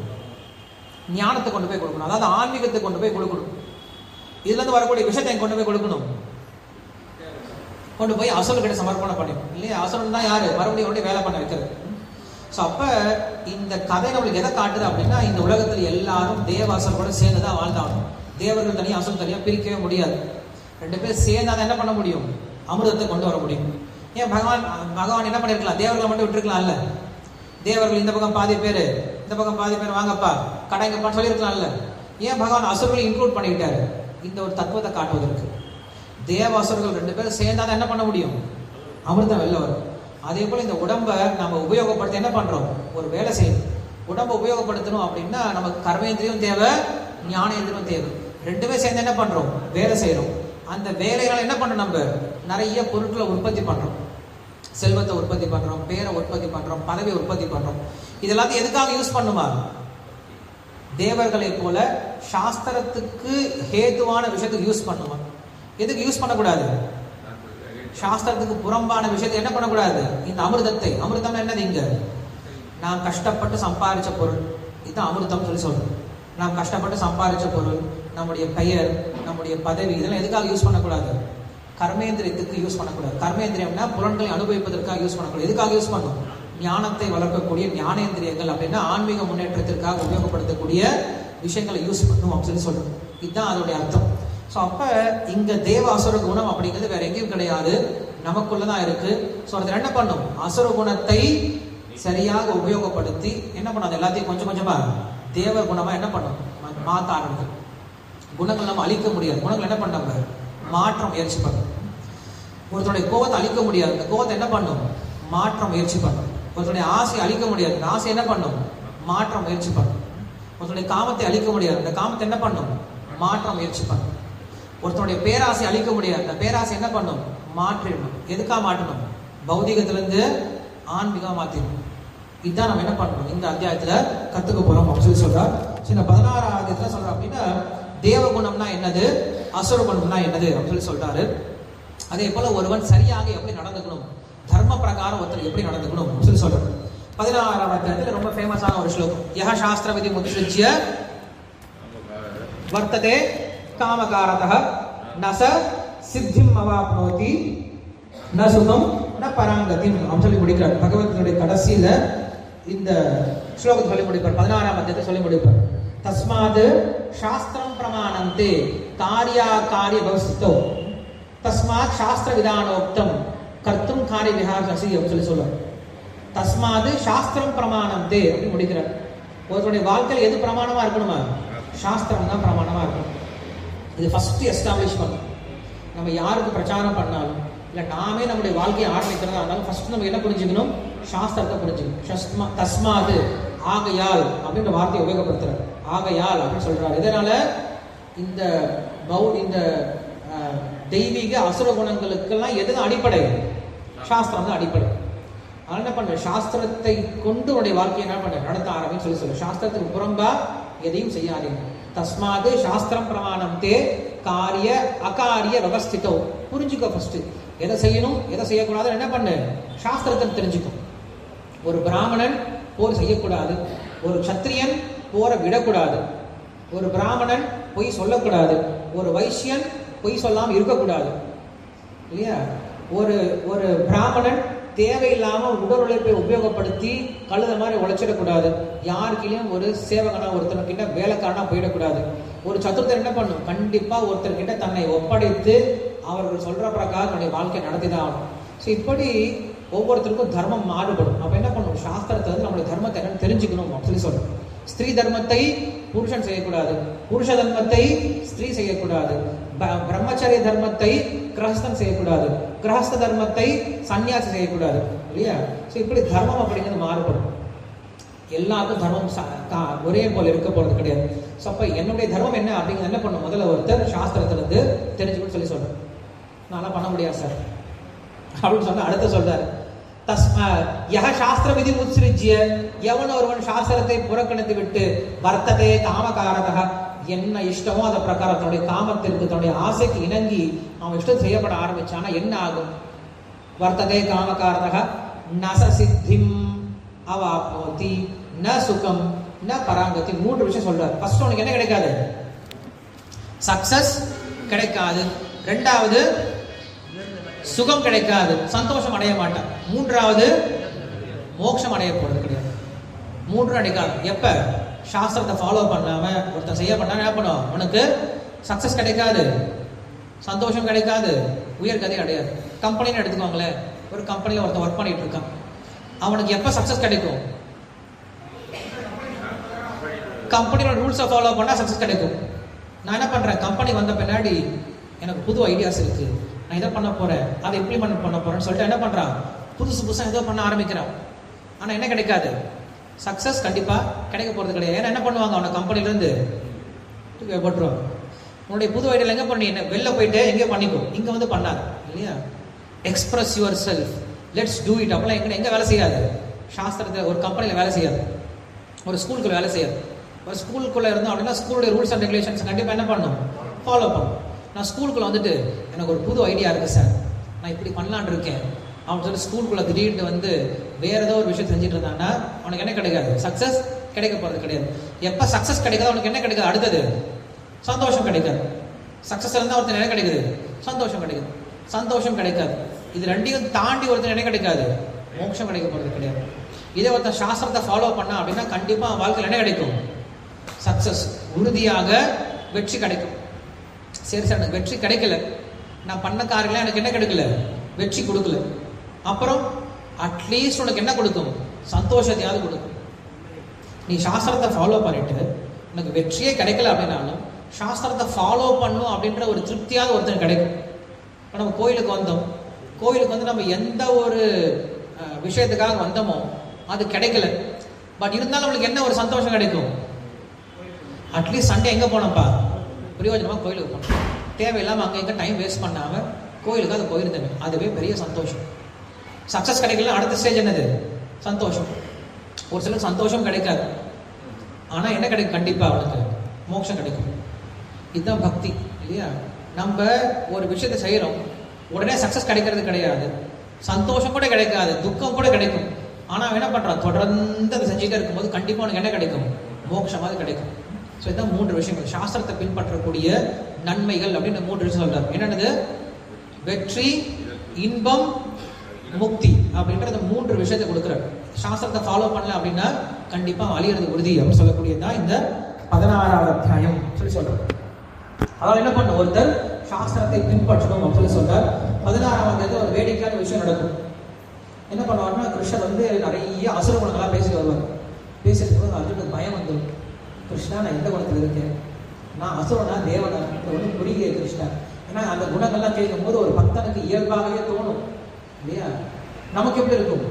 A: ஞானத்தை கொண்டு போய் கொடுக்கணும். அதாவது ஆன்மீகத்தை கொண்டு போய் கொடுக்கணும். இதுல இருந்து வரக்கூடிய விஷயத்தை கொண்டு போய் கொடுக்கணும். கொண்டு போய் அசுரர்கிட்ட சமர்ப்பணம் பண்ணிடும் இல்லையா? அசுரன் தான் யாரு? மறுபடியும் வேலை பண்ண வைக்கிறது. ஸோ அப்ப இந்த கதை நம்மளுக்கு எதை காட்டுது அப்படின்னா, இந்த உலகத்தில் எல்லாரும் தேவ அசுரர்களோட சேர்ந்துதான் வாழ்ந்தாகணும். தேவர்கள் தனியாக அசுரன் தனியாக பிரிக்கவே முடியாது. 2 பேர் சேர்ந்தாதான் என்ன பண்ண முடியும்? அமிர்தத்தை கொண்டு வர முடியும். ஏன் பகவான் என்ன பண்ணிருக்கலாம்? தேவர்களை மட்டும் விட்டுருக்கலாம்ல. தேவர்கள் இந்த பக்கம் பாதி பேர், இந்த பக்கம் பாதி பேர், வாங்கப்பா கடைங்கப்பா சொல்லியிருக்கலாம்ல. ஏன் பகவான் அசுரர்களை இன்க்ளூட் பண்ணிக்கிட்டாரு? இந்த ஒரு தத்துவத்தை காட்டுவதற்கு. தேவ அசுரர்கள் 2 பேரும் சேர்ந்தாதான் என்ன பண்ண முடியும்? அமிர்தம் வெளில வரும். அதே போல இந்த உடம்பை நம்ம உபயோகப்படுத்த என்ன பண்றோம்? ஒரு வேலை செய்யணும். உடம்பை உபயோகப்படுத்தணும் அப்படின்னா நமக்கு கர்மேந்திரியம் தேவை, ஞானேந்திரியம் தேவை. 2 சேர்ந்து என்ன பண்றோம்? வேலை செய்யறோம். அந்த வேலைகளை என்ன பண்றோம்? நம்ம நிறைய பொருட்களை உற்பத்தி பண்றோம். செல்வத்தை உற்பத்தி பண்றோம், பேரை உற்பத்தி பண்றோம், பதவியை உற்பத்தி பண்றோம். இதெல்லாத்தையும் எதுக்காக யூஸ் பண்ணுமா? தேவர்களை போல சாஸ்திரத்துக்கு ஹேதுவான விஷயத்துக்கு யூஸ் பண்ணுமா? எதுக்கு யூஸ் பண்ணக்கூடாது? சாஸ்திரத்துக்கு புறம்பான விஷயத்தை என்ன பண்ணக்கூடாது? இந்த அமிர்தத்தை. அமிர்தம் என்னது? இங்க நாம் கஷ்டப்பட்டு சம்பாதிச்ச பொருள், இதுதான் அமிர்தம் சொல்லி சொல்றோம். நாம் கஷ்டப்பட்டு சம்பாதிச்ச பொருள், நம்முடைய பெயர், நம்முடைய பதவி, இதெல்லாம் எதுக்காக யூஸ் பண்ணக்கூடாது? கர்மேந்திரியத்துக்கு யூஸ் பண்ணக்கூடாது. கர்மேந்திரியம்னா புலன்களை அனுபவிப்பதற்காக யூஸ் பண்ணக்கூடாது. எதுக்காக யூஸ் பண்ணும்? ஞானத்தை வளர்க்கக்கூடிய ஞானேந்திரியங்கள் அப்படின்னா ஆன்மீக முன்னேற்றத்திற்காக உபயோகப்படுத்தக்கூடிய விஷயங்களை யூஸ் பண்ணும் அப்படின்னு சொல்றோம். இதுதான் அதோடைய அர்த்தம். ஸோ அப்ப இங்க தேவ அசுர குணம் அப்படிங்கிறது வேற எங்கேயும் கிடையாது, நமக்குள்ளதான் இருக்கு. ஸோ அது என்ன பண்ணும்? அசுர குணத்தை சரியாக உபயோகப்படுத்தி என்ன பண்ணும்? அது எல்லாத்தையும் கொஞ்சம் கொஞ்சமா தேவ குணமா என்ன பண்ணும்? மாற்ற ஆரம்பிக்கும். குணங்கள் நம்ம அழிக்க முடியாது. குணங்கள் என்ன பண்ண மாற்ற முயற்சி பண்ணும். ஒருத்தருடைய கோபத்தை அழிக்க முடியாது, அந்த கோபத்தை என்ன பண்ணும்? மாற்ற முயற்சி பண்ணும். ஒருத்தருடைய ஆசையை அழிக்க முடியாது, அந்த ஆசை என்ன பண்ணும்? மாற்ற முயற்சி பண்ணும். ஒருத்தருடைய காமத்தை அழிக்க முடியாது, அந்த காமத்தை என்ன பண்ணும்? மாற்ற முயற்சி பண்ணும். ஒருத்தருடைய பேராசை அழிக்க முடியாது, அந்த பேராசை என்ன பண்ணும்? மாற்றிடணும். எதுக்காக மாற்றணும்? பௌதிகத்திலிருந்து ஆன்மீகமா மாத்திடணும். இதுதான் நம்ம என்ன பண்ணணும் இந்த அத்தியாயத்துல கத்துக்க போறோம் அப்படின்னு சொல்றார். சின்ன 16ஆம் அத்தியாயத்துல சொல்றோம் அப்படின்னா தேவகுணம்னா என்னது, அசுர குணம்னா என்னது அப்படின்னு சொல்றாரு. அதே போல ஒருவன் சரியாக எப்படி நடந்துக்கணும், தர்ம பிரகாரம் ஒருத்தர் எப்படி நடந்துக்கணும் அப்படின்னு சொல்றாரு. 16ஆம் அத்தியாயத்துல ரொம்ப ஃபேமஸான ஒரு ஸ்லோகம், யஹ சாஸ்திர விதி முத்ஸிஜ்ய வர்த்ததே காமகாரதः நச சித்திம் அவாப்னோதி ந சுகம் ந பராங்கதிம் அப்படின்னு சொல்லி முடிக்கிறார். பகவத்கீதையுடைய கடைசியில இந்த ஸ்லோகத்தை சொல்லி முடிப்பார். 16ஆம் அத்தியாயத்தை சொல்லி முடிப்பார். தஸ்மாத் சாஸ்திரம் பிரமாணந்தே காரியா காரிய பவஸ்தோ தஸ்மாத் சாஸ்திர விதானோக்தம் கர்த்தும் காரிய விஹாரசி அப்படின்னு சொல்லுவார். தஸ்மாத் சாஸ்திரம் பிரமாணந்தே அப்படின்னு முடிக்கிறார். ஒருத்தருடைய வாழ்க்கையில் எது பிரமாணமா இருக்கணுமா? சாஸ்திரம் தான் பிரமாணமா இருக்கணும். இது ஃபர்ஸ்ட் எஸ்டாப்ளிஷ் பண்ணும். நம்ம யாருக்கு பிரச்சாரம் பண்ணாலும் இல்லை நாமே நம்முடைய வாழ்க்கையை ஆரம்பிக்கிறதா இருந்தாலும் ஃபர்ஸ்ட் நம்ம என்ன புரிஞ்சுக்கணும்? சாஸ்திரத்தை புரிஞ்சுக்கணும். தஸ்மாது ஆகையால் அப்படின்ற வார்த்தையை உபயோகப்படுத்துறாரு. ஆகையால் அப்படின்னு சொல்றாரு. இதனால இந்த இந்த தெய்வீக அசுர குணங்களுக்கெல்லாம் எதுதான் அடிப்படை? சாஸ்திரம் தான் அடிப்படை. அதனால என்ன பண்ற? சாஸ்திரத்தை கொண்டு உடைய வாழ்க்கையை என்ன பண்ற? நடத்த ஆரம்பின்னு சொல்லி சாஸ்திரத்துக்கு புறம்பா எதையும் செய்யாதீங்க. தஸ்மாது சாஸ்திரம் பிரமாணம் தே காரிய அகாரிய விவஸ்திதோ. புரிஞ்சுக்கோ ஃபர்ஸ்ட், எதை செய்யணும் எதை செய்யக்கூடாது என்ன பண்ணு, சாஸ்திரத்தை தெரிஞ்சுக்கும். ஒரு பிராமணன் போர் செய்யக்கூடாது, ஒரு சத்திரியன் போரை விடக்கூடாது, ஒரு பிராமணன் பொய் சொல்லக்கூடாது, ஒரு வைசியன் பொய் சொல்லாம இருக்கக்கூடாது இல்லையா. ஒரு பிராமணன் தேவையில்லாம உடல் உழைப்பை உபயோகப்படுத்தி கழுத மாதிரி உழைச்சிடக்கூடாது, யாருக்கிலையும் ஒரு சேவகனா ஒருத்தர்கிட்ட வேலைக்காரனா போயிடக்கூடாது. ஒரு சத்துருத்தர் என்ன பண்ணும், கண்டிப்பா ஒருத்தர்கிட்ட தன்னை ஒப்படைத்து அவர்கள் சொல்ற பிரகாரம் தன்னுடைய வாழ்க்கை நடத்திதான் ஆகணும். ஸோ இப்படி ஒவ்வொருத்தருக்கும் தர்மம் மாறுபடும். அப்ப என்ன பண்ணும், சாஸ்திரத்தை வந்து நம்மளுடைய தர்மத்தை என்னன்னு தெரிஞ்சுக்கணும் அப்படின்னு சொல்றோம். ஸ்திரீ தர்மத்தை புருஷன் செய்யக்கூடாது, புருஷ தர்மத்தை ஸ்திரீ செய்யக்கூடாது, பிரம்மச்சரிய தர்மத்தை கிரகஸ்தன் செய்யக்கூடாது, கிரகஸ்த தர்மத்தை சன்னியாசி செய்யக்கூடாது இல்லையா. ஸோ இப்படி தர்மம் அப்படிங்கிறது மாறுபடும். எல்லாருக்கும் தர்மம் ஒரே போல இருக்க போறது கிடையாது. ஸோ அப்ப என்னுடைய தர்மம் என்ன அப்படிங்கிறது என்ன பண்ணும், முதல்ல ஒருத்தர் சாஸ்திரத்திலிருந்து தெரிஞ்சுக்கணும்னு சொல்லி சொல்றேன். நான்லாம் பண்ண முடியாது சார் அப்படின்னு சொன்னா அடுத்த சொல்றாரு, யஹ சாஸ்திர விதி உத்ஸ்ருஜ்ய, எவன் ஒருவன் சாஸ்திரத்தை புறக்கணித்து விட்டு வர்த்ததே காமகாரதः, என்ன இஷ்டமோ அந்த பிரகாரம் தன்னுடைய காமத்திற்கு தன்னுடைய ஆசைக்கு இணங்கி அவன் இஷ்டம் செய்யப்பட ஆரம்பிச்சானா என்ன ஆகும், வர்த்ததே காமகாரதः ந சித்திம் அவாப்னோதி ந சுகம் ந பராங்கதி. 3 விஷயம் சொல்றாரு. ஃபர்ஸ்ட் உனக்கு என்ன கிடைக்காது, சக்சஸ் கிடைக்காது, ரெண்டாவது சுகம் கிடைக்காது, சந்தோஷம் அடைய மாட்டான், மூன்றாவது மோட்சம் அடைய போறது கிடையாது. 3 அடைக்காது. எப்ப சாஸ்திரத்தை ஃபாலோ பண்ணாம ஒருத்தன் செய்ய பண்ணா என்ன பண்ணும், உனக்கு சக்சஸ் கிடைக்காது, சந்தோஷம் கிடைக்காது, உயர்கதை அடையாது. கம்பெனின்னு எடுத்துக்கோங்களேன், ஒரு கம்பெனியில் ஒருத்தன் ஒர்க் பண்ணிட்டு இருக்கான், அவனுக்கு எப்ப சக்சஸ் கிடைக்கும், கம்பெனியோட ரூல்ஸை ஃபாலோ பண்ணா சக்சஸ் கிடைக்கும். நான் என்ன பண்றேன், கம்பெனி வந்த பின்னாடி எனக்கு புது ஐடியாஸ் இருக்கு, நான் இதை பண்ண போறேன், அதை இம்ப்ளிமெண்ட் பண்ண போறேன்னு சொல்லிட்டு என்ன பண்றான், புதுசா ஏதோ பண்ண ஆரம்பிக்கிறான். ஆனா என்ன கிடைக்காது, சக்சஸ் கண்டிப்பா கிடைக்க போறது கிடையாது. ஏன்னா என்ன பண்ணுவாங்க, அவனை கம்பெனில இருந்து போட்டுருவாங்க. உன்னுடைய புது ஐடியா எங்க பண்ணி, வெளில போயிட்டு எங்கே பண்ணிக்கோ, இங்க வந்து பண்ணாது இல்லையா. Express your self, let's do it. அப்பெல்லாம் எங்க வேலை செய்யாது, சாஸ்திரத்தை ஒரு கம்பெனியில் வேலை செய்யாது, ஒரு ஸ்கூலுக்குள்ள வேலை செய்யாது. ஒரு ஸ்கூலுக்குள்ள இருந்தோம் அப்படின்னா ஸ்கூலுடைய ரூல்ஸ் அண்ட் ரெகுலேஷன்ஸ் கண்டிப்பாக என்ன பண்ணணும், ஃபாலோ பண்ணணும். நான் ஸ்கூலுக்குள்ள வந்துட்டு எனக்கு ஒரு புது ஐடியா இருக்கு சார், நான் இப்படி பண்ணலான் இருக்கேன் அப்படின்னு சொல்லி ஸ்கூலுக்குள்ள திடீர்னு வந்து வேற ஏதோ ஒரு விஷயம் செஞ்சுட்டு இருந்தாங்கன்னா உனக்கு என்ன கிடைக்காது, சக்சஸ் கிடைக்க போறது கிடையாது. எப்ப சக்சஸ் கிடைக்காது உனக்கு என்ன கிடைக்காது, அடுத்தது சந்தோஷம் கிடைக்காது. சக்சஸ் இருந்தால் ஒருத்தர் என்ன கிடைக்குது, சந்தோஷம் கிடைக்குது, சந்தோஷம் கிடைக்காது. இது ரெண்டையும் தாண்டி ஒருத்தர் என்ன கிடைக்காது, மோட்சம் கிடைக்க போறது கிடையாது. இதே ஒருத்தர் சாஸ்திரத்தை ஃபாலோ பண்ணா அப்படின்னா கண்டிப்பா வாழ்க்கையில் என்ன கிடைக்கும், சக்சஸ், உறுதியாக வெற்றி கிடைக்கும். சரி சார் எனக்கு வெற்றி கிடைக்கல, நான் பண்ண காரியங்கள எனக்கு என்ன கிடைக்கல, வெற்றி கொடுக்கல, அப்புறம் அட்லீஸ்ட் உனக்கு என்ன கொடுக்கும், சந்தோஷத்தையாவது கொடுக்கும். நீ சாஸ்திரத்தை ஃபாலோ பண்ணிட்டு உனக்கு வெற்றியே கிடைக்கல அப்படின்னாலும் சாஸ்திரத்தை ஃபாலோ பண்ணும் அப்படின்ற ஒரு திருப்தியாவது ஒருத்தர் கிடைக்கும். இப்போ நம்ம கோயிலுக்கு வந்தோம், கோயிலுக்கு வந்து நம்ம எந்த ஒரு விஷயத்துக்காக வந்தோமோ அது கிடைக்கல, பட் இருந்தாலும் நம்மளுக்கு என்ன ஒரு சந்தோஷம் கிடைக்கும், அட்லீஸ்ட் சண்டே எங்கே போனோம்ப்பா, பிரயோஜனமாக கோயிலுக்கு போனோம், தேவையில்லாமல் அங்கே எங்கே டைம் வேஸ்ட் பண்ணாமல் கோயிலுக்கு அது போயிருந்தேன், அதுவே பெரிய சந்தோஷம். சக்ஸஸ் கிடைக்கல, அடுத்த ஸ்டேஜ் என்னது, சந்தோஷம். ஒரு சிலருக்கு சந்தோஷம் கிடைக்காது, ஆனால் என்ன கிடைக்கும், கண்டிப்பாக அவனுக்கு மோட்சம் கிடைக்கும். இதுதான் பக்தி இல்லையா. நம்ம ஒரு விஷயத்தை செய்கிறோம், உடனே சக்ஸஸ் கிடைக்கிறது கிடையாது, சந்தோஷம் கூட கிடைக்காது, துக்கம் கூட கிடைக்கும். ஆனால் என்ன பண்ணுறான், தொடர்ந்து அதை செஞ்சுட்டே இருக்கும்போது கண்டிப்பாக உனக்கு என்ன கிடைக்கும், மோட்சமாவது கிடைக்கும். ஸோ இதுதான் 3 விஷயங்கள் சாஸ்திரத்தை பின்பற்றக்கூடிய நன்மைகள் அப்படின்னு 3 விஷயம் சொல்றாரு. என்னென்னது, வெற்றி, இன்பம், முக்தி அப்படின்ற 3 விஷயத்தை கொடுக்குறாரு. சாஸ்திரத்தை ஃபாலோ பண்ணல அப்படின்னா கண்டிப்பா அழியிறது உறுதி அப்படின்னு சொல்லக்கூடியதுதான் இந்த 16வது அத்தியாயம் சொல்லி சொல்றாரு. அதாவது என்ன பண்ண, ஒருத்தர் சாஸ்திரத்தை பின்பற்றணும் அப்படின்னு சொல்லி சொல்றார். 16ஆம் அத்தியாயத்துல ஒரு வேடிக்கையான விஷயம் நடக்கும். என்ன பண்ணுவாருன்னா, கிருஷ்ணர் வந்து நிறைய அசுர குணங்கள்லாம் பேசிட்டு வருவார். பேசிட்டு போது அர்ஜுனுக்கு பயம் வந்துடும், கிருஷ்ணா நான் எந்த குணத்தில் இருக்கேன், நான் அசுரனா தேவனா, இந்த ஒன்றும் புரியல கிருஷ்ணா. ஏன்னா அந்த குணங்கள்லாம் கேட்கும் போது ஒரு பக்தனுக்கு இயல்பாகவே தோணும் இல்லையா. நமக்கு எப்படி இருக்கும்,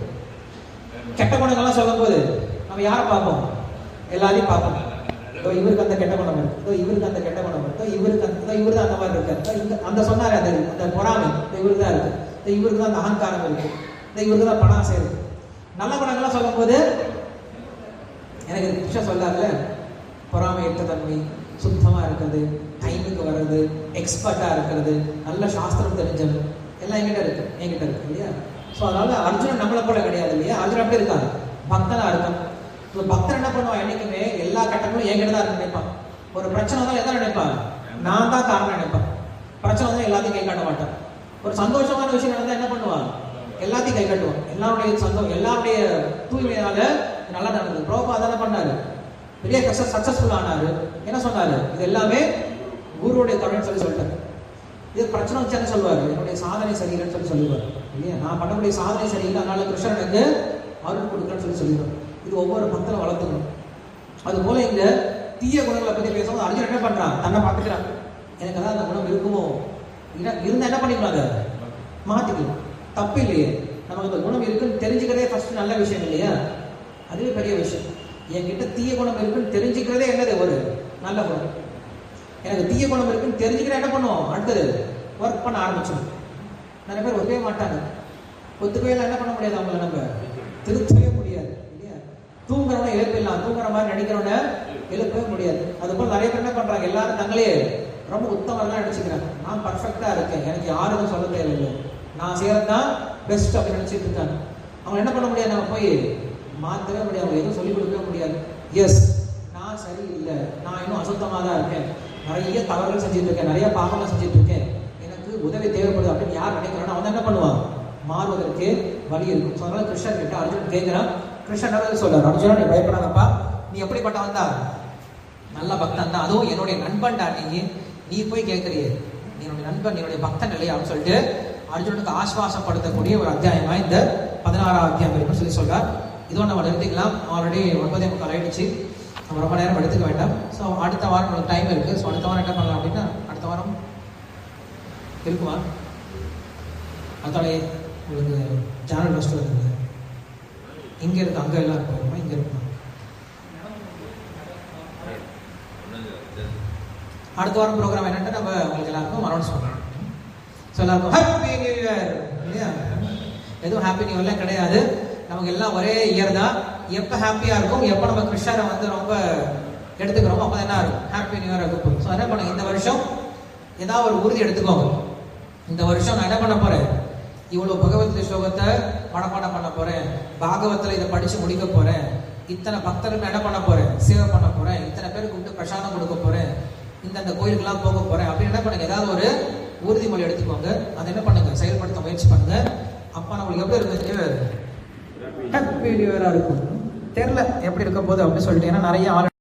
A: கெட்ட குணங்கள்லாம் சொல்லும் போது நம்ம யாரை பார்ப்போம், எல்லாரையும் பார்ப்போம். இவருக்கு அந்த கெட்ட குணம் இருக்கு, இவருக்கு அந்த கெட்ட குணம் இருக்கு, இவருக்கு அந்த இவரு தான் அந்த மாதிரி இருக்காரு, இங்க அந்த சொன்னாரு அது அந்த பொறாமை இவருக்கு தான் இருக்கு, இவருக்கு தான் அந்த அகங்காரம் இருக்கு, இவருக்கு தான் பணாசை இருக்கு. நல்ல குணங்கள்லாம் சொல்லும் போது எனக்கு கிருஷ்ணன் சொல்லாருல, பொறாமை ஏற்ற தன்மை, சுத்தமாக இருக்கிறது, டைமுக்கு வர்றது, எக்ஸ்பர்ட்டாக இருக்கிறது, நல்ல சாஸ்திரம் தெரிஞ்சது எல்லாம் என்கிட்ட இருக்கு இல்லையா? ஸோ அதனால அர்ஜுனன் நம்மளை போல கிடையாது இல்லையா? அர்ஜுனன் அப்படி இருக்காரு, பக்தனா இருக்கான். இப்போ பக்தன் என்ன பண்ணுவான், என்னைக்குமே எல்லா கட்டங்களும் என்கிட்ட தான் இருக்கு நினைப்பான். ஒரு பிரச்சனை தான் எதை நினைப்பான், நான் தான் காரணம் நினைப்பான். பிரச்சனை தான் எல்லாத்தையும் கை காட்ட மாட்டான். ஒரு சந்தோஷமான விஷயம் நடந்தா என்ன பண்ணுவான், எல்லாத்தையும் கை காட்டுவான். எல்லாருடைய தூய்மையால நல்லா நடந்தது. பிரபுபாதா தானே பண்ணாரு, பெரிய சக்சஸ்ஃபுல் ஆனாரு. என்ன சொன்னாரு, இது எல்லாமே குருவுடைய கருணைன்னு சொல்லிட்டாரு. இது பிரச்சனை வச்சான்னு சொல்லுவாரு, என்னுடைய சாதனை சரியில்லைன்னு சொல்லுவார் இல்லையா? நான் பண்ணக்கூடிய சாதனை சரியில்லை, அதனால கிருஷ்ணன் எனக்கு அருள் கொடுக்குறேன்னு சொல்லிடுவார். இது ஒவ்வொரு பக்தரும் வளர்த்துக்கணும். அது போல இந்த தீய குணங்களை பத்தி பேசும்போது அர்ஜுனன் என்ன பண்றான், தன்னை பார்த்துக்கிறான். எனக்கு அதான் அந்த குணம் இருக்குமோ, இருந்தா என்ன பண்ணிக்கலாம், அதை மாத்திக்கலாம், தப்பு இல்லையே. நமக்கு அந்த குணம் இருக்குன்னு தெரிஞ்சுக்கிறதே ஃபர்ஸ்ட் நல்ல விஷயம் இல்லையா? அதுவே பெரிய விஷயம். என்கிட்ட தீய குணம் இருக்குன்னு தெரிஞ்சுக்கிறதே என்னது ஒரு நல்ல குணம். எனக்கு தீய குணம் இருக்குன்னு தெரிஞ்சுக்கிற என்ன பண்ணுவோம், அடுத்தது ஒர்க் பண்ண ஆரம்பிச்சோம். நிறைய பேர் ஒத்துக்கவே மாட்டாங்க. ஒத்துக்கவே என்ன பண்ண முடியாது, அவங்கள நம்ம திருத்தவே முடியாது இல்லையா? தூங்குறவனை எழுப்பிடலாம், தூங்குற மாதிரி நடிக்கிறவனை எழுப்பவே முடியாது. அதுபோல் நிறைய பேர் என்ன பண்றாங்க, எல்லாரும் தங்களே ரொம்ப உத்தமர்களா நினைச்சுக்கிறாங்க. நான் பர்ஃபெக்டா இருக்கேன், எனக்கு யாரும் சொல்ல தேவையில்லை, நான் செய்யறதுதான் பெஸ்ட் அப்படின்னு நினைச்சிட்டு இருக்காங்க. அவங்க என்ன பண்ண முடியாது, நம்ம போய் மாற்றவே முடியாது, அவங்க எதுவும் சொல்லிக் கொடுக்கவே முடியாது. எஸ், நான் சரியில்லை, நான் இன்னும் அசுத்தமாக தான் இருக்கேன், நிறைய தவறுகள் செஞ்சுட்டு இருக்கேன், நிறைய பாவங்கள் செஞ்சுட்டு இருக்கேன், எனக்கு உதவி தேவைப்படுது அப்படின்னு யார் நினைக்கிறானோ அவன் என்ன பண்ணுவான், மாறுவதற்கு வழி இருக்கும். ஸோ அதனால கிருஷ்ணன் கிட்ட அர்ஜுனன் கேட்கிறான். கிருஷ்ணன் சொல்றாரு, அர்ஜுனா நீ பயப்படாதப்பா, நீ எப்படிப்பட்டவன் தான், நல்ல பக்தன் தான், அதுவும் என்னுடைய நண்பன்டா, நீ போய் கேட்கறியே, நீ என்னுடைய நண்பன், என்னுடைய பக்தன் இல்லையா அப்படின்னு சொல்லிட்டு அர்ஜுனுக்கு ஆஸ்வாசப்படுத்தக்கூடிய ஒரு அத்தியாயமா இந்த 16ஆம் அத்தியாயம் இருக்குன்னு சொல்லி சொல்றார். இதோட நம்ம நிறுத்திக்கலாம். ஆல்ரெடி 9:45 ஆயிடுச்சு, நம்ம ரொம்ப நேரம் எடுத்துக்க வேண்டாம். ஸோ அடுத்த வாரம் நமக்கு டைம் இருக்கு. ஸோ அடுத்த வாரம் என்ன பண்ணலாம் அப்படின்னா, அடுத்த வாரம் இருக்குமா, அதோடைய உங்களுக்கு ஜேர்னல் ஃபஸ்ட்டு வருது, இங்கே இருக்கு, அங்கே எல்லாம் இருக்குமா, இங்கே இருக்குமா? அடுத்த வாரம் ப்ரோக்ராம் என்னன்ட்டு நம்ம உங்களுக்கு எல்லாருக்கும் அனௌன்ஸ் பண்ணுறோம். ஸோ எல்லாருக்கும் ஹாப்பி நியூ இயர் இல்லையா? எதுவும் ஹாப்பி நியூ இயர்லாம் கிடையாது, நமக்கு எல்லாம் ஒரே இயர் தான். எப்போ ஹாப்பியாக இருக்கும், எப்போ நம்ம கிருஷ்ணரை வந்து ரொம்ப எடுத்துக்கிறோமோ அப்போ என்ன இருக்கும், ஹாப்பி நியூ இயர் இருக்கும். ஸோ என்ன பண்ணுங்க, இந்த வருஷம் ஏதாவது ஒரு உறுதி எடுத்துக்கோங்க. இந்த வருஷம் நான் என்ன பண்ண போகிறேன், இவ்வளோ பகவத்கீதை ஸ்லோகத்தை மனப்பாடம் பண்ண போகிறேன், பாகவத்தில் இதை படித்து முடிக்க போகிறேன், இத்தனை பக்தருக்கு என்ன பண்ண போகிறேன், சேவை பண்ண போகிறேன், இத்தனை பேருக்கு கூப்பிட்டு பிரசாதம் கொடுக்க போகிறேன், இந்த கோயிலுக்கெல்லாம் போக போகிறேன் அப்படின்னு என்ன பண்ணுங்க, ஏதாவது ஒரு உறுதிமொழி எடுத்துக்கோங்க. அதை என்ன பண்ணுங்க, செயல்படுத்த முயற்சி பண்ணுங்க. அப்போ நம்மளுக்கு எப்படி இருக்கு, ஹாப்பி நியூ இயரா இருக்கும். தெரியல எப்படி இருக்க போகுது அப்படின்னு சொல்லிட்டு, ஏன்னா நிறைய